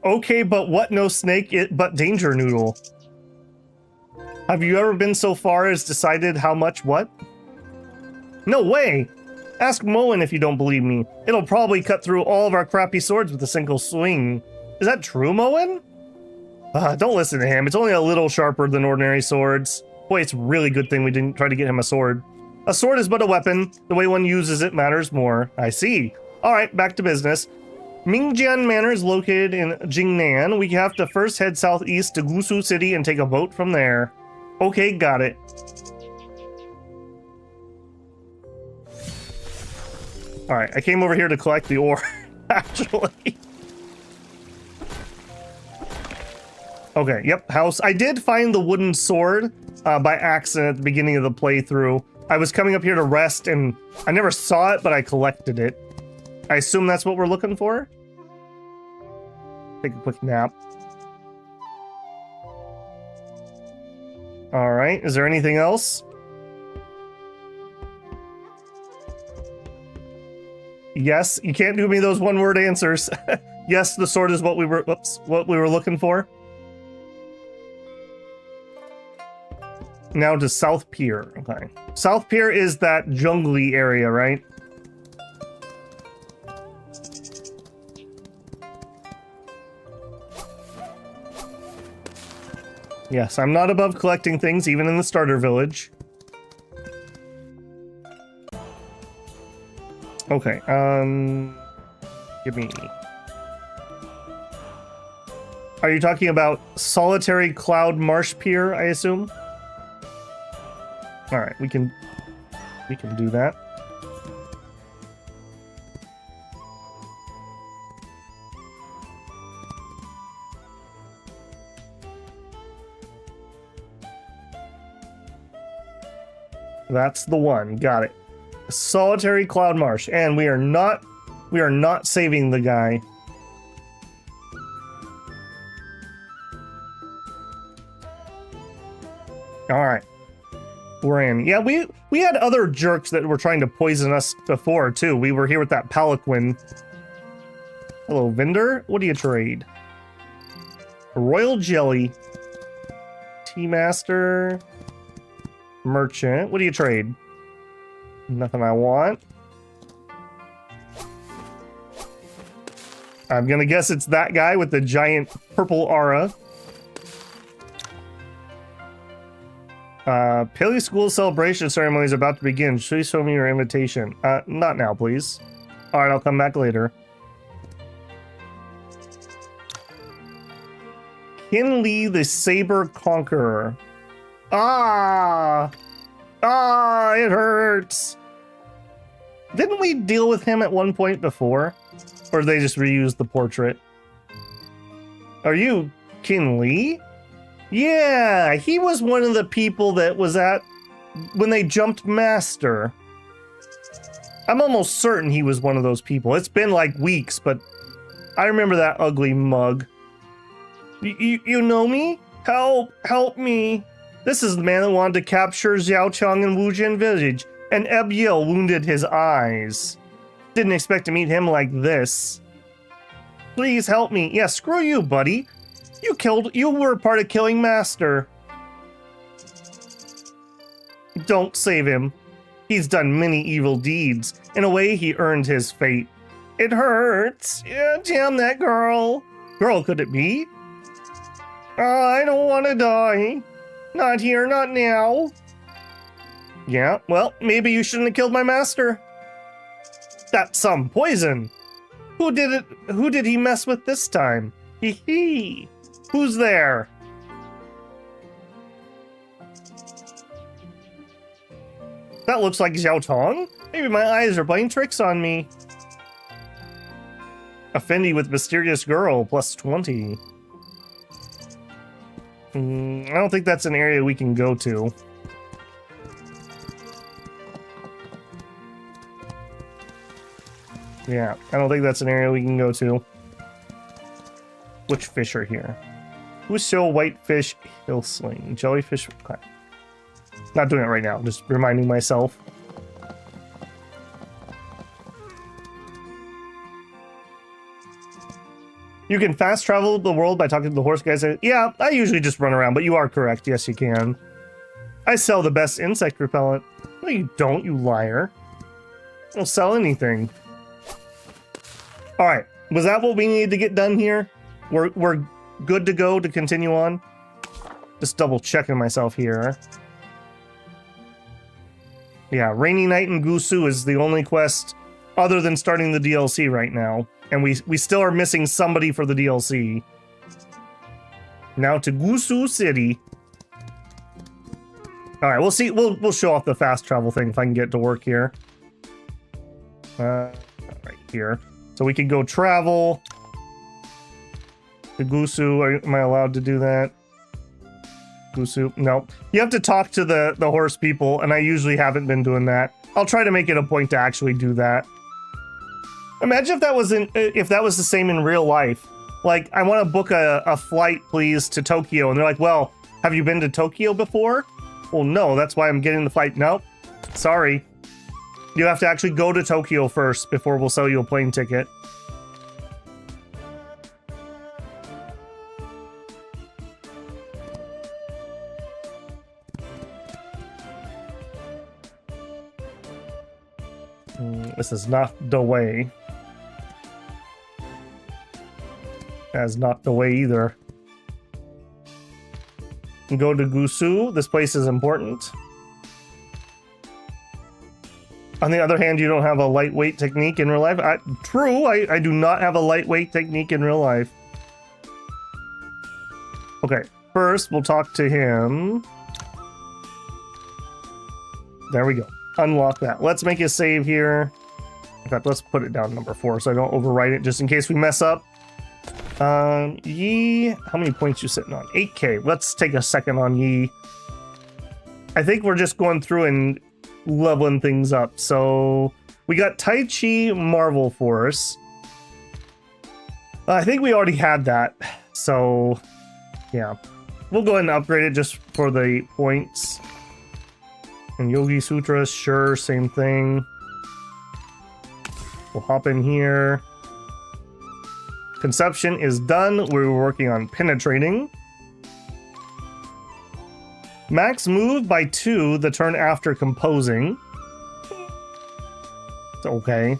Okay, but what no snake but danger noodle? Have you ever been so far as decided how much what? No way! Ask Moen if you don't believe me. It'll probably cut through all of our crappy swords with a single swing. Is that true, Moen? Don't listen to him. It's only a little sharper than ordinary swords. Boy, it's a really good thing we didn't try to get him a sword. A sword is but a weapon. The way one uses it matters more. I see. Alright, back to business. Mingjian Manor is located in Jingnan. We have to first head southeast to Gusu City and take a boat from there. Okay, got it. Alright, I came over here to collect the ore, actually. Okay, yep, house. I did find the wooden sword by accident at the beginning of the playthrough. I was coming up here to rest and I never saw it, but I collected it. I assume that's what we're looking for? Take a quick nap. Alright, is there anything else? Yes, you can't do me those one-word answers. Yes, the sword is what we were looking for. Now to South Pier. Okay. South Pier is that jungly area, right? Yes, I'm not above collecting things, even in the starter village. Okay, give me... Are you talking about Solitary Cloud Marsh Pier, I assume? Alright, we can do that. That's the one. Got it. Solitary Cloud Marsh, and we are not saving the guy. All right. We're in. Yeah, we had other jerks that were trying to poison us before too. We were here with that Palaquin. Hello, vendor. What do you trade? Royal jelly. Tea master. Merchant. What do you trade? Nothing I want. I'm gonna guess it's that guy with the giant purple aura. Paley School celebration ceremony is about to begin. Please show me your invitation. Not now, please. Alright, I'll come back later. Kinley the Saber Conqueror. Ah! Ah, it hurts! Didn't we deal with him at one point before? Or did they just reuse the portrait? Are you Kinley? Yeah, he was one of the people that was at when they jumped Master. I'm almost certain he was one of those people. It's been like weeks, but I remember that ugly mug. You know me? Help me. This is the man that wanted to capture Xiaochang in Wuzhen village, and Ebyil wounded his eyes. Didn't expect to meet him like this. Please help me. Yeah, screw you, buddy. You were part of killing Master. Don't save him. He's done many evil deeds. In a way, he earned his fate. It hurts. Yeah, damn that girl. Girl, could it be? I don't want to die. Not here, not now. Yeah, well, maybe you shouldn't have killed my master. That's some poison. Who did it? Who did he mess with this time? Hee hee. Who's there? That looks like Xiaotong. Maybe my eyes are playing tricks on me. Affinity with mysterious girl, plus 20. I don't think that's an area we can go to. Yeah, I don't think that's an area we can go to. Which fish are here? Wushu whitefish, hill sling, jellyfish. Okay. Not doing it right now, just reminding myself. You can fast travel the world by talking to the horse guys. Yeah, I usually just run around, but you are correct. Yes, you can. I sell the best insect repellent. No, you don't, you liar. I don't sell anything. All right, was that what we needed to get done here? We're good to go to continue on? Just double checking myself here. Yeah, Rainy Night in Gusu is the only quest other than starting the DLC right now. And we still are missing somebody for the DLC. Now to Gusu City. All right, we'll see. We'll show off the fast travel thing if I can get it to work here. Right here. So we can go travel to Gusu. Am I allowed to do that? Gusu? No. You have to talk to the horse people, and I usually haven't been doing that. I'll try to make it a point to actually do that. Imagine if that was the same in real life. Like, I want to book a flight, please, to Tokyo. And they're like, well, have you been to Tokyo before? Well, no, that's why I'm getting the flight. Nope. Sorry. You have to actually go to Tokyo first before we'll sell you a plane ticket. This is not the way. That's not the way either. Go to Gusu. This place is important. On the other hand, you don't have a lightweight technique in real life. True, I do not have a lightweight technique in real life. Okay, first we'll talk to him. There we go. Unlock that. Let's make a save here. In fact, let's put it down number 4 so I don't overwrite it just in case we mess up. Yi, how many points you sitting on? 8k. Let's take a second on Yi. I think we're just going through and leveling things up. So we got Tai Chi Marvel Force. I think we already had that. So yeah, we'll go ahead and upgrade it just for the points. And Yogi Sutra, sure, same thing. We'll hop in here. Conception is done. We were working on penetrating. Max move by 2 the turn after composing. It's okay.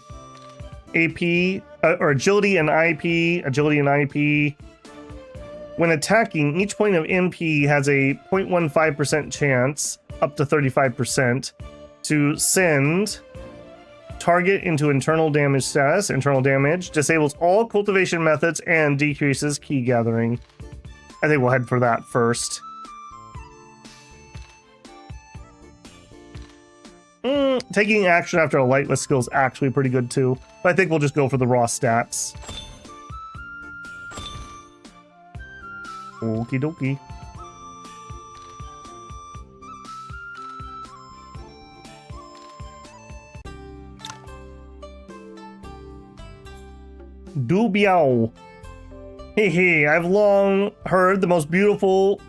AP, or agility and IP. Agility and IP. When attacking, each point of MP has a 0.15% chance, up to 35%, to send target into internal damage status. Internal damage disables all cultivation methods and decreases key gathering. I think we'll head for that first. Taking action after a lightless skill is actually pretty good too, but I think we'll just go for the raw stats. Okie dokie. Du Biao. Hey, I've long heard the most beautiful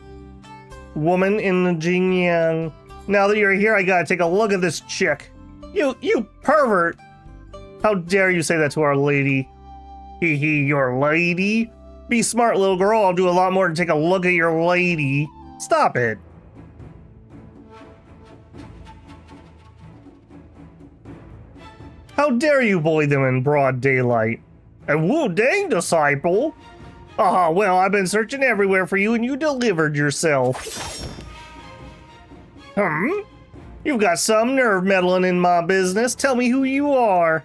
woman in the Jingyang. Now that you're here, I gotta take a look at this chick. You pervert! How dare you say that to our lady? Your lady? Be smart, little girl. I'll do a lot more than take a look at your lady. Stop it. How dare you bully them in broad daylight? A Wu-Dang disciple? Well, I've been searching everywhere for you and you delivered yourself. You've got some nerve meddling in my business. Tell me who you are.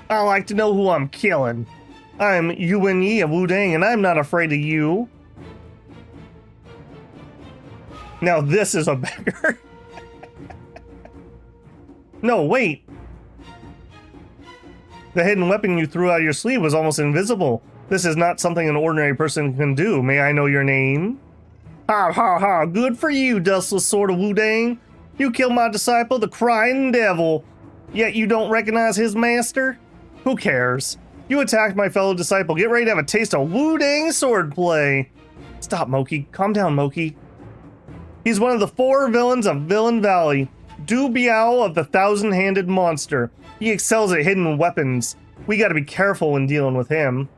I like to know who I'm killing. I'm Yuan Yi of Wu-Dang and I'm not afraid of you. Now this is a beggar. No, wait. The hidden weapon you threw out of your sleeve was almost invisible. This is not something an ordinary person can do. May I know your name? Ha, good for you, Dustless Sword of Wu-Dang. You killed my disciple, the Crying Devil. Yet you don't recognize his master? Who cares? You attacked my fellow disciple. Get ready to have a taste of Wu-Dang swordplay. Stop, Moki. Calm down, Moki. He's one of the 4 villains of Villain Valley. Du Biao of the Thousand-Handed Monster. He excels at hidden weapons. We gotta be careful when dealing with him.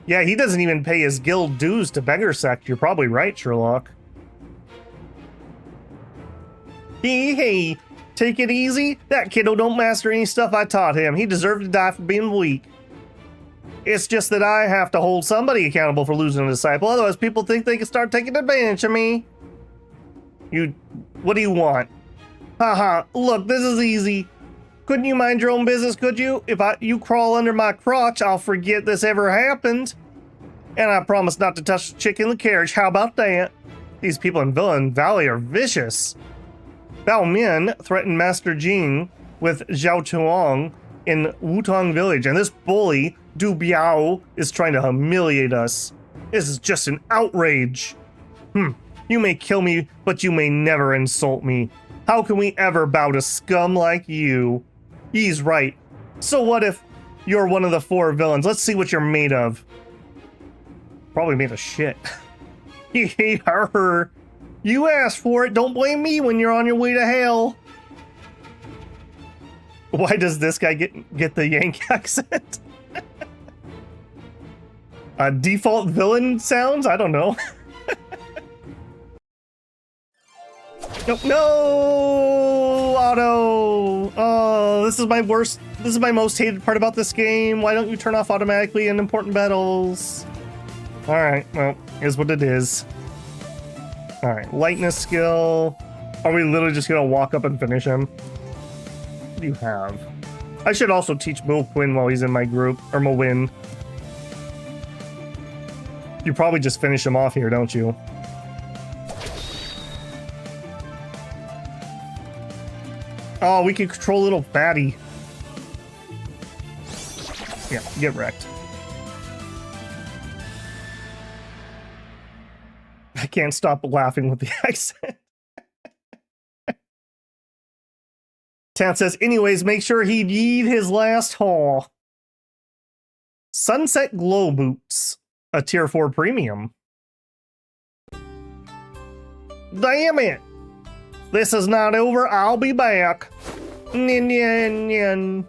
Yeah, he doesn't even pay his guild dues to Beggar Sect. You're probably right, Sherlock. Hey, take it easy. That kiddo don't master any stuff I taught him. He deserved to die for being weak. It's just that I have to hold somebody accountable for losing a disciple. Otherwise, people think they can start taking advantage of me. What do you want? Look, this is easy. Couldn't you mind your own business, could you? If you crawl under my crotch, I'll forget this ever happened. And I promise not to touch the chick in the carriage. How about that? These people in Villain Valley are vicious. Bao Min threatened Master Jing with Zhao Tuong in Wutong Village, and this bully, Du Biao, is trying to humiliate us. This is just an outrage. You may kill me, but you may never insult me. How can we ever bow to scum like you? He's right. So what if you're one of the 4 villains? Let's see what you're made of. Probably made of shit. Her. You asked for it. Don't blame me when you're on your way to hell. Why does this guy get the Yank accent? Default villain sounds? I don't know. No, Auto. Oh, this is my worst. This is my most hated part about this game. Why don't you turn off automatically in important battles? All right, well, here's what it is. All right, lightness skill. Are we literally just gonna walk up and finish him? What do you have? I should also teach Mo Quinn while he's in my group, or Mo Win. You probably just finish him off here, don't you? Oh, we can control little fatty. Yeah, get wrecked. I can't stop laughing with the accent. Tan says, anyways, make sure he'd eat his last haul. Sunset Glow Boots, a tier 4 premium. Damn it! This is not over, I'll be back. Nyan, nyan, nyan.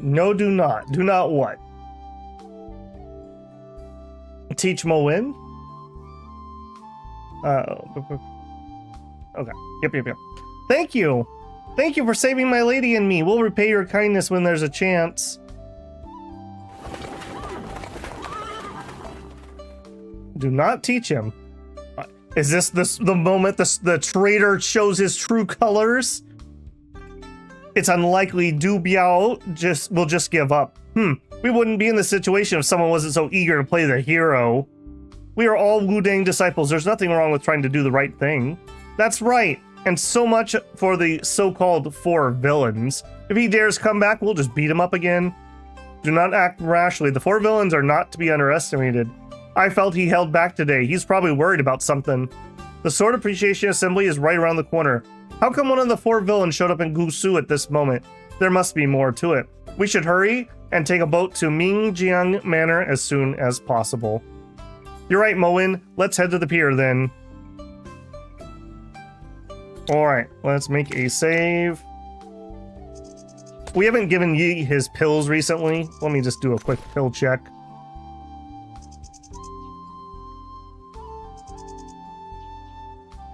No, do not. Do not what? Teach Moin? Okay. Yep. Thank you. Thank you for saving my lady and me. We'll repay your kindness when there's a chance. Do not teach him. Is this the moment the traitor shows his true colors? It's unlikely Du Biao will just give up. We wouldn't be in this situation if someone wasn't so eager to play the hero. We are all Wu-Dang disciples. There's nothing wrong with trying to do the right thing. That's right. And so much for the so-called 4 villains. If he dares come back, we'll just beat him up again. Do not act rashly. The 4 villains are not to be underestimated. I felt he held back today. He's probably worried about something. The Sword Appreciation Assembly is right around the corner. How come one of the 4 villains showed up in Wushu at this moment? There must be more to it. We should hurry and take a boat to Mingjiang Manor as soon as possible. You're right, Moen. Let's head to the pier then. Alright, let's make a save. We haven't given Yi his pills recently. Let me just do a quick pill check.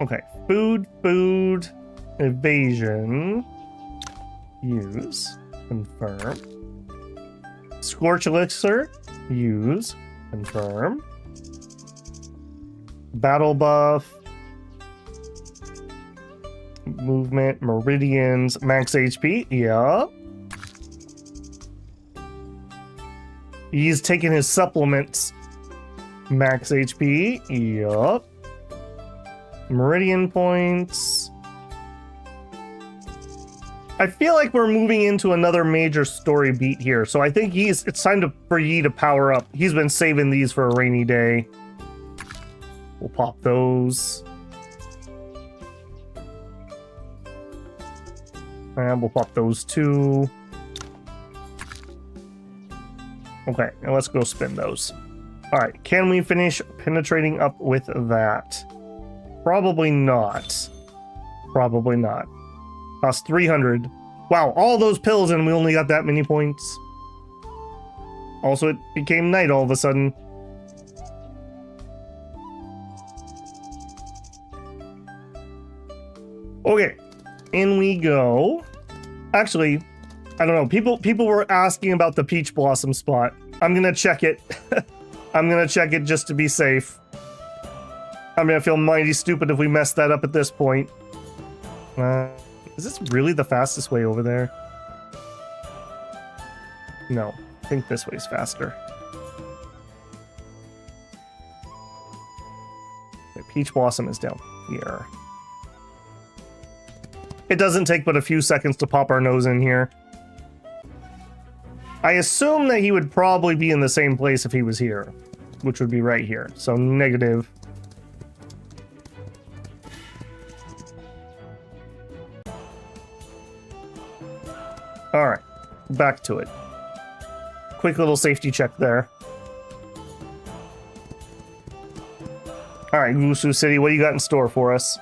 Okay, food, evasion, use, confirm. Scorch elixir, use, confirm. Battle buff, movement, meridians, max HP, yeah. He's taking his supplements. Max HP, yup. Meridian points. I feel like we're moving into another major story beat here, so I think it's time for Yi to power up. He's been saving these for a rainy day. We'll pop those. And we'll pop those too. Okay, now let's go spin those. Alright, can we finish penetrating up with that? Probably not. Probably not. Cost 300. Wow, all those pills and we only got that many points. Also, it became night all of a sudden. Okay, in we go. Actually, I don't know. People were asking about the Peach Blossom spot. I'm gonna check it. I'm gonna check it just to be safe. I'm gonna feel mighty stupid if we mess that up at this point. Is this really the fastest way over there? No, I think this way's faster. Okay, Peach Blossom is down here. It doesn't take but a few seconds to pop our nose in here. I assume that he would probably be in the same place if he was here, which would be right here. So negative. All right, back to it. Quick little safety check there. All right, Wushu City, what do you got in store for us?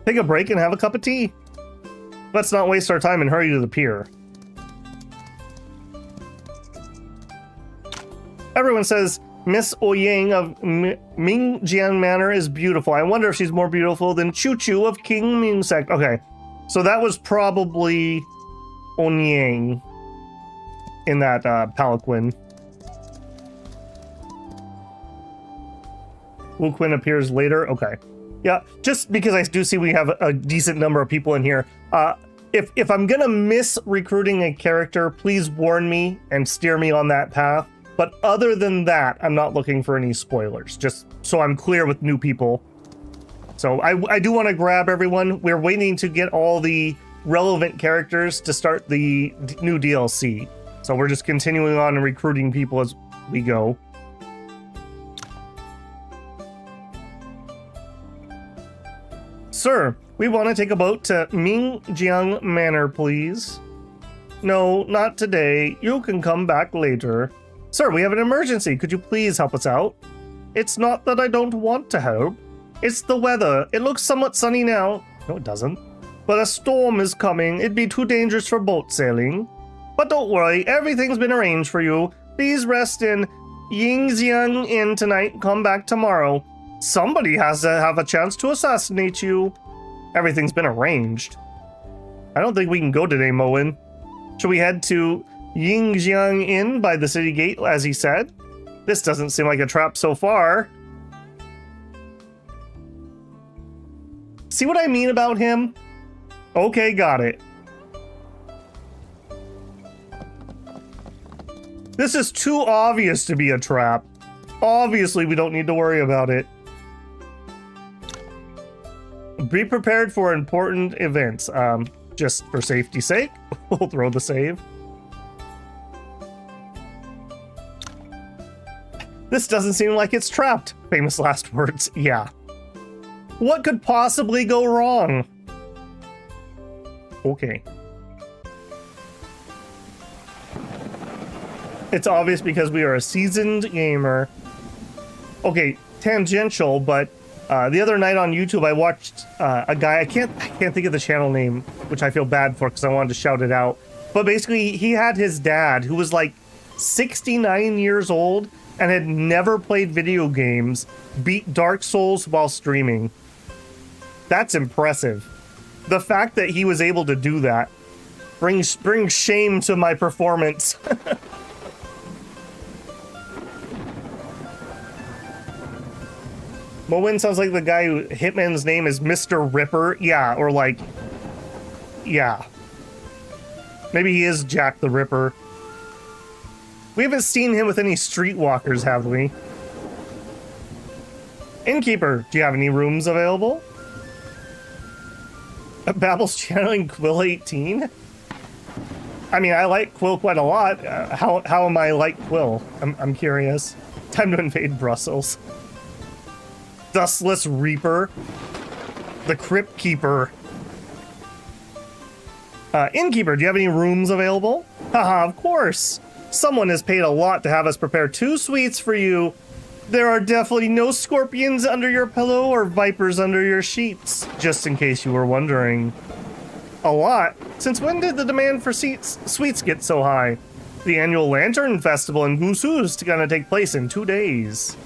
Take a break and have a cup of tea. Let's not waste our time and hurry to the pier. Everyone says Miss Oyang of Mingjiang Manor is beautiful. I wonder if she's more beautiful than Choo Choo of King Ming Sect. Okay, so that was probably Onyang in that palanquin. Wu Quinn appears later. Okay. Yeah, just because I do see we have a decent number of people in here. If I'm gonna miss recruiting a character, please warn me and steer me on that path. But other than that, I'm not looking for any spoilers, just so I'm clear with new people. So I do want to grab everyone. We're waiting to get all the relevant characters to start the new DLC. So we're just continuing on and recruiting people as we go. Sir, we want to take a boat to Mingjiang Manor, please. No, not today. You can come back later. Sir, we have an emergency. Could you please help us out? It's not that I don't want to help. It's the weather. It looks somewhat sunny now. No, it doesn't. But a storm is coming. It'd be too dangerous for boat sailing. But don't worry. Everything's been arranged for you. Please rest in Yingxiang Inn tonight. Come back tomorrow. Somebody has to have a chance to assassinate you. Everything's been arranged. I don't think we can go today, Moen. Should we head to Yingxiang Inn by the city gate, as he said? This doesn't seem like a trap so far. See what I mean about him? Okay, got it. This is too obvious to be a trap. Obviously, we don't need to worry about it. Be prepared for important events. Just for safety's sake, we'll throw the save. This doesn't seem like it's trapped. Famous last words. Yeah. What could possibly go wrong? Okay. It's obvious because we are a seasoned gamer. Okay, tangential, but the other night on YouTube I watched a guy, I can't think of the channel name, which I feel bad for because I wanted to shout it out. But basically he had his dad who was like 69 years old and had never played video games beat Dark Souls while streaming. That's impressive. The fact that he was able to do that brings shame to my performance. Moen sounds like the guy who Hitman's name is Mr. Ripper. Yeah, or like, yeah. Maybe he is Jack the Ripper. We haven't seen him with any streetwalkers, have we? Innkeeper, do you have any rooms available? Babble's channeling Quill 18? I mean, I like Quill quite a lot. How am I like Quill? I'm curious. Time to invade Brussels. Dustless Reaper. The Crypt Keeper. Innkeeper, do you have any rooms available? Haha, of course. Someone has paid a lot to have us prepare 2 suites for you. There are definitely no scorpions under your pillow or vipers under your sheets, just in case you were wondering. A lot? Since when did the demand for suites get so high? The annual Lantern Festival in Wushu is gonna take place in 2 days.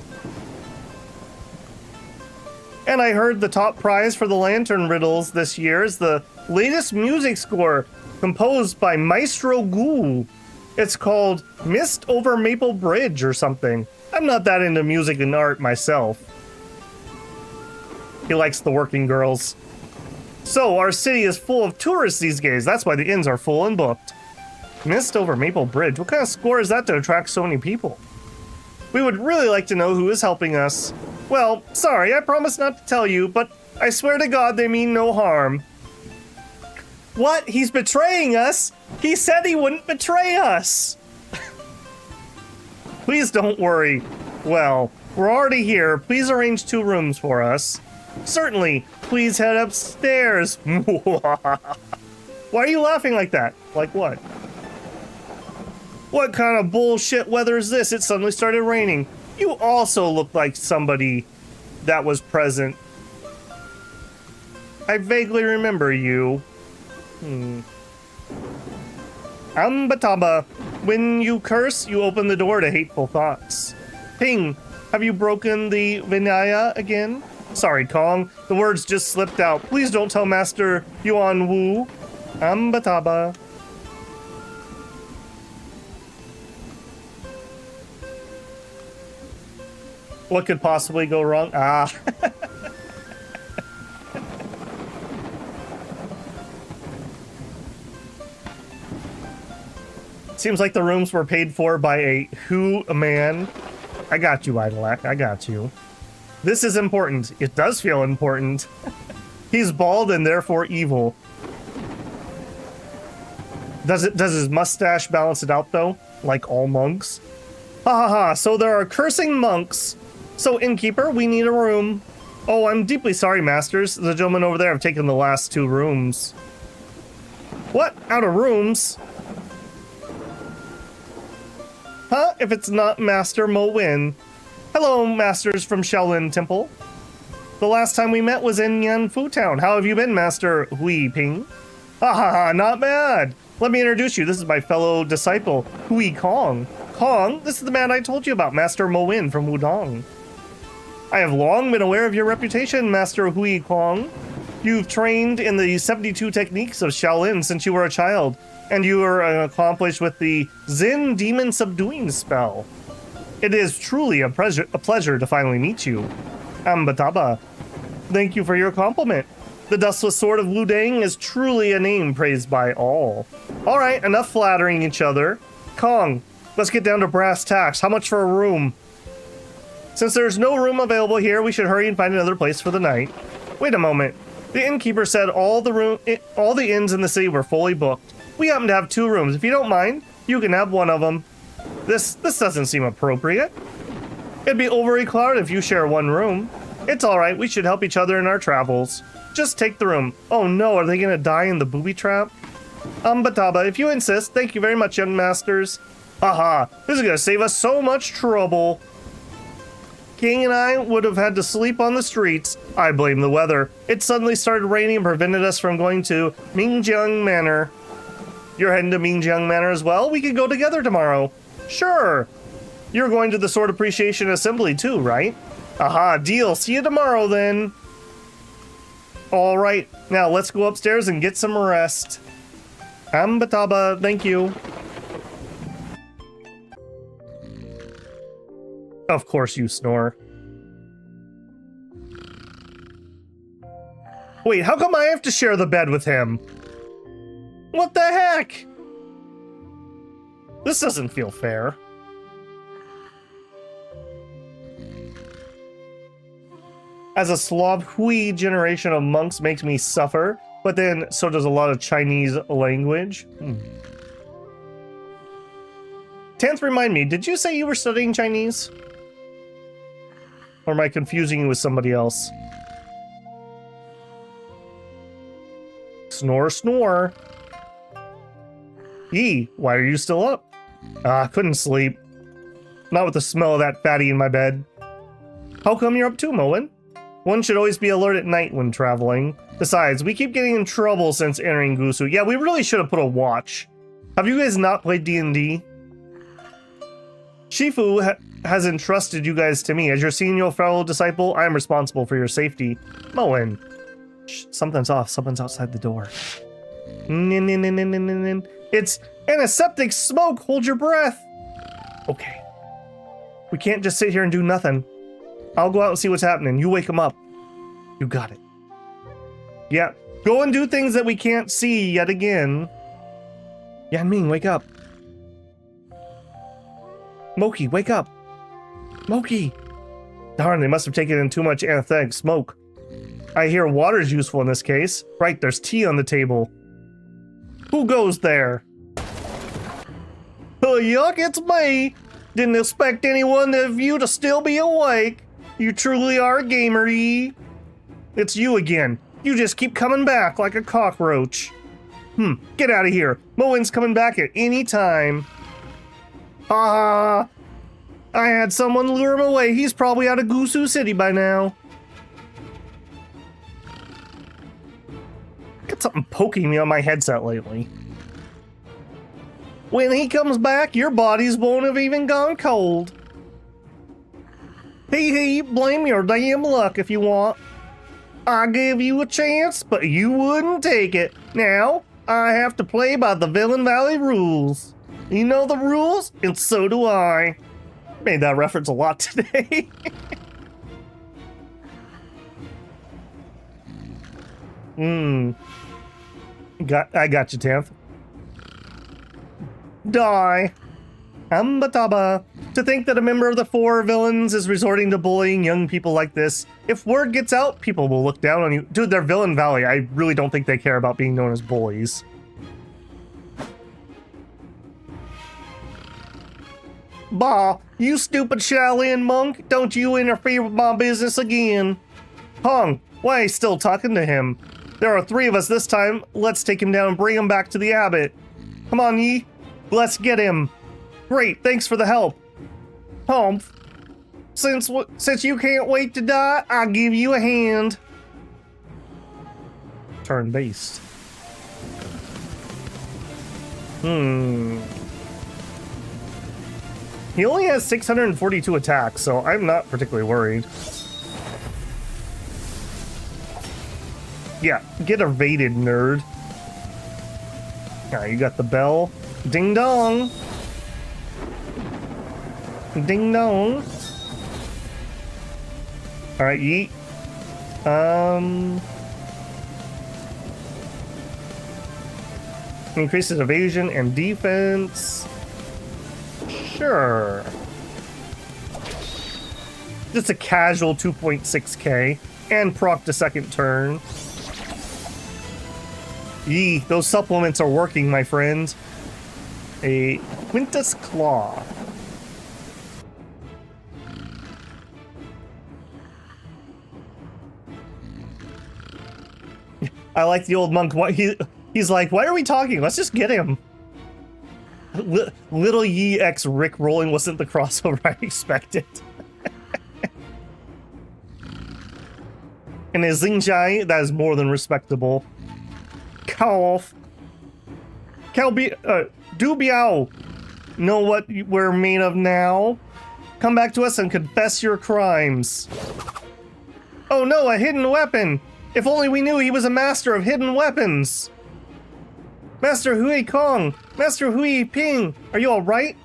And I heard the top prize for the Lantern Riddles this year is the latest music score composed by Maestro Gu. It's called Mist Over Maple Bridge or something. I'm not that into music and art myself. He likes the working girls. So, our city is full of tourists these days. That's why the inns are full and booked. Mist Over Maple Bridge. What kind of score is that to attract so many people? We would really like to know who is helping us. Well, sorry, I promise not to tell you, but I swear to God they mean no harm. What? He's betraying us? He said he wouldn't betray us! Please don't worry. Well, we're already here. Please arrange 2 rooms for us. Certainly. Please head upstairs. Why are you laughing like that? Like what? What kind of bullshit weather is this? It suddenly started raining. You also look like somebody that was present. I vaguely remember you. Ambataba. When you curse, you open the door to hateful thoughts. Ping, have you broken the Vinaya again? Sorry, Kong. The words just slipped out. Please don't tell Master Yuan Wu. Ambataba. What could possibly go wrong? Ah. Seems like the rooms were paid for by a man. I got you, Idolak. I got you. This is important. It does feel important. He's bald and therefore evil. Does his mustache balance it out though? Like all monks? Ha ha ha, so there are cursing monks. So, innkeeper, we need a room. Oh, I'm deeply sorry, masters. The gentlemen over there have taken the last 2 rooms. What? Out of rooms? Huh? If it's not Master Mo Win. Hello, masters from Shaolin Temple. The last time we met was in Yanfu Town. How have you been, Master Hui Ping? Ha ha ha, not bad. Let me introduce you. This is my fellow disciple, Hui Kong. Kong, this is the man I told you about, Master Mo Win from Wudong. I have long been aware of your reputation, Master Hui Kong. You've trained in the 72 techniques of Shaolin since you were a child, and you are accomplished with the Zen Demon Subduing spell. It is truly a pleasure to finally meet you. Ambataba, thank you for your compliment. The Dustless Sword of Ludang is truly a name praised by all. Alright, enough flattering each other. Kong, let's get down to brass tacks. How much for a room? Since there's no room available here, we should hurry and find another place for the night. Wait a moment. The innkeeper said all the inns in the city were fully booked. We happen to have 2 rooms. If you don't mind, you can have one of them. This doesn't seem appropriate. It'd be overly crowded if you share one room. It's alright, we should help each other in our travels. Just take the room. Oh no, are they gonna die in the booby trap? Bataba, if you insist, thank you very much, young masters. Haha, this is gonna save us so much trouble. King and I would have had to sleep on the streets. I blame the weather. It suddenly started raining and prevented us from going to Mingjiang Manor. You're heading to Mingjiang Manor as well? We could go together tomorrow. Sure. You're going to the Sword Appreciation Assembly too, right? Aha, deal. See you tomorrow then. All right, now let's go upstairs and get some rest. Bataba, thank you. Of course you snore. Wait, how come I have to share the bed with him? What the heck? This doesn't feel fair. As a Slav Hui generation of monks makes me suffer, but then so does a lot of Chinese language. Tanth, remind me, did you say you were studying Chinese? Or am I confusing you with somebody else? Snore, snore. Yee, why are you still up? Couldn't sleep. Not with the smell of that fatty in my bed. How come you're up too, Moen? One should always be alert at night when traveling. Besides, we keep getting in trouble since entering Gusu. Yeah, we really should have put a watch. Have you guys not played D&D? Shifu has entrusted you guys to me. As your senior fellow disciple, I am responsible for your safety. Moen. Shh, something's off. Someone's outside the door. It's antiseptic smoke. Hold your breath. Okay. We can't just sit here and do nothing. I'll go out and see what's happening. You wake him up. You got it. Yeah. Go and do things that we can't see yet again. Yanming, wake up. Moki, wake up. Moki. Darn, they must have taken in too much anesthetic smoke. I hear water's useful in this case. Right, there's tea on the table. Who goes there? Oh, yuck, it's me. Didn't expect anyone of you to still be awake. You truly are a gamer-y. It's you again. You just keep coming back like a cockroach. Get out of here. Moen's coming back at any time. I had someone lure him away. He's probably out of Gusu City by now. Got something poking me on my headset lately. When he comes back, your bodies won't have even gone cold. Hee, blame your damn luck if you want. I gave you a chance, but you wouldn't take it. Now, I have to play by the Villain Valley rules. You know the rules, and so do I. Made that reference a lot today. I got you, Tanth. Die. Bataba. To think that a member of the 4 villains is resorting to bullying young people like this. If word gets out, people will look down on you. Dude, they're Villain Valley. I really don't think they care about being known as bullies. Bah, you stupid Shaolin monk. Don't you interfere with my business again. Hong, why are you still talking to him? There are 3 of us this time. Let's take him down and bring him back to the abbot. Come on, Yi. Let's get him. Great, thanks for the help. Humph. Since you can't wait to die, I'll give you a hand. Turn-based. He only has 642 attacks, so I'm not particularly worried. Yeah, get evaded, nerd. You got the bell. Ding dong. Ding dong. Alright, yeet. Increases evasion and defense. Sure. Just a casual 2.6k and proc to second turn. Yee, those supplements are working, my friend. A Quintus Claw. I like the old monk. He's like, why are we talking? Let's just get him. Little Yi X Rick rolling wasn't the crossover I expected. And his Xingshai, that is more than respectable. Cough. Dubiao. Know what we're made of now? Come back to us and confess your crimes. Oh no, a hidden weapon! If only we knew he was a master of hidden weapons! Master Hui Kong! Master Hui Ping! Are you alright?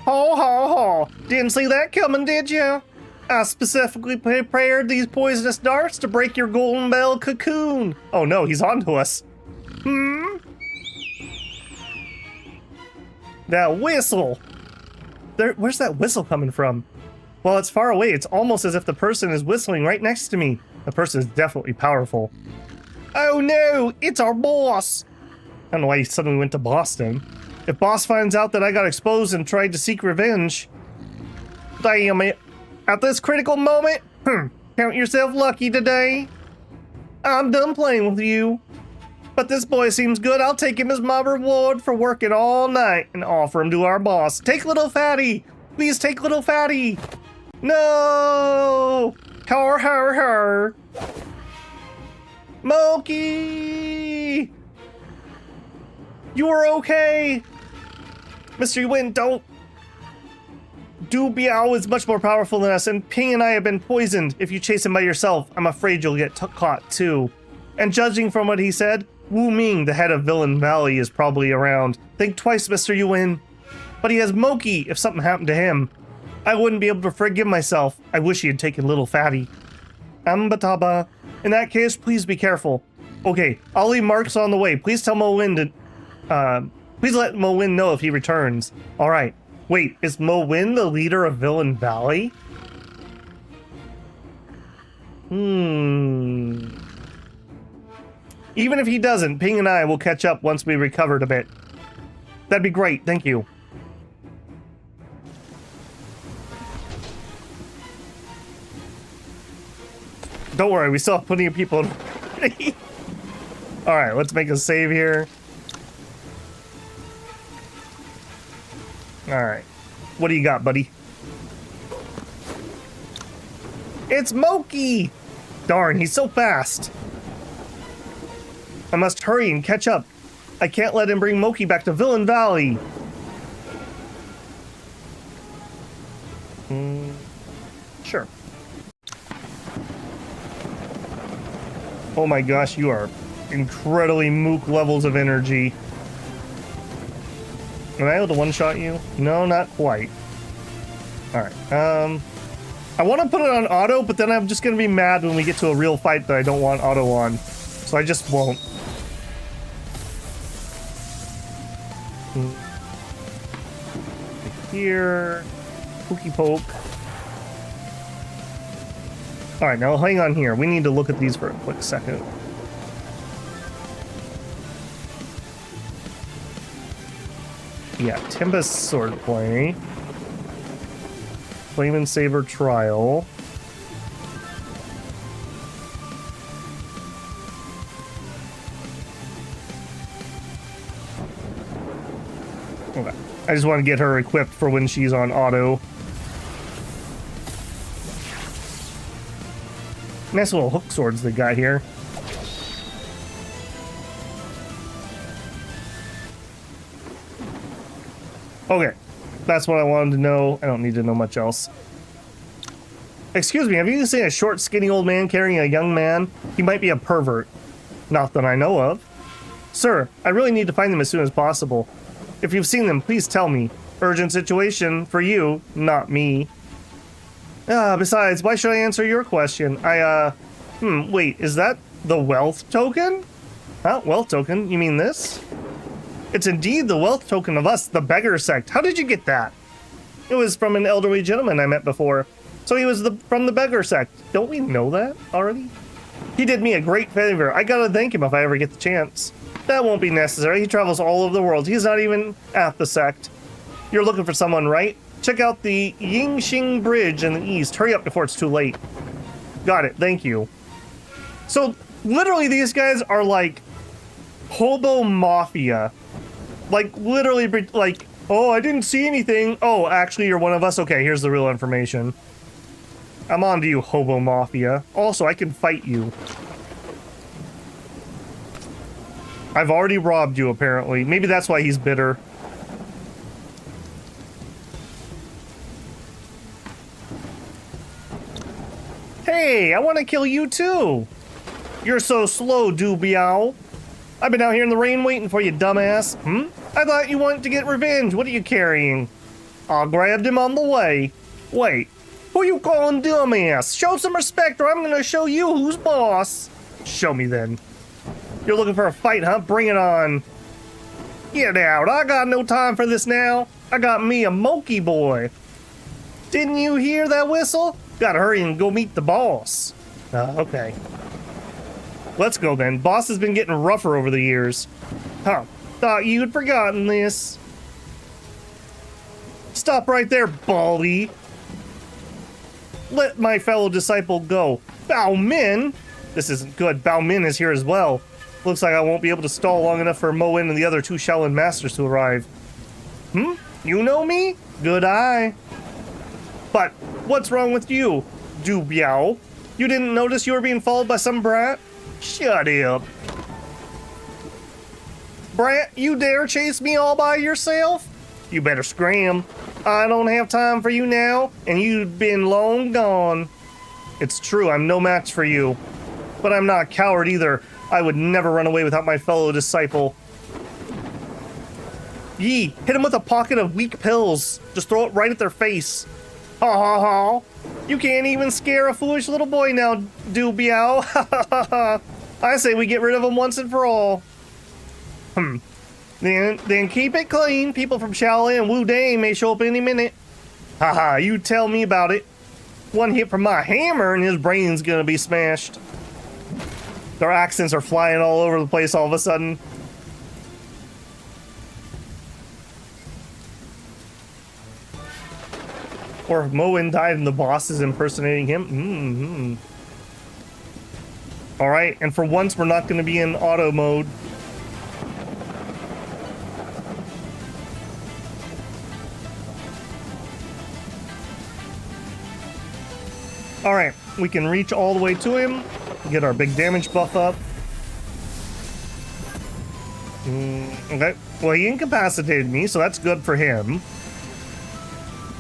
Ho ho ho! Didn't see that coming, did you? I specifically prepared these poisonous darts to break your golden bell cocoon! Oh no, he's onto us. That whistle! Where's that whistle coming from? Well, it's far away. It's almost as if the person is whistling right next to me. The person is definitely powerful. Oh no, it's our boss! I don't know why he suddenly went to Boston. If boss finds out that I got exposed and tried to seek revenge... Damn it. At this critical moment, count yourself lucky today. I'm done playing with you. But this boy seems good. I'll take him as my reward for working all night and offer him to our boss. Take little fatty. Please take little fatty. No! Har. Moki! You are okay. Mr. Yuan, don't. Du Biao is much more powerful than us, and Ping and I have been poisoned. If you chase him by yourself, I'm afraid you'll get caught too. And judging from what he said, Wu Ming, the head of Villain Valley, is probably around. Think twice, Mr. Yuan. But he has Moki if something happened to him. I wouldn't be able to forgive myself. I wish he had taken little fatty. Ambataba. In that case, please be careful. Okay, I'll leave marks on the way. Please tell Mo Win to... please let Mo Win know if he returns. Alright. Wait, is Mo Win the leader of Villain Valley? Even if he doesn't, Ping and I will catch up once we recovered a bit. That'd be great, thank you. Don't worry, we still have plenty of people. Alright, let's make a save here. Alright. What do you got, buddy? It's Moki! Darn, he's so fast. I must hurry and catch up. I can't let him bring Moki back to Villain Valley. Sure. Oh my gosh, you are incredibly mook levels of energy. Am I able to one-shot you? No, not quite. Alright, I want to put it on auto, but then I'm just going to be mad when we get to a real fight that I don't want auto on. So I just won't. Here. Pookie poke. Alright, now hang on here. We need to look at these for a quick second. Yeah, Tempest Swordplay. Flame and Saber Trial. Okay. I just want to get her equipped for when she's on auto. Nice little hook swords they got here. Okay, that's what I wanted to know. I don't need to know much else. Excuse me, have you seen a short, skinny old man carrying a young man? He might be a pervert. Not that I know of. Sir, I really need to find them as soon as possible. If you've seen them, please tell me. Urgent situation for you, not me. Besides, why should I answer your question? Wait, is that the wealth token? Huh? Wealth token? You mean this? It's indeed the wealth token of us, the beggar sect. How did you get that? It was from an elderly gentleman I met before. So he was from the beggar sect. Don't we know that already? He did me a great favor. I gotta thank him if I ever get the chance. That won't be necessary. He travels all over the world. He's not even at the sect. You're looking for someone, right? Check out the Yingxing Bridge in the east. Hurry up before it's too late. Got it. Thank you. So, literally, these guys are like hobo mafia. Like, literally, like, oh, I didn't see anything. Oh, actually, you're one of us? Okay, here's the real information. I'm on to you, hobo mafia. Also, I can fight you. I've already robbed you, apparently. Maybe that's why he's bitter. Hey, I want to kill you too. You're so slow, Dubiao. I've been out here in the rain waiting for you, dumbass. I thought you wanted to get revenge. What are you carrying? I grabbed him on the way. Wait, who you calling dumbass? Show some respect or I'm gonna show you who's boss. Show me then. You're looking for a fight, huh? Bring it on. Get out. I got no time for this now. I got me a monkey boy. Didn't you hear that whistle? Gotta hurry and go meet the boss. Okay. Let's go then. Boss has been getting rougher over the years. Huh. Thought you'd forgotten this. Stop right there, Baldy. Let my fellow disciple go. Bao Min? This isn't good. Bao Min is here as well. Looks like I won't be able to stall long enough for Mo In and the other two Shaolin masters to arrive. You know me? Good eye. But what's wrong with you, Dubiao? You didn't notice you were being followed by some brat? Shut up. Brat, you dare chase me all by yourself? You better scram. I don't have time for you now, and you've been long gone. It's true, I'm no match for you. But I'm not a coward either. I would never run away without my fellow disciple. Yee, hit him with a pocket of weak pills. Just throw it right at their face. Ha ha ha. You can't even scare a foolish little boy now, Dubiao. Ha ha ha ha. I say we get rid of him once and for all. Then keep it clean. People from Shaolin and Wu Dang may show up any minute. Haha, you tell me about it. One hit from my hammer and his brain's gonna be smashed. Their accents are flying all over the place all of a sudden. Or if Mo In died and the boss is impersonating him. Alright, and for once we're not going to be in auto mode. Alright, we can reach all the way to him, get our big damage buff up. Okay, well he incapacitated me, so that's good for him.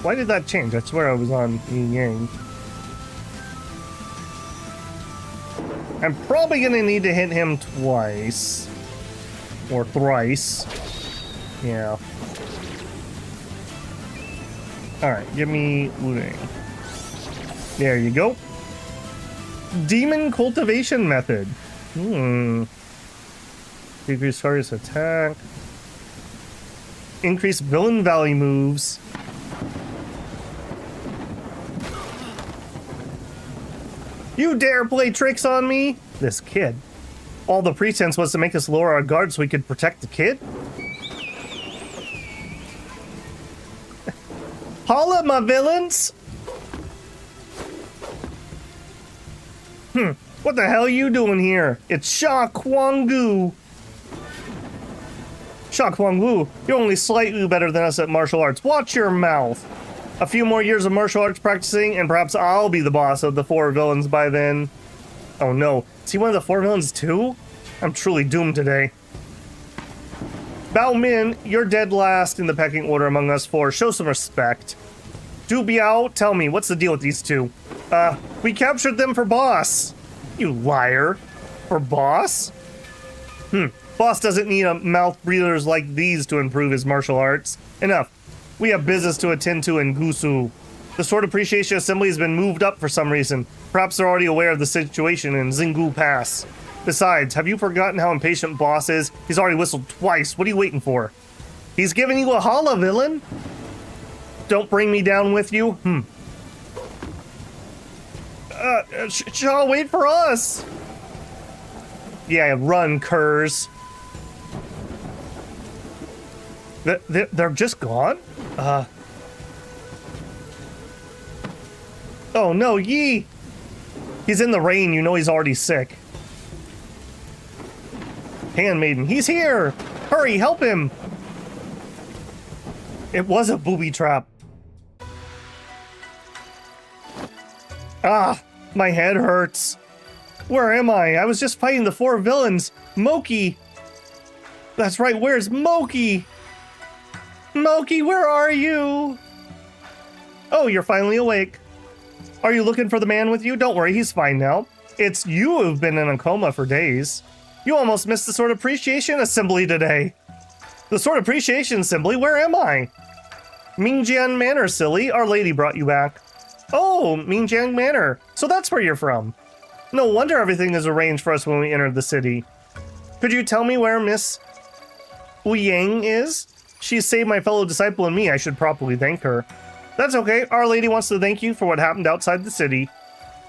Why did that change? I swear I was on Yin Yang. I'm probably gonna need to hit him twice. Or thrice. Yeah. Alright, give me Wudang. There you go. Demon cultivation method. Decrease target's attack. Increase villain value moves. You dare play tricks on me? This kid. All the pretense was to make us lower our guard so we could protect the kid? Holla, my villains! What the hell are you doing here? It's Sha Kuang-gu. Sha Kuang-gu, you're only slightly better than us at martial arts. Watch your mouth. A few more years of martial arts practicing, and perhaps I'll be the boss of the 4 villains by then. Oh no, is he one of the 4 villains too? I'm truly doomed today. Bao Min, you're dead last in the pecking order among us 4. Show some respect. Dubiao, tell me, what's the deal with these 2? We captured them for boss. You liar. For boss? Boss doesn't need a mouth breathers like these to improve his martial arts. Enough. We have business to attend to in Gusu. The Sword Appreciation Assembly has been moved up for some reason. Perhaps they're already aware of the situation in Xingu Pass. Besides, have you forgotten how impatient Boss is? He's already whistled twice. What are you waiting for? He's giving you a holla, villain. Don't bring me down with you. Shaw, wait for us. Yeah, run, curs. They're just gone? Oh no, Yi! He's in the rain, you know he's already sick. Handmaiden, he's here! Hurry, help him! It was a booby trap. Ah, my head hurts. Where am I? I was just fighting the 4 villains. Moki! That's right, where's Moki? Moki, where are you? Oh, you're finally awake. Are you looking for the man with you? Don't worry, he's fine now. It's you who've been in a coma for days. You almost missed the Sword Appreciation Assembly today. The Sword Appreciation Assembly? Where am I? Mingjiang Manor, silly. Our Lady brought you back. Oh, Mingjiang Manor. So that's where you're from. No wonder everything is arranged for us when we entered the city. Could you tell me where Miss Ouyang is? She saved my fellow disciple and me. I should properly thank her. That's okay. Our Lady wants to thank you for what happened outside the city.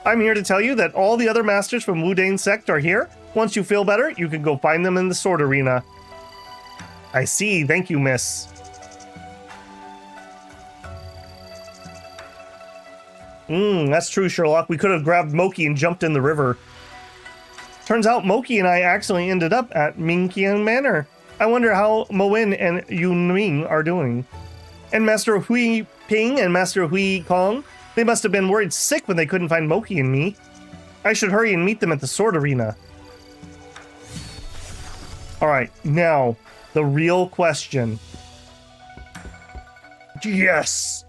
I'm here to tell you that all the other masters from Wudang sect are here. Once you feel better, you can go find them in the sword arena. I see. Thank you, miss. That's true, Sherlock. We could have grabbed Moki and jumped in the river. Turns out Moki and I accidentally ended up at Mingqiang Manor. I wonder how Moen and Yunming are doing. And Master Hui Ping and Master Hui Kong, they must have been worried sick when they couldn't find Moki and me. I should hurry and meet them at the sword arena. Alright, now, the real question. Yes!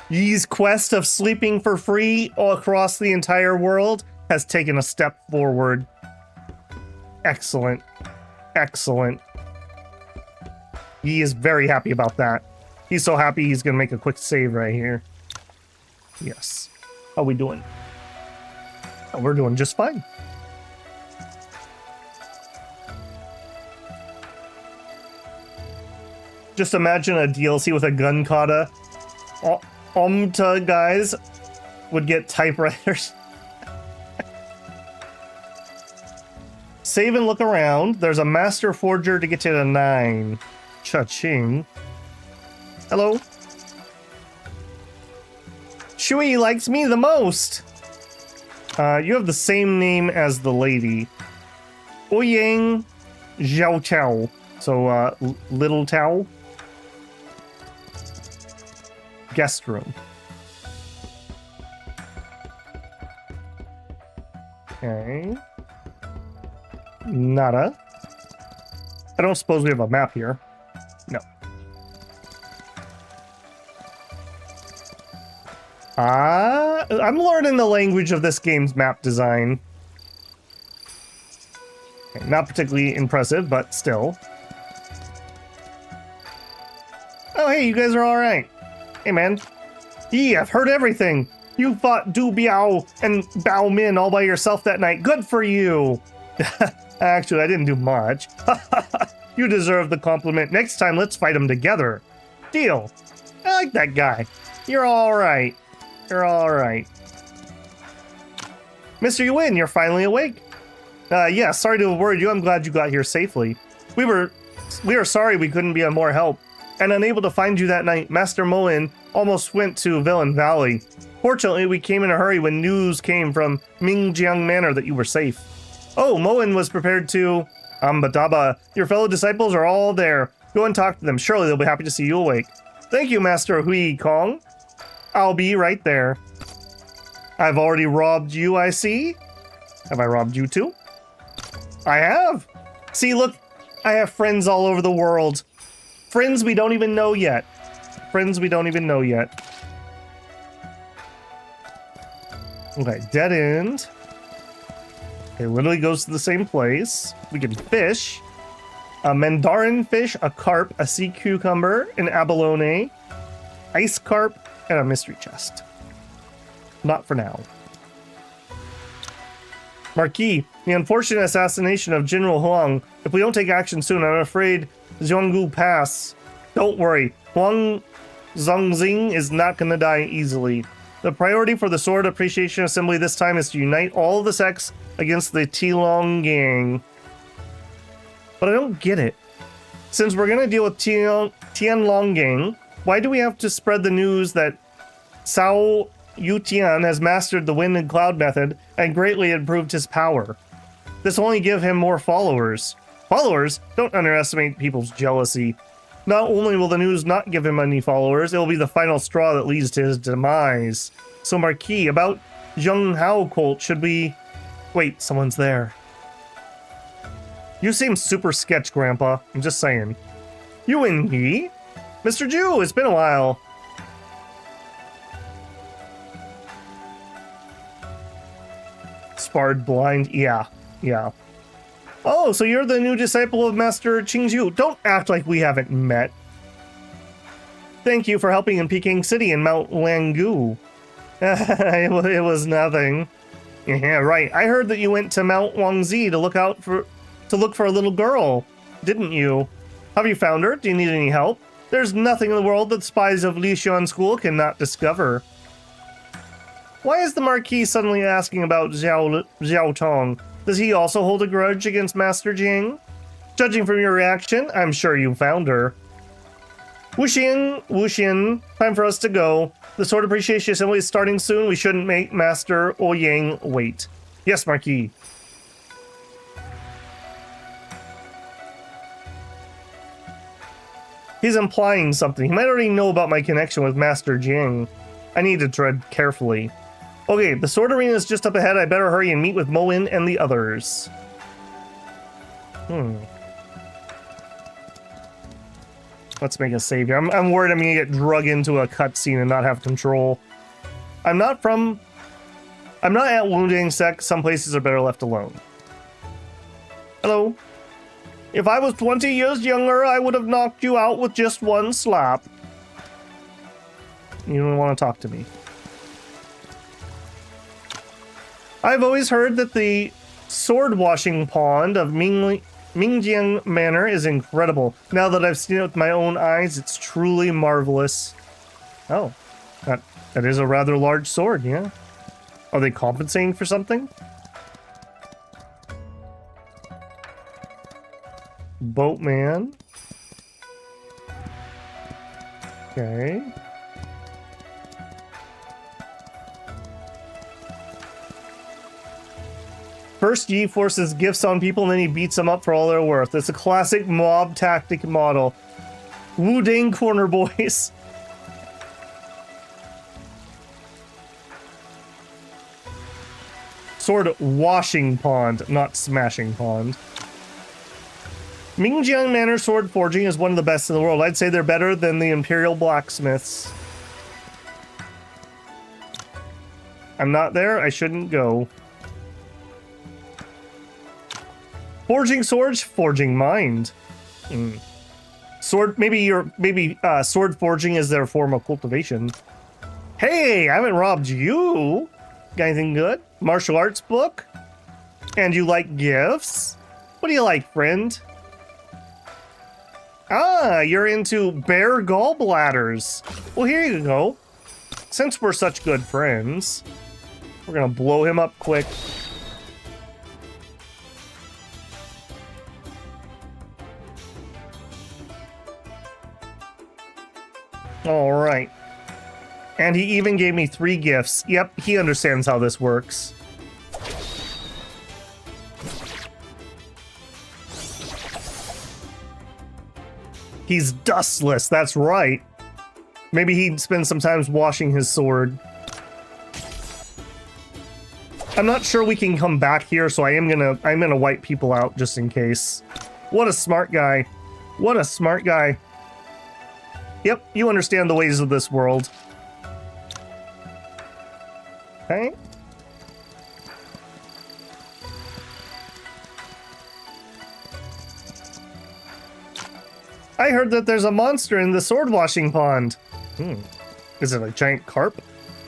Yi's quest of sleeping for free all across the entire world has taken a step forward. Excellent. Excellent. Yi is very happy about that. He's so happy he's gonna make a quick save right here. Yes. How we doing? Oh, we're doing just fine. Just imagine a DLC with a gun kata. Omta guys would get typewriters. Save and look around. There's a master forger to get to the 9. Cha-ching. Hello. Shui likes me the most. You have the same name as the lady. Ouyang Zhao Chao. So, Little Tao. Guest room. Okay. Nada. I don't suppose we have a map here. No. I'm learning the language of this game's map design. Okay, not particularly impressive, but still. Oh, hey, you guys are alright. Hey, man. Yeah, I've heard everything. You fought Du Biao and Bao Min all by yourself that night. Good for you. Actually, I didn't do much. You deserve the compliment. Next time, let's fight them together. Deal. I like that guy. You're alright. You're alright. Mr. Yuan, you're finally awake. Yeah, sorry to have worried you. I'm glad you got here safely. We were sorry we couldn't be of more help. And unable to find you that night, Master Moen almost went to Villain Valley. Fortunately, we came in a hurry when news came from Mingjiang Manor that you were safe. Oh, Moen was prepared to... Badaba, your fellow disciples are all there. Go and talk to them. Surely they'll be happy to see you awake. Thank you, Master Hui Kong. I'll be right there. I've already robbed you, I see. Have I robbed you too? I have. See, look, I have friends all over the world. Friends we don't even know yet. Friends we don't even know yet. Okay, dead end. It literally goes to the same place. We can fish. A mandarin fish, a carp, a sea cucumber, an abalone, ice carp, and a mystery chest. Not for now. Marquis, the unfortunate assassination of General Huang. If we don't take action soon, I'm afraid Zhonggu Pass. Don't worry, Huang Zhongxing is not going to die easily. The priority for the Sword Appreciation Assembly this time is to unite all of the sects against the Tilong Gang. But I don't get it. Since we're gonna deal with Tianlonggang, why do we have to spread the news that Cao Yutian has mastered the wind and cloud method and greatly improved his power? This will only give him more followers. Followers? Don't underestimate people's jealousy. Not only will the news not give him any followers, it will be the final straw that leads to his demise. So Marquis, about Zheng Hao cult, should we... Wait, someone's there. You seem super sketch, Grandpa. I'm just saying. You and me? Mr. Jew, it's been a while. Sparred blind? Yeah. Oh, so you're the new disciple of Master Qingzhu. Don't act like we haven't met. Thank you for helping in Peking City and Mount Langu. It was nothing. Yeah, right. I heard that you went to Mount Wangzi to look for a little girl, didn't you? Have you found her? Do you need any help? There's nothing in the world that spies of Lishuan School cannot discover. Why is the Marquis suddenly asking about Xiao Tong? Does he also hold a grudge against Master Jing? Judging from your reaction, I'm sure you found her. Wuxian, time for us to go. The Sword Appreciation Assembly is starting soon. We shouldn't make Master Ouyang wait. Yes, Marquis. He's implying something. He might already know about my connection with Master Jing. I need to tread carefully. Okay, the sword arena is just up ahead. I better hurry and meet with Moin and the others. Let's make a save here. I'm worried I'm gonna get drug into a cutscene and not have control. I'm not at Wounding Sec. Some places are better left alone. Hello. If I was 20 years younger, I would have knocked you out with just one slap. You don't want to talk to me. I've always heard that the sword washing pond of Mingjiang Manor is incredible. Now that I've seen it with my own eyes, it's truly marvelous. Oh, that is a rather large sword, yeah. Are they compensating for something? Boatman. Okay. First, Yi forces gifts on people and then he beats them up for all they're worth. It's a classic mob tactic model. Wu Ding Corner Boys. Sword washing pond, not smashing pond. Mingjiang Manor sword forging is one of the best in the world. I'd say they're better than the Imperial blacksmiths. I'm not there. I shouldn't go. Forging swords, forging mind. Sword, maybe sword forging is their form of cultivation. Hey, I haven't robbed you. Got anything good? Martial arts book? And you like gifts? What do you like, friend? Ah, you're into bear gallbladders. Well, here you go. Since we're such good friends, we're gonna blow him up quick. All right. And he even gave me 3 gifts. Yep, he understands how this works. He's dustless, that's right. Maybe he'd spend some time washing his sword. I'm not sure we can come back here, so I'm gonna wipe people out just in case. What a smart guy. What a smart guy. Yep, you understand the ways of this world. Okay. I heard that there's a monster in the sword washing pond. Is it a giant carp?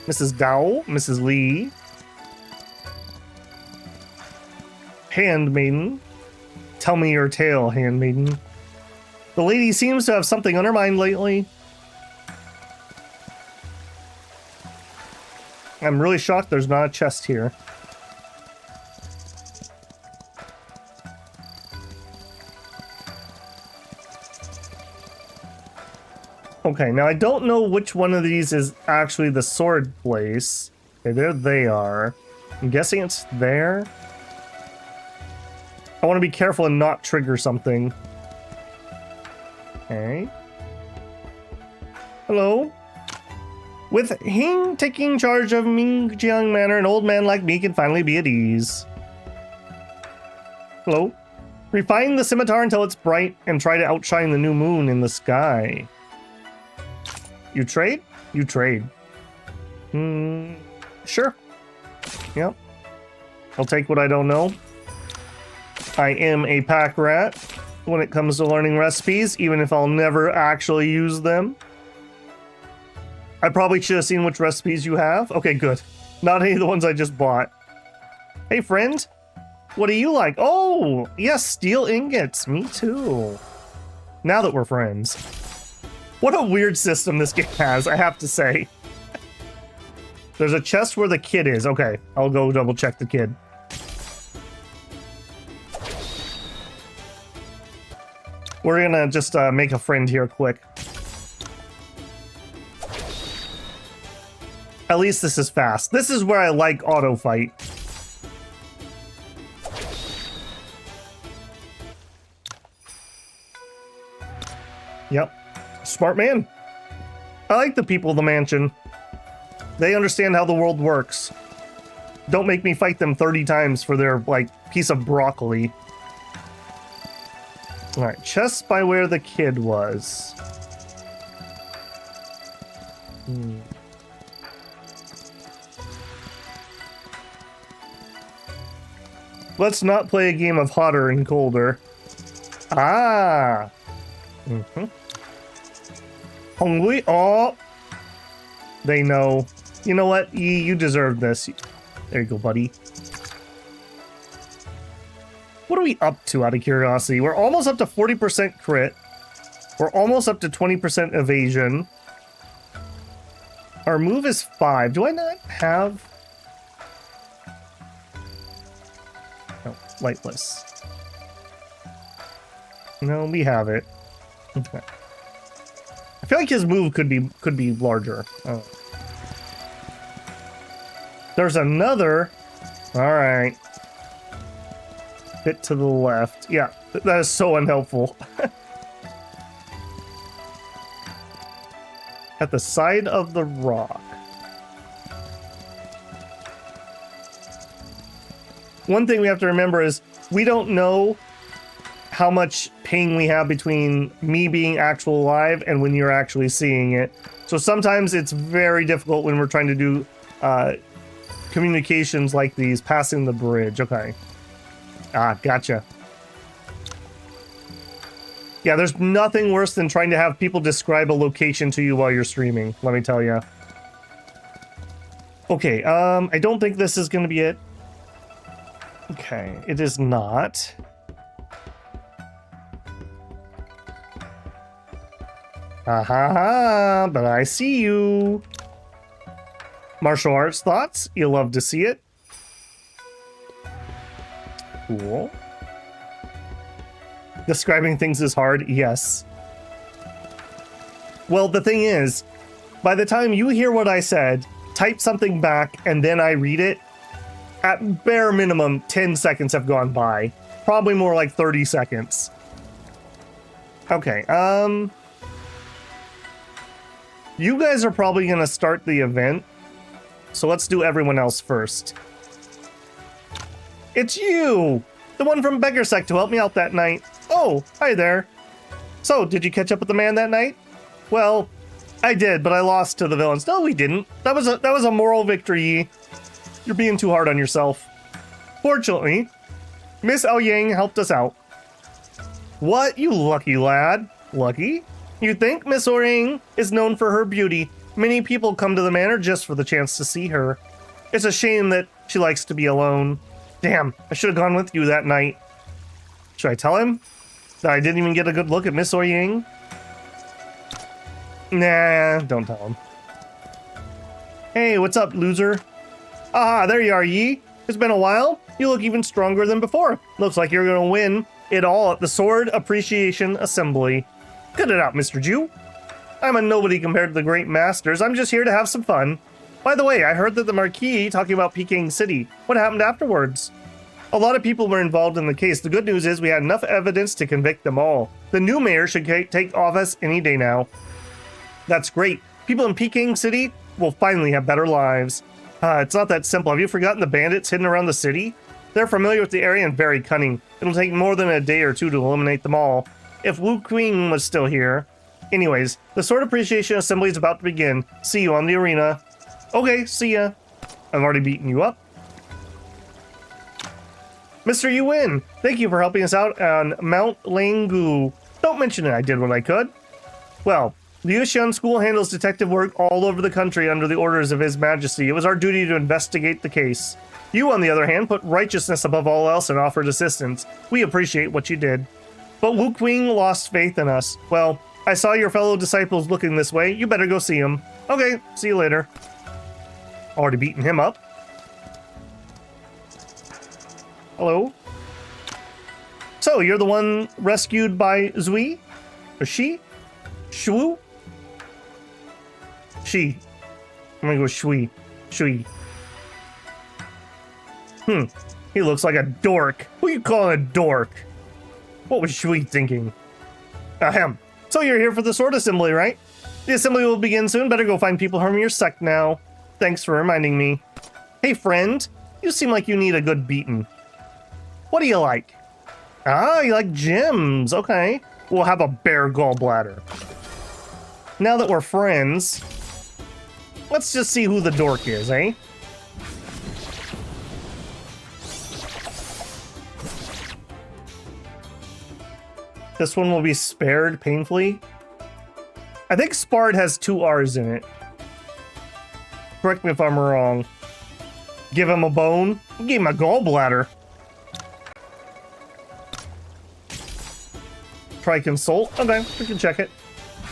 Mrs. Dao? Mrs. Lee? Handmaiden? Tell me your tale, handmaiden. The lady seems to have something on her mind lately. I'm really shocked there's not a chest here. Okay, now I don't know which one of these is actually the sword place. Okay, there they are. I'm guessing it's there. I want to be careful and not trigger something. Okay. Hello? With Hing taking charge of Mingjiang Manor, an old man like me can finally be at ease. Hello? Refine the scimitar until it's bright and try to outshine the new moon in the sky. You trade? You trade. Sure. Yep. I'll take what I don't know. I am a pack rat when it comes to learning recipes, even if I'll never actually use them. I probably should have seen which recipes you have. Okay, good. Not any of the ones I just bought. Hey, friend. What do you like? Oh, yes, steel ingots. Me too. Now that we're friends. What a weird system this game has, I have to say. There's a chest where the kid is. Okay, I'll go double check the kid. We're gonna just make a friend here quick. At least this is fast. This is where I like auto fight. Yep. Smart man. I like the people of the mansion. They understand how the world works. Don't make me fight them 30 times for their, like, piece of broccoli. Alright, chest by where the kid was. Let's not play a game of hotter and colder. Ah! Hungry? Oh! They know. You know what? You deserve this. There you go, buddy. What are we up to, out of curiosity? We're almost up to 40% crit. We're almost up to 20% evasion. Our move is 5. Do I not have... No, lightless. No, we have it. Okay. I feel like his move could be larger. Oh. There's another. All right. Bit to the left. Yeah, that is so unhelpful. At the side of the rock. One thing we have to remember is we don't know how much ping we have between me being actual live and when you're actually seeing it. So sometimes it's very difficult when we're trying to do communications like these, passing the bridge. Okay. Ah, gotcha. Yeah, there's nothing worse than trying to have people describe a location to you while you're streaming, let me tell you. Okay, I don't think this is going to be it. Okay, it is not. Aha, but I see you. Martial arts thoughts? You'll love to see it. Cool. Describing things is hard, yes. Well, the thing is, by the time you hear what I said, type something back, and then I read it, at bare minimum, 10 seconds have gone by. Probably more like 30 seconds. Okay, you guys are probably gonna start the event, so let's do everyone else first. It's you! The one from Beggarsect who helped me out that night. Oh, hi there. So, did you catch up with the man that night? Well, I did, but I lost to the villains. No, we didn't. That was a moral victory. You're being too hard on yourself. Fortunately, Miss Aoyang helped us out. What, you lucky lad? Lucky? You think Miss Aoyang is known for her beauty? Many people come to the manor just for the chance to see her. It's a shame that she likes to be alone. Damn, I should have gone with you that night. Should I tell him that I didn't even get a good look at Miss Aoyang? Nah, don't tell him. Hey, what's up, loser? Ah, there you are, Yi. It's been a while. You look even stronger than before. Looks like you're gonna win it all at the Sword Appreciation Assembly. Cut it out, Mr. Jew. I'm a nobody compared to the great masters. I'm just here to have some fun. By the way, I heard that the Marquis talking about Peking City. What happened afterwards? A lot of people were involved in the case. The good news is we had enough evidence to convict them all. The new mayor should take office any day now. That's great. People in Peking City will finally have better lives. It's not that simple. Have you forgotten the bandits hidden around the city? They're familiar with the area and very cunning. It'll take more than a day or two to eliminate them all. If Wu Qing was still here. Anyways, the Sword Appreciation Assembly is about to begin. See you on the arena. Okay, see ya. I've already beaten you up. Mr. You win! Thank you for helping us out on Mount Langu. Don't mention it, I did what I could. Well, the Yushan School handles detective work all over the country under the orders of His Majesty. It was our duty to investigate the case. You, on the other hand, put righteousness above all else and offered assistance. We appreciate what you did. But Wu Qing lost faith in us. Well, I saw your fellow disciples looking this way. You better go see him. Okay, see you later. Already beaten him up. Hello? So, you're the one rescued by Zui? Or she? Shu? She. I'm gonna go Shui. Shui. He looks like a dork. Who you calling a dork? What was Shui thinking? Ahem. So you're here for the sword assembly, right? The assembly will begin soon. Better go find people from your sect now. Thanks for reminding me. Hey, friend. You seem like you need a good beating. What do you like? Ah, you like gyms. Okay. We'll have a bear gallbladder. Now that we're friends, let's just see who the dork is, eh? This one will be spared painfully. I think sparred has 2 R's in it. Correct me if I'm wrong. Give him a bone. Give him a gallbladder. Try consult. Okay, we can check it.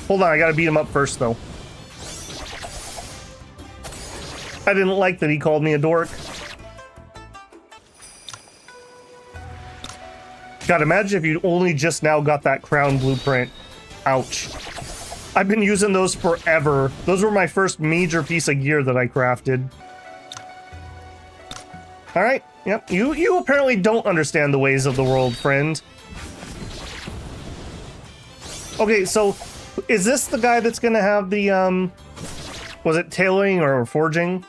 Hold on, I gotta beat him up first, though. I didn't like that he called me a dork. God, imagine if you only just now got that crown blueprint. Ouch. I've been using those forever. Those were my first major piece of gear that I crafted. Alright, yep. You apparently don't understand the ways of the world, friend. Okay, so is this the guy that's gonna have the, was it tailoring or forging?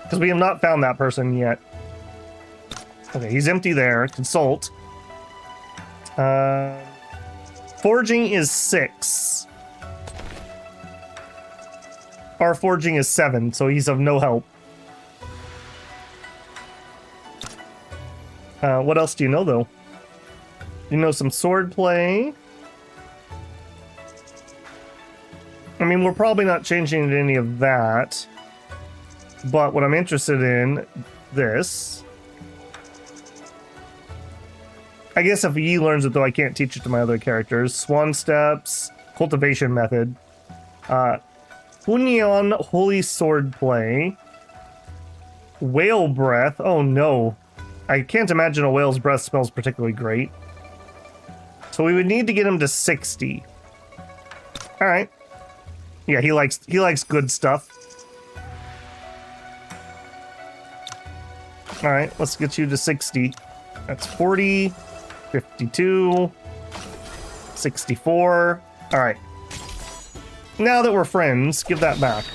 Because we have not found that person yet. Okay, he's empty there. Consult. Forging is 6. Our forging is 7, so he's of no help. What else do you know, though? You know some sword play. I mean, we're probably not changing any of that. But what I'm interested in, this. I guess if Yi learns it, though, I can't teach it to my other characters. Swan Steps, Cultivation Method. Hunyon Holy Sword Play. Whale Breath. Oh, no. I can't imagine a whale's breath smells particularly great. So we would need to get him to 60. Alright. Yeah, he likes good stuff. Alright, let's get you to 60. That's 40, 52, 64. Alright. Now that we're friends, give that back.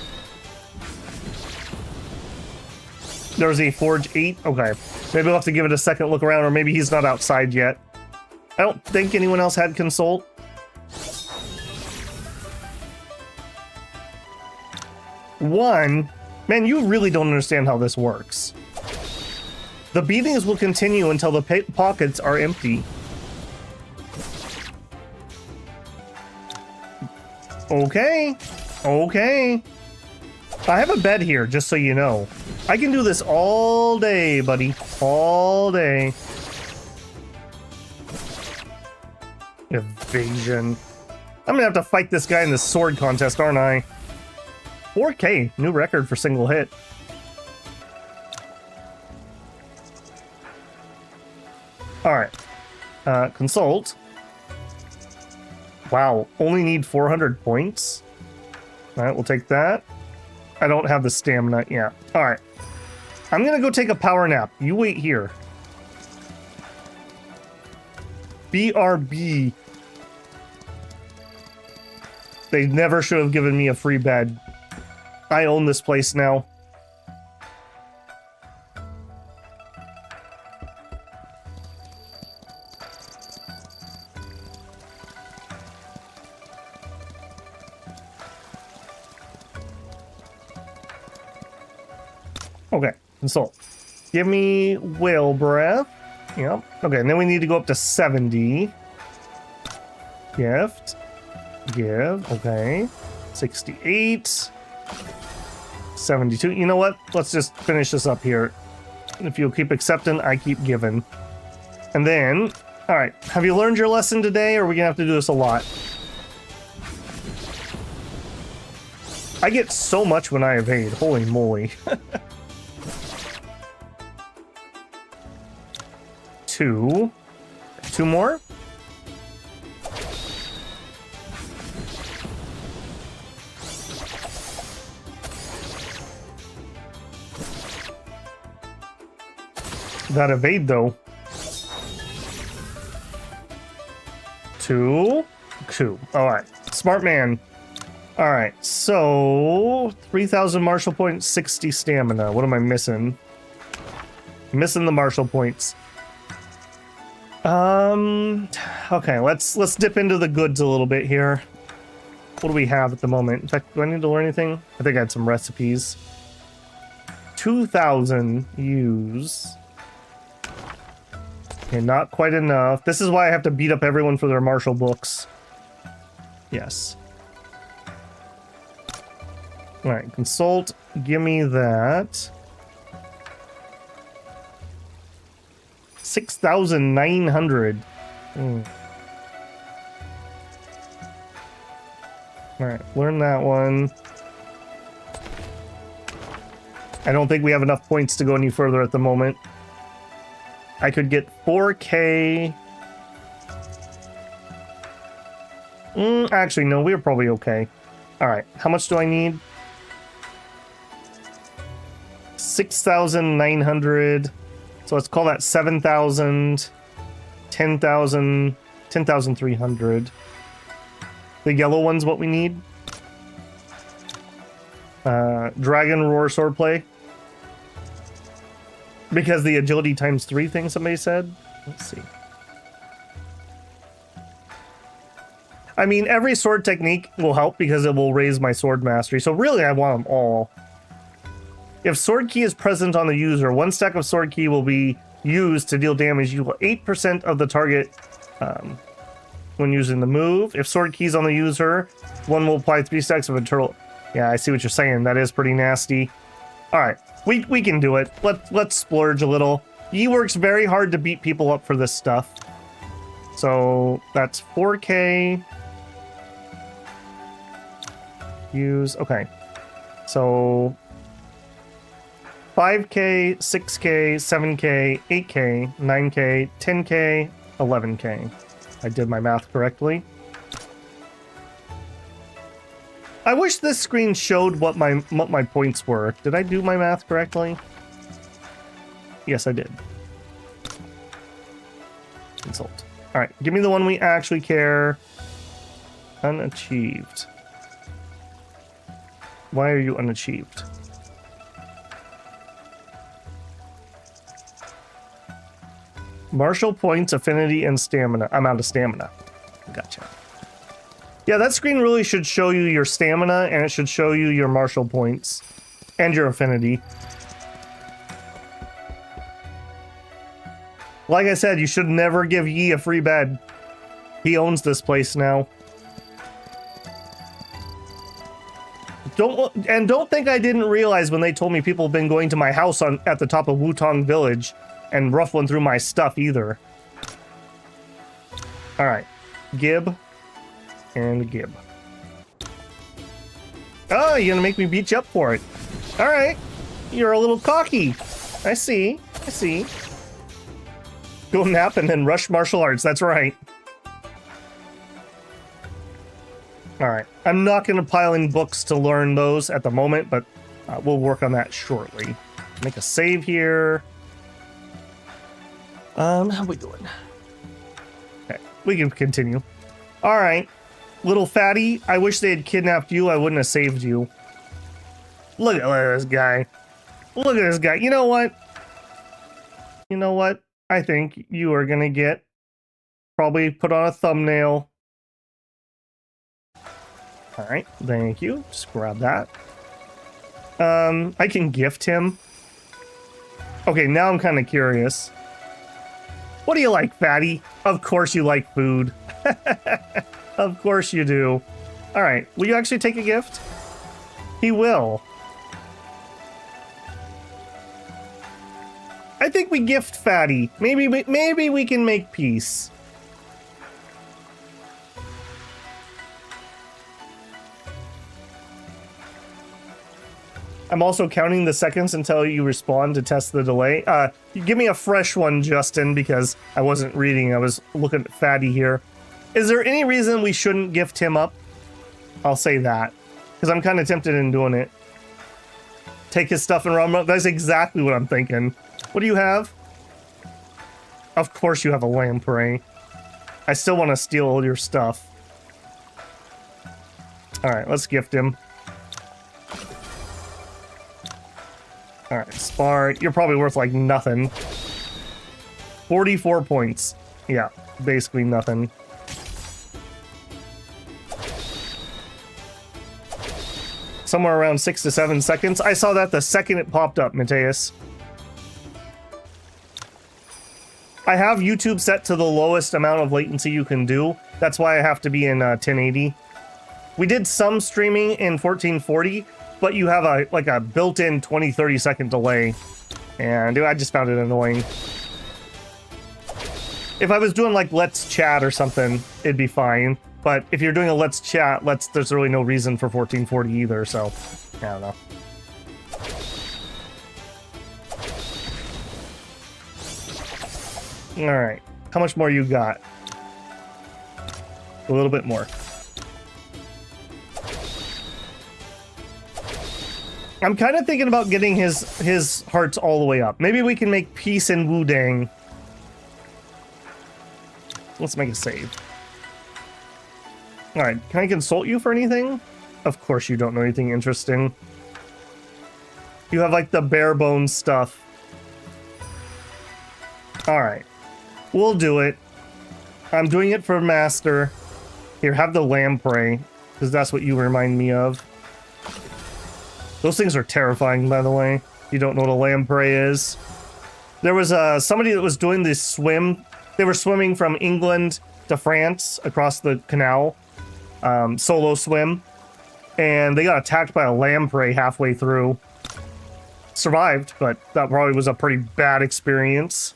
There's a Forge 8. Okay. Maybe we'll have to give it a second look around, or maybe he's not outside yet. I don't think anyone else had Consult. One, man, you really don't understand how this works. The beatings will continue until the pockets are empty. Okay. Okay. I have a bed here, just so you know. I can do this all day, buddy. All day. Evasion. I'm gonna have to fight this guy in this sword contest, aren't I? 4K, new record for single hit. Alright. Consult. Wow, only need 400 points. All right, we'll take that. I don't have the stamina. Yeah. All right. I'm going to go take a power nap. You wait here. BRB. They never should have given me a free bed. I own this place now. Okay, consult. Give me whale breath. Yep. Okay, and then we need to go up to 70. Gift. Give. Okay. 68. 72. You know what? Let's just finish this up here. If you'll keep accepting, I keep giving. And then, all right. Have you learned your lesson today, or are we gonna have to do this a lot? I get so much when I evade. Holy moly. Two more. That evade though. Two. All right, smart man. All right, so 3,000 martial points, 60 stamina. What am I missing? Missing the martial points. Okay, let's dip into the goods a little bit here. What do we have at the moment? In fact, do I need to learn anything? I think I had some recipes. 2,000 use. Okay, not quite enough. This is why I have to beat up everyone for their martial books. Yes. All right, consult. Give me that. 6,900. All right, learn that one. I don't think we have enough points to go any further at the moment. I could get 4K. Actually, no, we're probably okay. All right, how much do I need? 6,900. So let's call that 7,000, 10,000, 10,300. The yellow one's what we need. Dragon Roar Swordplay. Because the agility times 3 thing somebody said. Let's see. I mean, every sword technique will help because it will raise my sword mastery. So really, I want them all. If sword key is present on the user, one stack of sword key will be used to deal damage equal 8% of the target when using the move. If sword key is on the user, one will apply 3 stacks of internal. Yeah, I see what you're saying. That is pretty nasty. All right, we can do it. Let's splurge a little. He works very hard to beat people up for this stuff. So that's 4K. Use. Okay. So 5K, 6K, 7K, 8K, 9K, 10K, 11K. I did my math correctly. I wish this screen showed what my points were. Did I do my math correctly? Yes, I did. Consult. All right, give me the one we actually care. Unachieved. Why are you unachieved? Martial points, affinity, and stamina. I'm out of stamina. Gotcha. Yeah, that screen really should show you your stamina, and it should show you your martial points and your affinity. Like I said, you should never give Yi a free bed. He owns this place now. Don't think I didn't realize when they told me people have been going to my house at the top of Wutong Village and ruffling through my stuff either. All right, Gib and Gib. Oh, you're gonna make me beat you up for it. All right, you're a little cocky. I see. Go nap and then rush martial arts. That's right. All right. I'm not going to pile in books to learn those at the moment, but we'll work on that shortly. Make a save here. How we doing? Okay, we can continue. All right. Little fatty, I wish they had kidnapped you. I wouldn't have saved you. Look at this guy. Look at this guy. You know what? You know what? I think you are going to get probably put on a thumbnail. All right. Thank you. Just grab that. I can gift him. Okay, now I'm kind of curious. What do you like, fatty? Of course you like food. Of course you do. All right. Will you actually take a gift? He will. I think we gift fatty. Maybe we can make peace. I'm also counting the seconds until you respond to test the delay. Give me a fresh one, Justin, because I wasn't reading. I was looking at fatty here. Is there any reason we shouldn't gift him up? I'll say that, because I'm kind of tempted in doing it. Take his stuff and run. That's exactly what I'm thinking. What do you have? Of course you have a lamprey. I still want to steal all your stuff. All right, let's gift him. All right, Spar, you're probably worth like nothing. 44 points. Yeah, basically nothing. Somewhere around 6 to 7 seconds. I saw that the second it popped up, Mateus. I have YouTube set to the lowest amount of latency you can do. That's why I have to be in 1080. We did some streaming in 1440, but you have a built-in 20-30 second delay. And I just found it annoying. If I was doing like Let's Chat or something, it'd be fine. But if you're doing a Let's Chat, there's really no reason for 1440 either, so I don't know. Alright, how much more you got? A little bit more. I'm kind of thinking about getting his hearts all the way up. Maybe we can make peace in Wudang. Let's make a save. Alright, can I consult you for anything? Of course you don't know anything interesting. You have like the bare bones stuff. Alright. We'll do it. I'm doing it for Master. Here, have the lamprey, because that's what you remind me of. Those things are terrifying, by the way. You don't know what a lamprey is. There was somebody that was doing this swim. They were swimming from England to France across the canal. Solo swim. And they got attacked by a lamprey halfway through. Survived, but that probably was a pretty bad experience.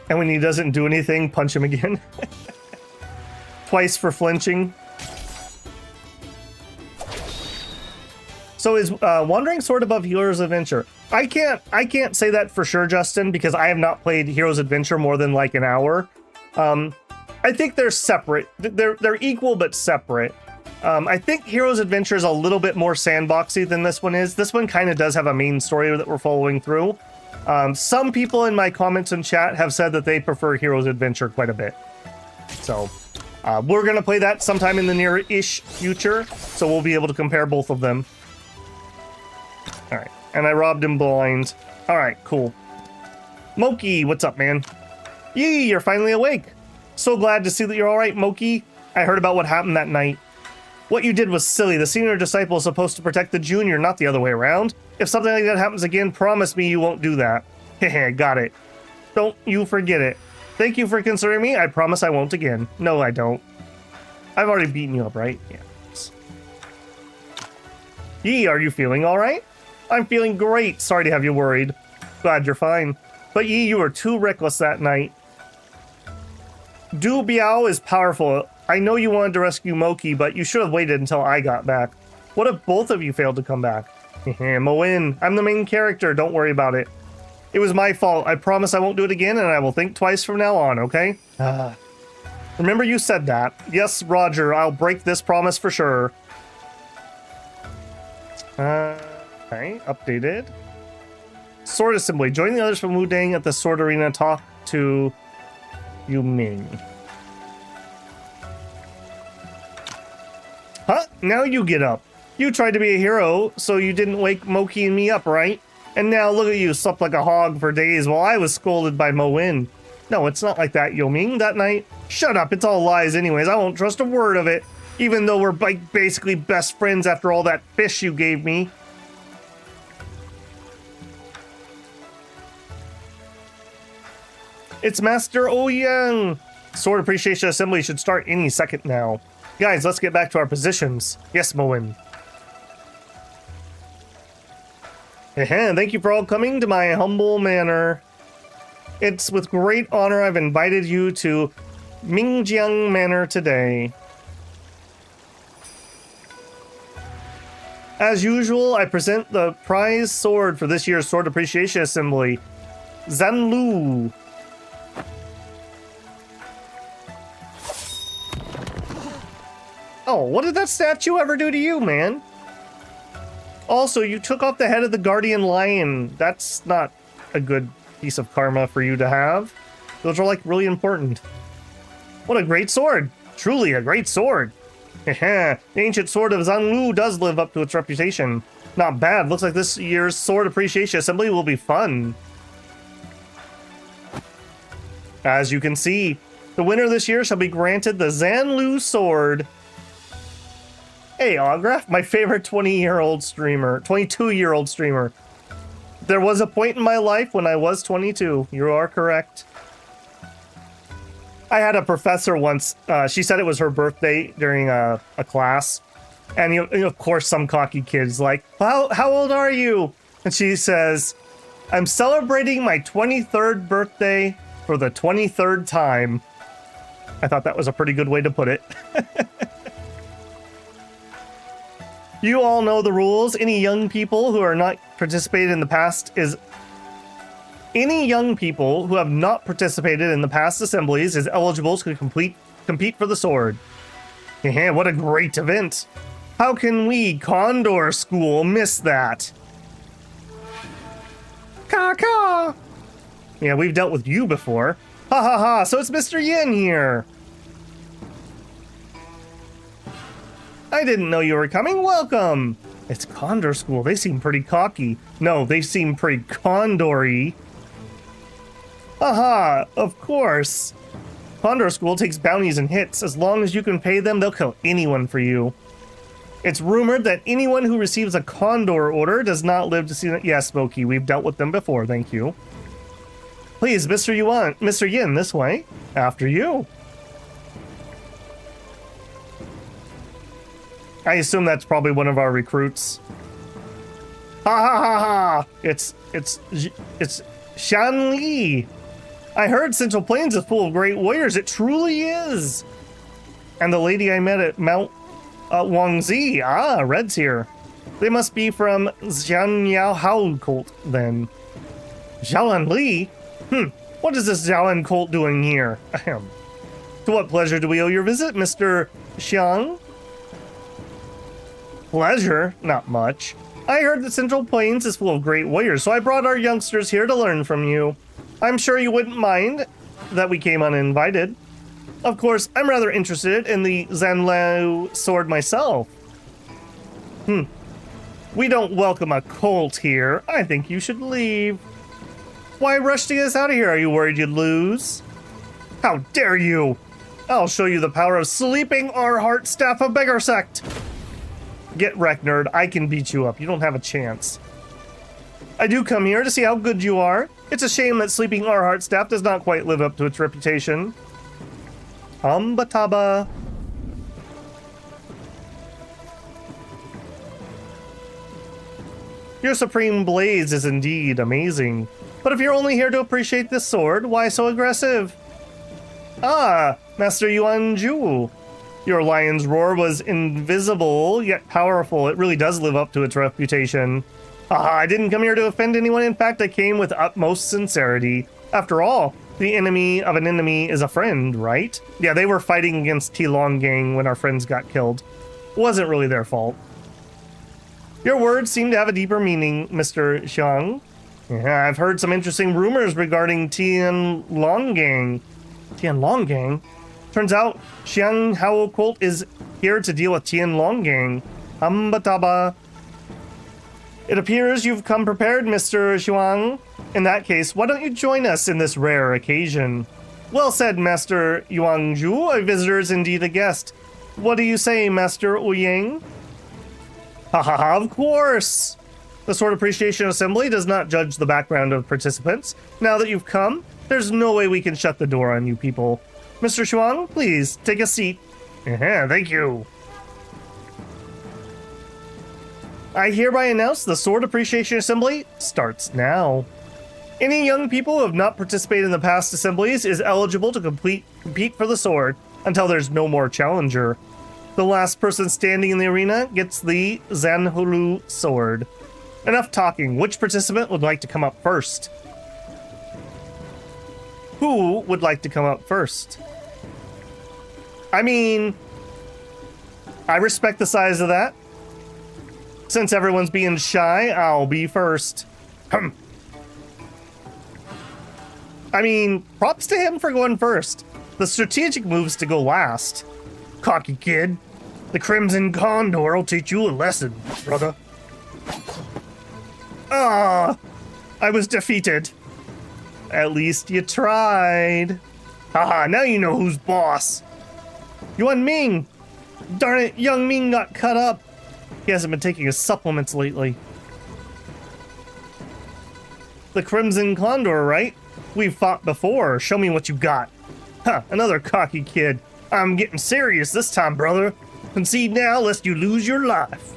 And when he doesn't do anything, punch him again. Twice for flinching. So is Wandering Sword above Hero's Adventure? I can't say that for sure, Justin, because I have not played Hero's Adventure more than like an hour. I think they're separate. They're equal but separate. I think Hero's Adventure is a little bit more sandboxy than this one is. This one kind of does have a main story that we're following through. Some people in my comments and chat have said that they prefer Hero's Adventure quite a bit. So we're going to play that sometime in the near-ish future, so we'll be able to compare both of them. All right, and I robbed him blind. All right, cool. Moki, what's up, man? Yee, you're finally awake. So glad to see that you're all right, Moki. I heard about what happened that night. What you did was silly. The senior disciple is supposed to protect the junior, not the other way around. If something like that happens again, promise me you won't do that. Hehe, got it. Don't you forget it. Thank you for considering me. I promise I won't again. No, I don't. I've already beaten you up, right? Yeah. Yee, are you feeling all right? I'm feeling great. Sorry to have you worried. Glad you're fine. But Yee, you were too reckless that night. Du Biao is powerful. I know you wanted to rescue Moki, but you should have waited until I got back. What if both of you failed to come back? Moin, I'm the main character. Don't worry about it. It was my fault. I promise I won't do it again, and I will think twice from now on, okay? Remember you said that. Yes, Roger, I'll break this promise for sure. Okay, updated. Sword assembly. Join the others from Wudang at the sword arena. Talk to Yu Ming. Huh? Now you get up. You tried to be a hero, so you didn't wake Moki and me up, right? And now look at you, slept like a hog for days while I was scolded by Mo Win. No, it's not like that, Yu Ming, that night. Shut up, it's all lies anyways. I won't trust a word of it, even though we're basically best friends after all that fish you gave me. It's Master Ouyang. Sword Appreciation Assembly should start any second now. Guys, let's get back to our positions. Yes, Moen. Thank you for all coming to my humble manor. It's with great honor I've invited you to Mingjiang Manor today. As usual, I present the prize sword for this year's Sword Appreciation Assembly, Zanlu. Oh, what did that statue ever do to you, man? Also, you took off the head of the guardian lion. That's not a good piece of karma for you to have. Those are like really important. What a great sword. Truly a great sword. The ancient sword of Zanlu does live up to its reputation. Not bad. Looks like this year's Sword Appreciation Assembly will be fun. As you can see, the winner this year shall be granted the Zanlu sword. Hey, Autograph, my favorite 20-year-old streamer, 22-year-old streamer. There was a point in my life when I was 22. You are correct. I had a professor once, she said it was her birthday during a class. And of course, some cocky kid's like, how old are you? And she says, I'm celebrating my 23rd birthday for the 23rd time. I thought that was a pretty good way to put it. You all know the rules. Any young people who are not participated in the past Any young people who have not participated in the past assemblies is eligible to compete for the sword. Yeah, what a great event. How can we, Condor School, miss that? Caw. Yeah, we've dealt with you before. Ha ha ha, so it's Mr. Yin here. I didn't know you were coming. Welcome. It's Condor School. They seem pretty cocky. No, they seem pretty condory. Aha, of course. Condor School takes bounties and hits. As long as you can pay them, they'll kill anyone for you. It's rumored that anyone who receives a Condor order does not live to see that. Yes, Smokey, we've dealt with them before, thank you. Please, Mr. Yin, this way. After you. I assume that's probably one of our recruits. Ha ha ha ha! It's Shan Li. I heard Central Plains is full of great warriors. It truly is. And the lady I met at Mount Wangzi. Ah, Red's here. They must be from Xianyao Hao cult then. Xiaolan Li? What is this Xiaolan cult doing here? Ahem. To what pleasure do we owe your visit, Mr. Xiang? Pleasure? Not much. I heard that Central Plains is full of great warriors, so I brought our youngsters here to learn from you. I'm sure you wouldn't mind that we came uninvited. Of course, I'm rather interested in the Zanlu sword myself. We don't welcome a cult here. I think you should leave. Why rush to get us out of here? Are you worried you'd lose? How dare you! I'll show you the power of Sleeping Arhart Staff of Beggar Sect. Get wrecked, nerd. I can beat you up. You don't have a chance. I do come here to see how good you are. It's a shame that Sleeping Arhart Staff does not quite live up to its reputation. Ambataba. Your supreme blaze is indeed amazing. But if you're only here to appreciate this sword, why so aggressive? Ah, Master Yuan Ju. Your lion's roar was invisible, yet powerful. It really does live up to its reputation. I didn't come here to offend anyone. In fact, I came with utmost sincerity. After all, the enemy of an enemy is a friend, right? Yeah, they were fighting against T-Long Gang when our friends got killed. Wasn't really their fault. Your words seem to have a deeper meaning, Mr. Xiang. Yeah, I've heard some interesting rumors regarding Tianlong Gang. Tianlong Gang? Turns out, Xiang Hao Cult is here to deal with Tianlong Gang. Ambataba. It appears you've come prepared, Mr. Xuang. In that case, why don't you join us in this rare occasion? Well said, Master Yuangzhu. A visitor is indeed a guest. What do you say, Master Ouyang? Ha ha ha, of course! The Sword Appreciation Assembly does not judge the background of participants. Now that you've come, there's no way we can shut the door on you people. Mr. Xuang, please, take a seat. Thank you. I hereby announce the Sword Appreciation Assembly starts now. Any young people who have not participated in the past assemblies is eligible to compete for the sword until there's no more challenger. The last person standing in the arena gets the Zanhulu sword. Enough talking. Which participant would like to come up first? Who would like to come up first? I mean, I respect the size of that. Since everyone's being shy, I'll be first. I mean, props to him for going first. The strategic move is to go last. Cocky kid. The Crimson Condor will teach you a lesson, brother. Ah, I was defeated. At least you tried. Haha, now you know who's boss. Yuan Ming. Darn it, young Ming got cut up. He hasn't been taking his supplements lately. The Crimson Condor, right? We've fought before. Show me what you got. Huh, another cocky kid. I'm getting serious this time, brother. Concede now, lest you lose your life.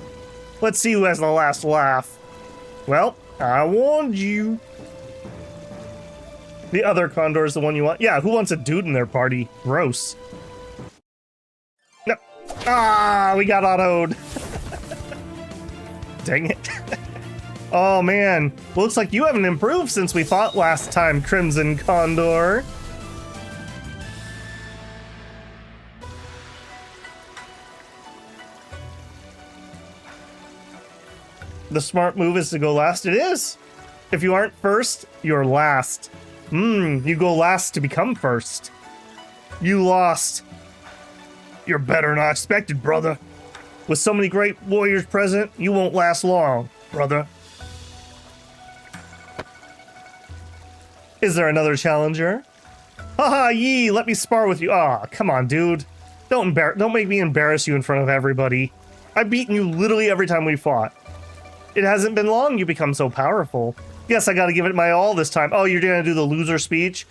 Let's see who has the last laugh. Well, I warned you. The other Condor is the one you want. Yeah, who wants a dude in their party? Gross. No. Ah, we got autoed. Dang it. Oh, man. Looks like you haven't improved since we fought last time, Crimson Condor. The smart move is to go last. It is. If you aren't first, you're last. You go last to become first. You lost. You're better than I expected, brother. With so many great warriors present, you won't last long, brother. Is there another challenger? Haha, Yi, let me spar with you. Ah, come on, dude. Don't make me embarrass you in front of everybody. I've beaten you literally every time we fought. It hasn't been long you become so powerful. Yes, I gotta give it my all this time. Oh, you're gonna do the loser speech?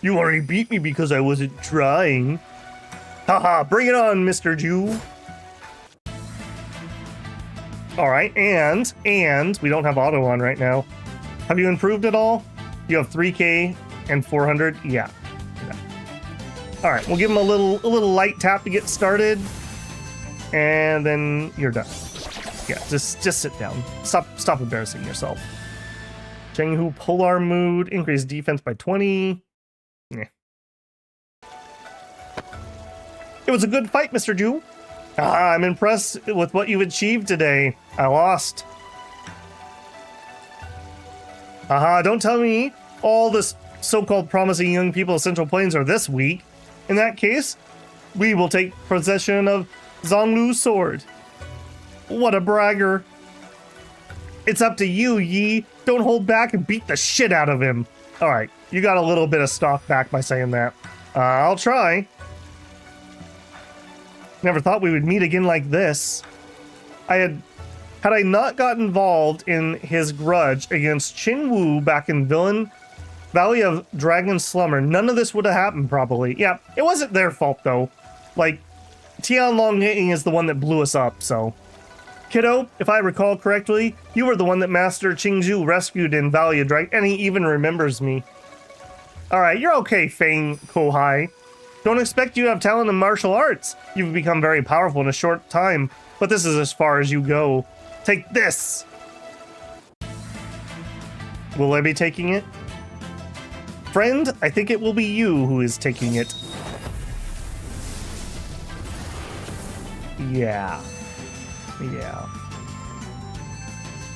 You already beat me because I wasn't trying. Haha, bring it on, Mr. Jew. Alright, and we don't have auto on right now. Have you improved at all? You have 3K and 400? Yeah. Alright, we'll give him a little light tap to get started. And then you're done. Yeah, just sit down. Stop embarrassing yourself. Chenghu Polar Mood, increase defense by 20. Yeah. It was a good fight, Mr. Jew. I'm impressed with what you've achieved today. I lost. Don't tell me all this so-called promising young people of Central Plains are this weak. In that case, we will take possession of Zhonglu's sword. What a bragger. It's up to you, Yi. Don't hold back and beat the shit out of him. Alright, you got a little bit of stock back by saying that. I'll try. Never thought we would meet again like this. Had I not got involved in his grudge against Qin Wu back in Valley of Dragon Slumber, none of this would have happened probably. Yeah, it wasn't their fault though. Like, Tianlong Gang is the one that blew us up, so. Kiddo, if I recall correctly, you were the one that Master Qingzhu rescued in Valley of Dragon, and he even remembers me. Alright, you're okay, Fang Kohai. Don't expect you to have talent in martial arts. You've become very powerful in a short time, but this is as far as you go. Take this! Will I be taking it? Friend, I think it will be you who is taking it. Yeah. Yeah.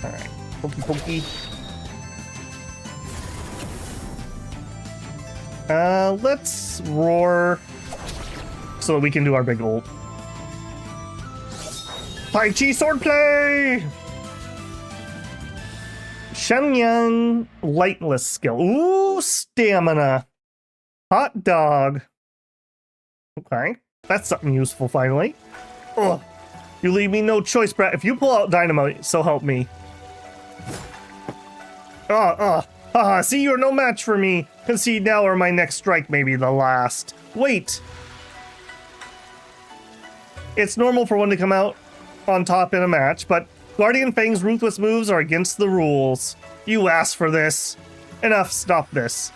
Alright. Pokey pokey. Let's roar so that we can do our big ult. Tai Chi swordplay! Shenyang lightless skill. Ooh, stamina. Hot dog. Okay, that's something useful finally. Ugh. You leave me no choice, Brett. If you pull out dynamite, so help me. See, you're no match for me. Concede now or my next strike may be the last. Wait. It's normal for one to come out on top in a match, but Guardian Fang's ruthless moves are against the rules. You asked for this. Enough, stop this.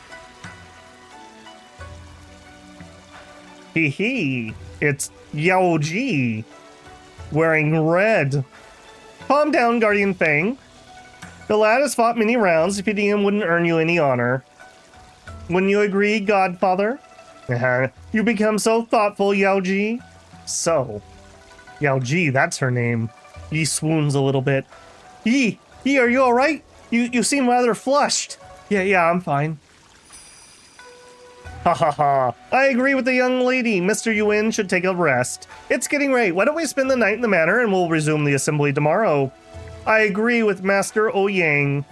Hee hee. It's Yao Ji. Wearing red. Calm down, Guardian Fang. The lad has fought many rounds. Defeating him wouldn't earn you any honor. Wouldn't you agree, Godfather? You become so thoughtful, Yao Ji. So, Yao Ji, that's her name. Yi swoons a little bit. Yi, are you alright? You seem rather flushed. Yeah, I'm fine. Ha ha ha. I agree with the young lady. Mr. Yuan should take a rest. It's getting late. Why don't we spend the night in the manor and we'll resume the assembly tomorrow? I agree with Master Ouyang.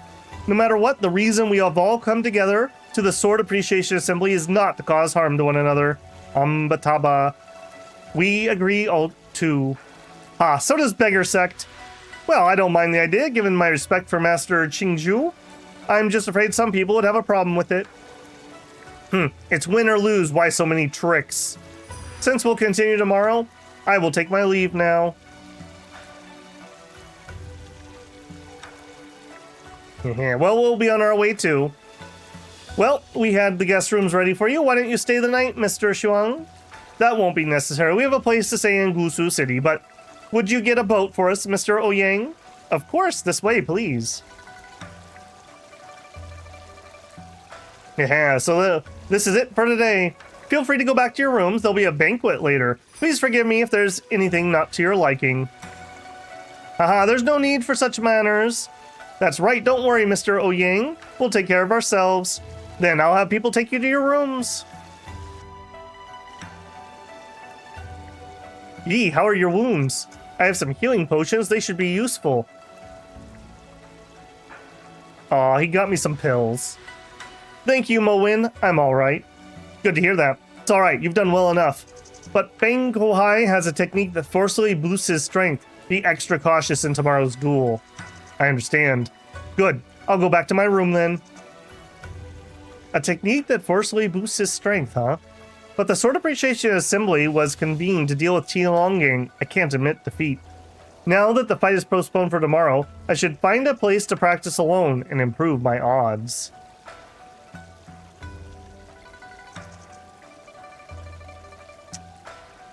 No matter what, the reason we have all come together to the Sword Appreciation Assembly is not to cause harm to one another. Ambataba. We agree all too. So does Beggar Sect. Well, I don't mind the idea, given my respect for Master Qingzhu. I'm just afraid some people would have a problem with it. It's win or lose, why so many tricks? Since we'll continue tomorrow, I will take my leave now. Well, we'll be on our way too. Well, we had the guest rooms ready for you. Why don't you stay the night, Mr. Shuang? That won't be necessary. We have a place to stay in Wushu City, but would you get a boat for us, Mr. Ouyang? Of course, this way, please. So this is it for today. Feel free to go back to your rooms. There'll be a banquet later. Please forgive me if there's anything not to your liking. There's no need for such manners. That's right, don't worry, Mr. Ouyang. We'll take care of ourselves. Then I'll have people take you to your rooms. Yi, how are your wounds? I have some healing potions. They should be useful. Aw, he got me some pills. Thank you, Mo-Win. I'm alright. Good to hear that. It's alright, you've done well enough. But Feng Kohai has a technique that forcibly boosts his strength. Be extra cautious in tomorrow's duel. I understand. Good. I'll go back to my room then. A technique that forcibly boosts his strength, huh? But the Sword Appreciation Assembly was convened to deal with Tianlonggang. I can't admit defeat. Now that the fight is postponed for tomorrow, I should find a place to practice alone and improve my odds.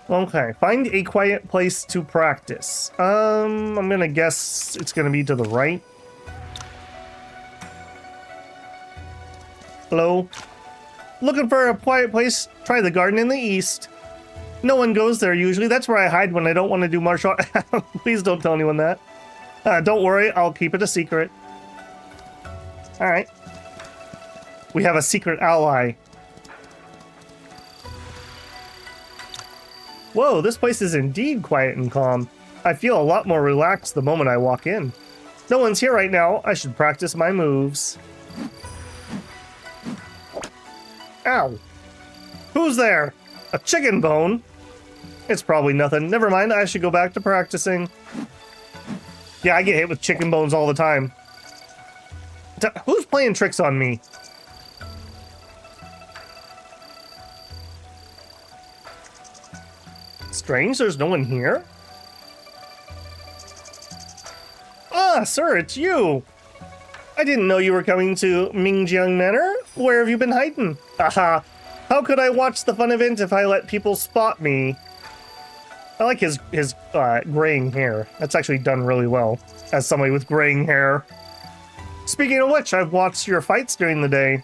Okay, find a quiet place to practice. I'm gonna guess it's gonna be to the right. Hello? Looking for a quiet place? Try the garden in the east. No one goes there usually. That's where I hide when I don't want to do martial art. Please don't tell anyone that. Don't worry, I'll keep it a secret. Alright. We have a secret ally. Whoa, this place is indeed quiet and calm. I feel a lot more relaxed the moment I walk in. No one's here right now. I should practice my moves. Ow! Who's there? A chicken bone? It's probably nothing. Never mind, I should go back to practicing. Yeah, I get hit with chicken bones all the time. Who's playing tricks on me? Strange, there's no one here? Ah, sir, it's you! I didn't know you were coming to Mingjiang Manor. Where have you been hiding? Aha! How could I watch the fun event if I let people spot me? I like his graying hair. That's actually done really well as somebody with graying hair. Speaking of which, I've watched your fights during the day.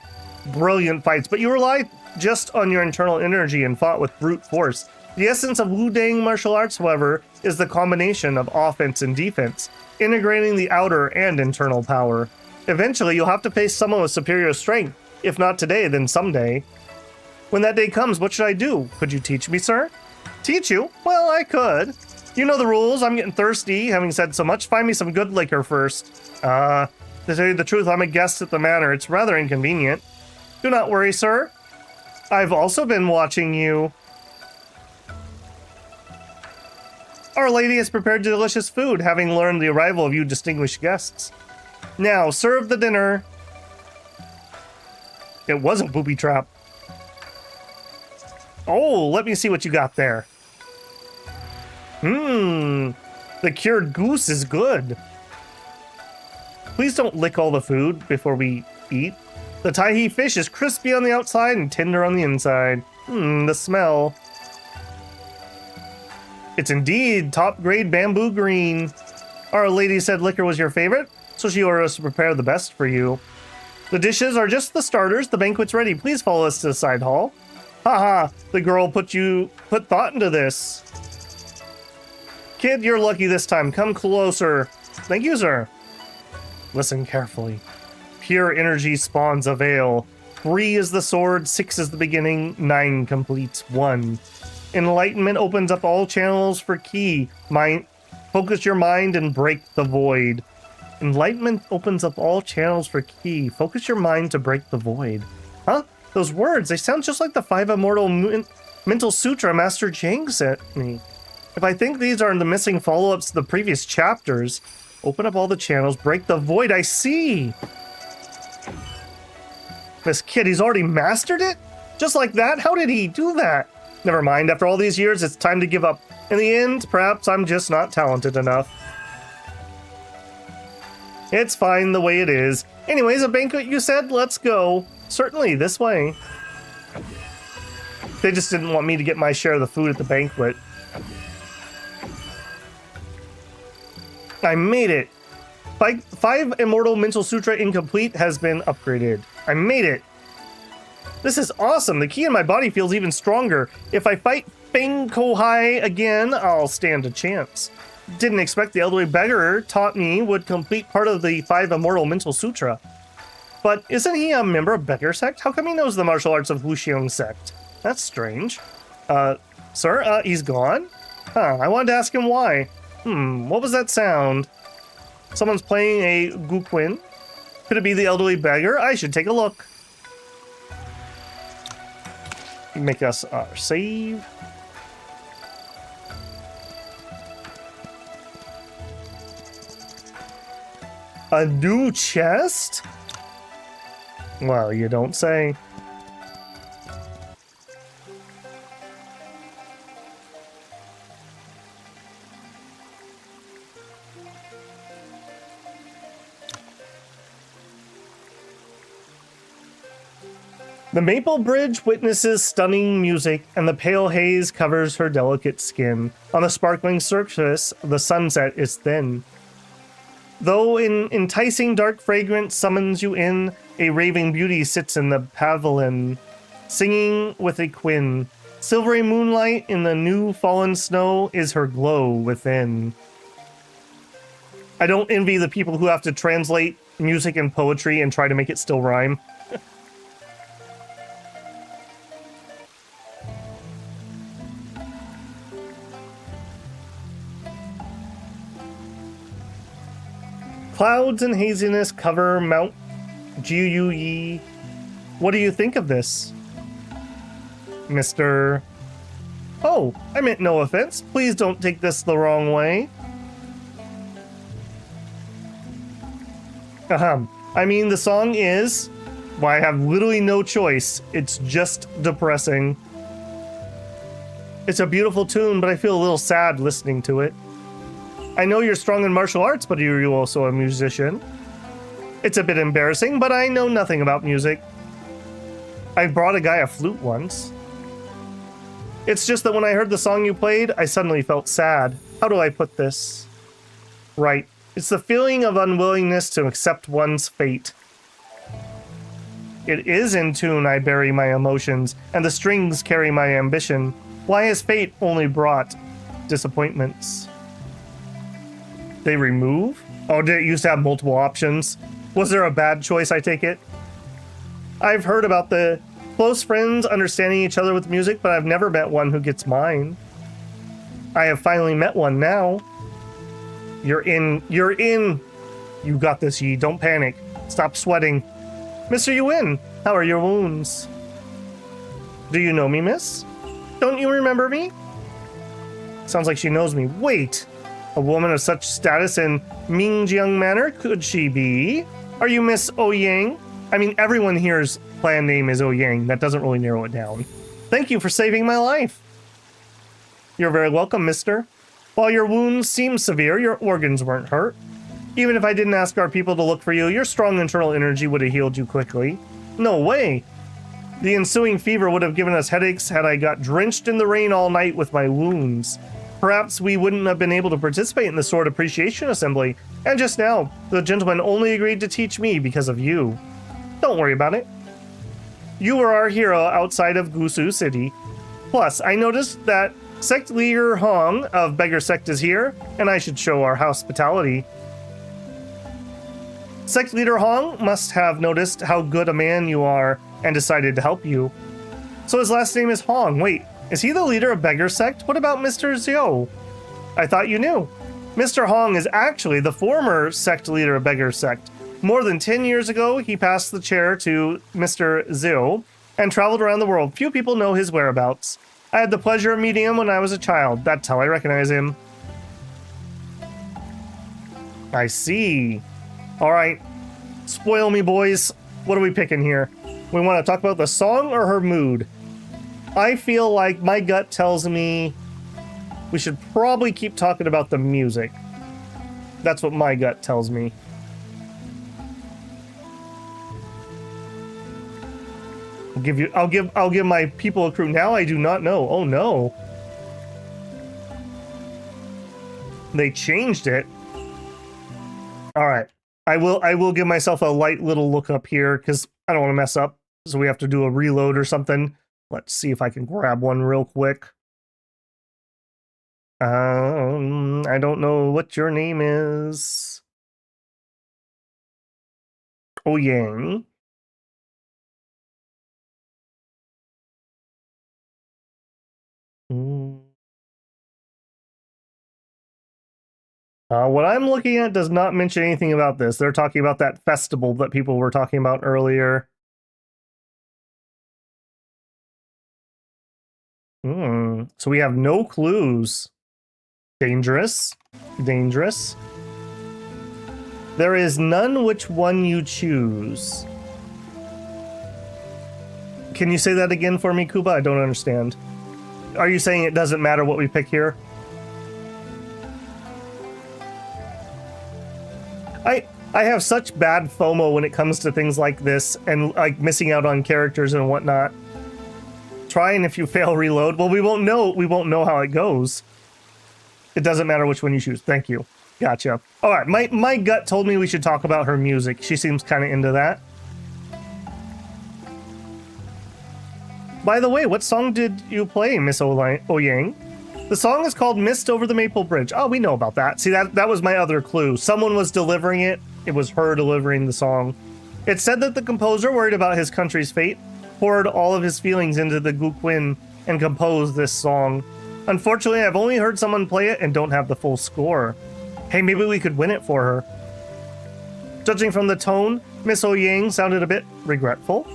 Brilliant fights, but you rely just on your internal energy and fought with brute force. The essence of Wudang martial arts, however, is the combination of offense and defense, integrating the outer and internal power. Eventually, you'll have to face someone with superior strength. If not today, then someday. When that day comes, what should I do? Could you teach me, sir? Teach you? Well, I could. You know the rules. I'm getting thirsty. Having said so much, find me some good liquor first. To tell you the truth, I'm a guest at the manor. It's rather inconvenient. Do not worry, sir. I've also been watching you. Our lady has prepared delicious food, having learned the arrival of you distinguished guests. Now, serve the dinner. It was a booby trap. Oh, let me see what you got there. The cured goose is good. Please don't lick all the food before we eat. The tai fish is crispy on the outside and tender on the inside. The smell. It's indeed top-grade bamboo green. Our lady said liquor was your favorite, so she ordered us to prepare the best for you. The dishes are just the starters. The banquet's ready. Please follow us to the side hall. Haha, the girl put thought into this. Kid, you're lucky this time. Come closer. Thank you, sir. Listen carefully. Pure energy spawns a veil. 3 is the sword, 6 is the beginning, 9 completes 1. Enlightenment opens up all channels for ki. Focus your mind and break the void. Enlightenment opens up all channels for ki. Focus your mind to break the void. Huh? Those words, they sound just like the 5 Immortal Mental Sutra Master Jang sent me. If I think these are the missing follow-ups to the previous chapters, open up all the channels, break the void, I see! This kid, he's already mastered it? Just like that? How did he do that? Never mind, after all these years, it's time to give up. In the end, perhaps I'm just not talented enough. It's fine the way it is. Anyways, a banquet you said? Let's go. Certainly, this way. They just didn't want me to get my share of the food at the banquet. I made it. 5 Immortal Mental Sutra Incomplete has been upgraded. I made it. This is awesome. The ki in my body feels even stronger. If I fight Feng Kohai again, I'll stand a chance. Didn't expect the elderly beggar taught me would complete part of the 5 Immortal Mental Sutra. But isn't he a member of Beggar Sect? How come he knows the martial arts of Wushu Sect? That's strange. Sir, he's gone? Huh, I wanted to ask him why. What was that sound? Someone's playing a guqin. Could it be the elderly beggar? I should take a look. Make us our save. A new chest? Well, you don't say. The maple bridge witnesses stunning music, and the pale haze covers her delicate skin. On the sparkling surface, the sunset is thin. Though an enticing dark fragrance summons you in, a raving beauty sits in the pavilion, singing with a quin. Silvery moonlight in the new fallen snow is her glow within. I don't envy the people who have to translate music and poetry and try to make it still rhyme. Clouds and haziness cover Mount Jiuyi. What do you think of this, Mr. Oh, I meant no offense. Please don't take this the wrong way. I mean, the song is... Well, I have literally no choice. It's just depressing. It's a beautiful tune, but I feel a little sad listening to it. I know you're strong in martial arts, but are you also a musician? It's a bit embarrassing, but I know nothing about music. I brought a guy a flute once. It's just that when I heard the song you played, I suddenly felt sad. How do I put this? Right. It's the feeling of unwillingness to accept one's fate. It is in tune I bury my emotions, and the strings carry my ambition. Why has fate only brought disappointments? They remove? Oh, did it used to have multiple options? Was there a bad choice, I take it? I've heard about the close friends understanding each other with music, but I've never met one who gets mine. I have finally met one now. You're in. You're in. You got this, Yi. Don't panic. Stop sweating. Mr. Yuin, how are your wounds? Do you know me, miss? Don't you remember me? Sounds like she knows me. Wait! A woman of such status in Mingjiang Manor, could she be? Are you Miss Ouyang? I mean, everyone here's clan name is Ouyang. That doesn't really narrow it down. Thank you for saving my life. You're very welcome, mister. While your wounds seem severe, your organs weren't hurt. Even if I didn't ask our people to look for you, your strong internal energy would have healed you quickly. No way. The ensuing fever would have given us headaches had I got drenched in the rain all night with my wounds. Perhaps we wouldn't have been able to participate in the Sword Appreciation Assembly, and just now, the gentleman only agreed to teach me because of you. Don't worry about it. You were our hero outside of Wushu City. Plus, I noticed that Sect Leader Hong of Beggar Sect is here, and I should show our hospitality. Sect Leader Hong must have noticed how good a man you are and decided to help you. So his last name is Hong. Wait, is he the leader of Beggar Sect? What about Mr. Zhou? I thought you knew. Mr. Hong is actually the former sect leader of Beggar Sect. More than 10 years ago, he passed the chair to Mr. Zhou and traveled around the world. Few people know his whereabouts. I had the pleasure of meeting him when I was a child. That's how I recognize him. I see. All right. Spoil me, boys. What are we picking here? We want to talk about the song or her mood? I feel like my gut tells me we should probably keep talking about the music. That's what my gut tells me. I'll give my people a clue. Now I do not know. Oh no. They changed it. All right. I will give myself a light little look up here because I don't want to mess up. So we have to do a reload or something. Let's see if I can grab one real quick. I don't know what your name is. Ouyang. What I'm looking at does not mention anything about this. They're talking about that festival that people were talking about earlier. So we have no clues. Dangerous. Dangerous. There is none which one you choose. Can you say that again for me, Kuba? I don't understand. Are you saying it doesn't matter what we pick here? I have such bad FOMO when it comes to things like this and like missing out on characters and whatnot. Try and if you fail, reload. Well, we won't know how it goes. It doesn't matter which one you choose. Thank you. Gotcha. All right, my gut told me we should talk about her music. She seems kind of into that. By the way, what song did you play, Miss Ouyang? The song is called Mist Over the Maple Bridge. Oh, we know about that. See, that was my other clue. Someone was delivering it. It was her delivering the song. It said that the composer, worried about his country's fate, poured all of his feelings into the guqin and composed this song. Unfortunately, I've only heard someone play it and don't have the full score. Hey, maybe we could win it for her. Judging from the tone, Miss Ouyang sounded a bit regretful.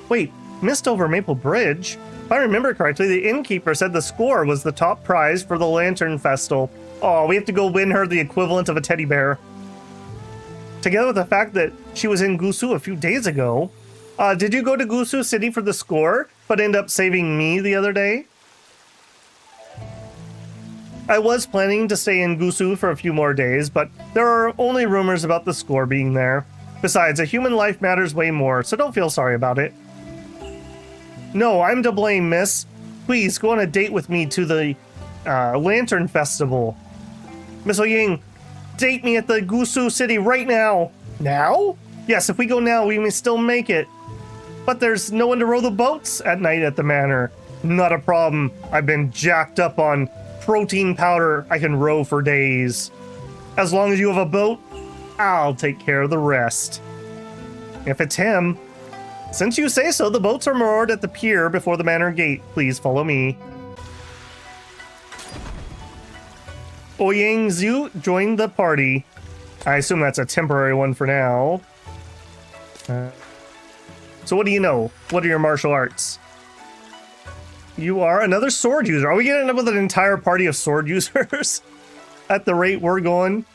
Wait, Mist Over Maple Bridge? If I remember correctly, the innkeeper said the score was the top prize for the Lantern Festival. Oh, we have to go win her the equivalent of a teddy bear. Together with the fact that she was in Wushu a few days ago. Did you go to Wushu City for the score, but end up saving me the other day? I was planning to stay in Wushu for a few more days, but there are only rumors about the score being there. Besides, a human life matters way more, so don't feel sorry about it. No, I'm to blame, miss. Please, go on a date with me to the Lantern Festival. Miss Ouyang, Date me at the Wushu City right now. Now? Yes, if we go now, we may still make it. But there's no one to row the boats at night at the manor. Not a problem. I've been jacked up on protein powder. I can row for days. As long as you have a boat, I'll take care of the rest. If it's him, since you say so, the boats are moored at the pier before the manor gate. Please follow me. Oyang Zhu joined the party. I assume that's a temporary one for now. So what do you know? What are your martial arts? You are another sword user. Are we gonna end up with an entire party of sword users? At the rate we're going?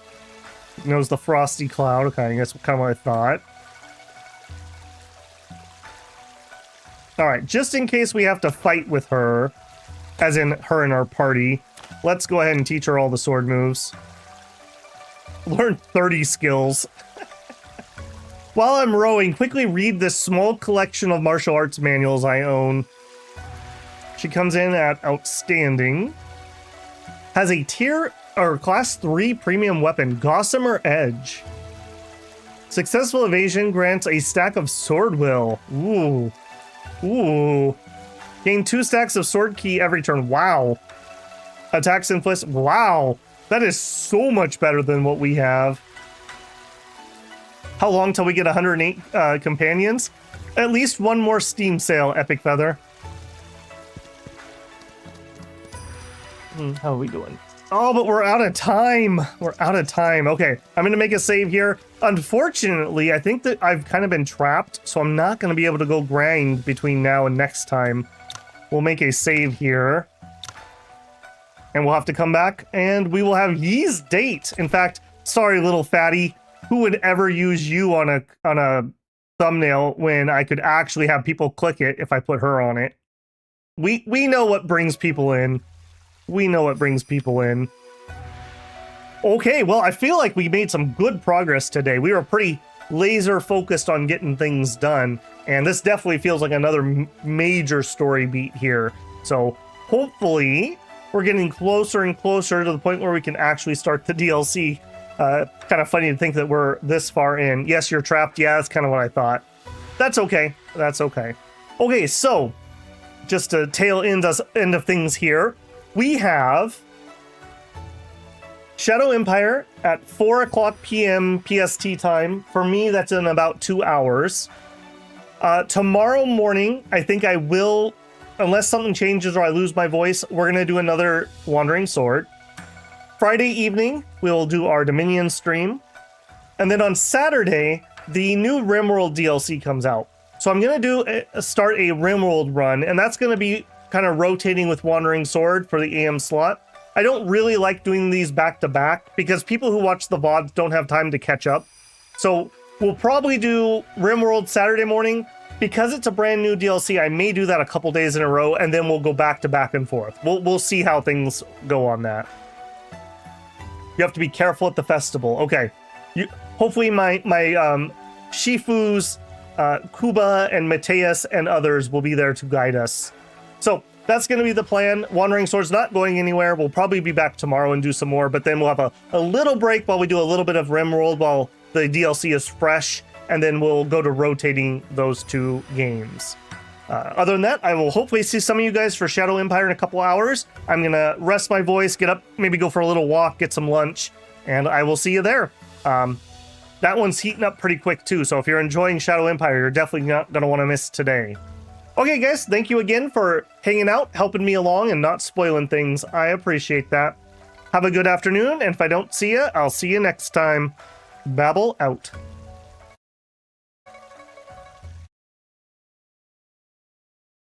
Knows the frosty cloud. Okay, that's kind of what I thought. Alright, just in case we have to fight with her, as in her in our party, let's go ahead and teach her all the sword moves. Learn 30 skills. While I'm rowing, quickly read this small collection of martial arts manuals I own. She comes in at outstanding. Has a tier or class 3 premium weapon, Gossamer Edge. Successful evasion grants a stack of sword will. Ooh. Ooh. Gain 2 stacks of sword key every turn. Wow. Attacks inflict. Wow. That is so much better than what we have. How long till we get 108 companions? At least one more Steam sale, Epic Feather. How are we doing? Oh, but we're out of time. We're out of time. Okay, I'm going to make a save here. Unfortunately, I think that I've kind of been trapped, so I'm not going to be able to go grind between now and next time. We'll make a save here. And we'll have to come back, and we will have Yee's date. In fact, sorry, little fatty. Who would ever use you on a thumbnail when I could actually have people click it if I put her on it? We know what brings people in. We know what brings people in. Okay, well, I feel like we made some good progress today. We were pretty laser focused on getting things done, and this definitely feels like another major story beat here. So hopefully we're getting closer and closer to the point where we can actually start the DLC. Kind of funny to think that we're this far in. Yes, you're trapped. Yeah, that's kind of what I thought. That's okay. That's okay. Okay, so just to tail end of things here, we have Shadow Empire at 4 o'clock p.m. PST time. For me, that's in about 2 hours. Tomorrow morning, I think I will, unless something changes or I lose my voice, we're going to do another Wandering Sword. Friday evening, we'll do our Dominion stream. And then on Saturday, the new RimWorld DLC comes out. So I'm going to start a RimWorld run, and that's going to be kind of rotating with Wandering Sword for the AM slot. I don't really like doing these back to back because people who watch the VODs don't have time to catch up. So we'll probably do RimWorld Saturday morning. Because it's a brand new DLC, I may do that a couple days in a row, and then we'll go back to back and forth. We'll see how things go on that. You have to be careful at the festival. Okay. Hopefully my Shifus, Kuba and Mateus and others will be there to guide us. So that's going to be the plan. Wandering Sword's not going anywhere. We'll probably be back tomorrow and do some more, but then we'll have a little break while we do a little bit of RimWorld while the DLC is fresh, and then we'll go to rotating those 2 games. Other than that, I will hopefully see some of you guys for Shadow Empire in a couple hours. I'm going to rest my voice, get up, maybe go for a little walk, get some lunch, and I will see you there. That one's heating up pretty quick too, so if you're enjoying Shadow Empire, you're definitely not going to want to miss today. Okay guys, thank you again for hanging out, helping me along, and not spoiling things. I appreciate that. Have a good afternoon, and if I don't see you, I'll see you next time. Babble out.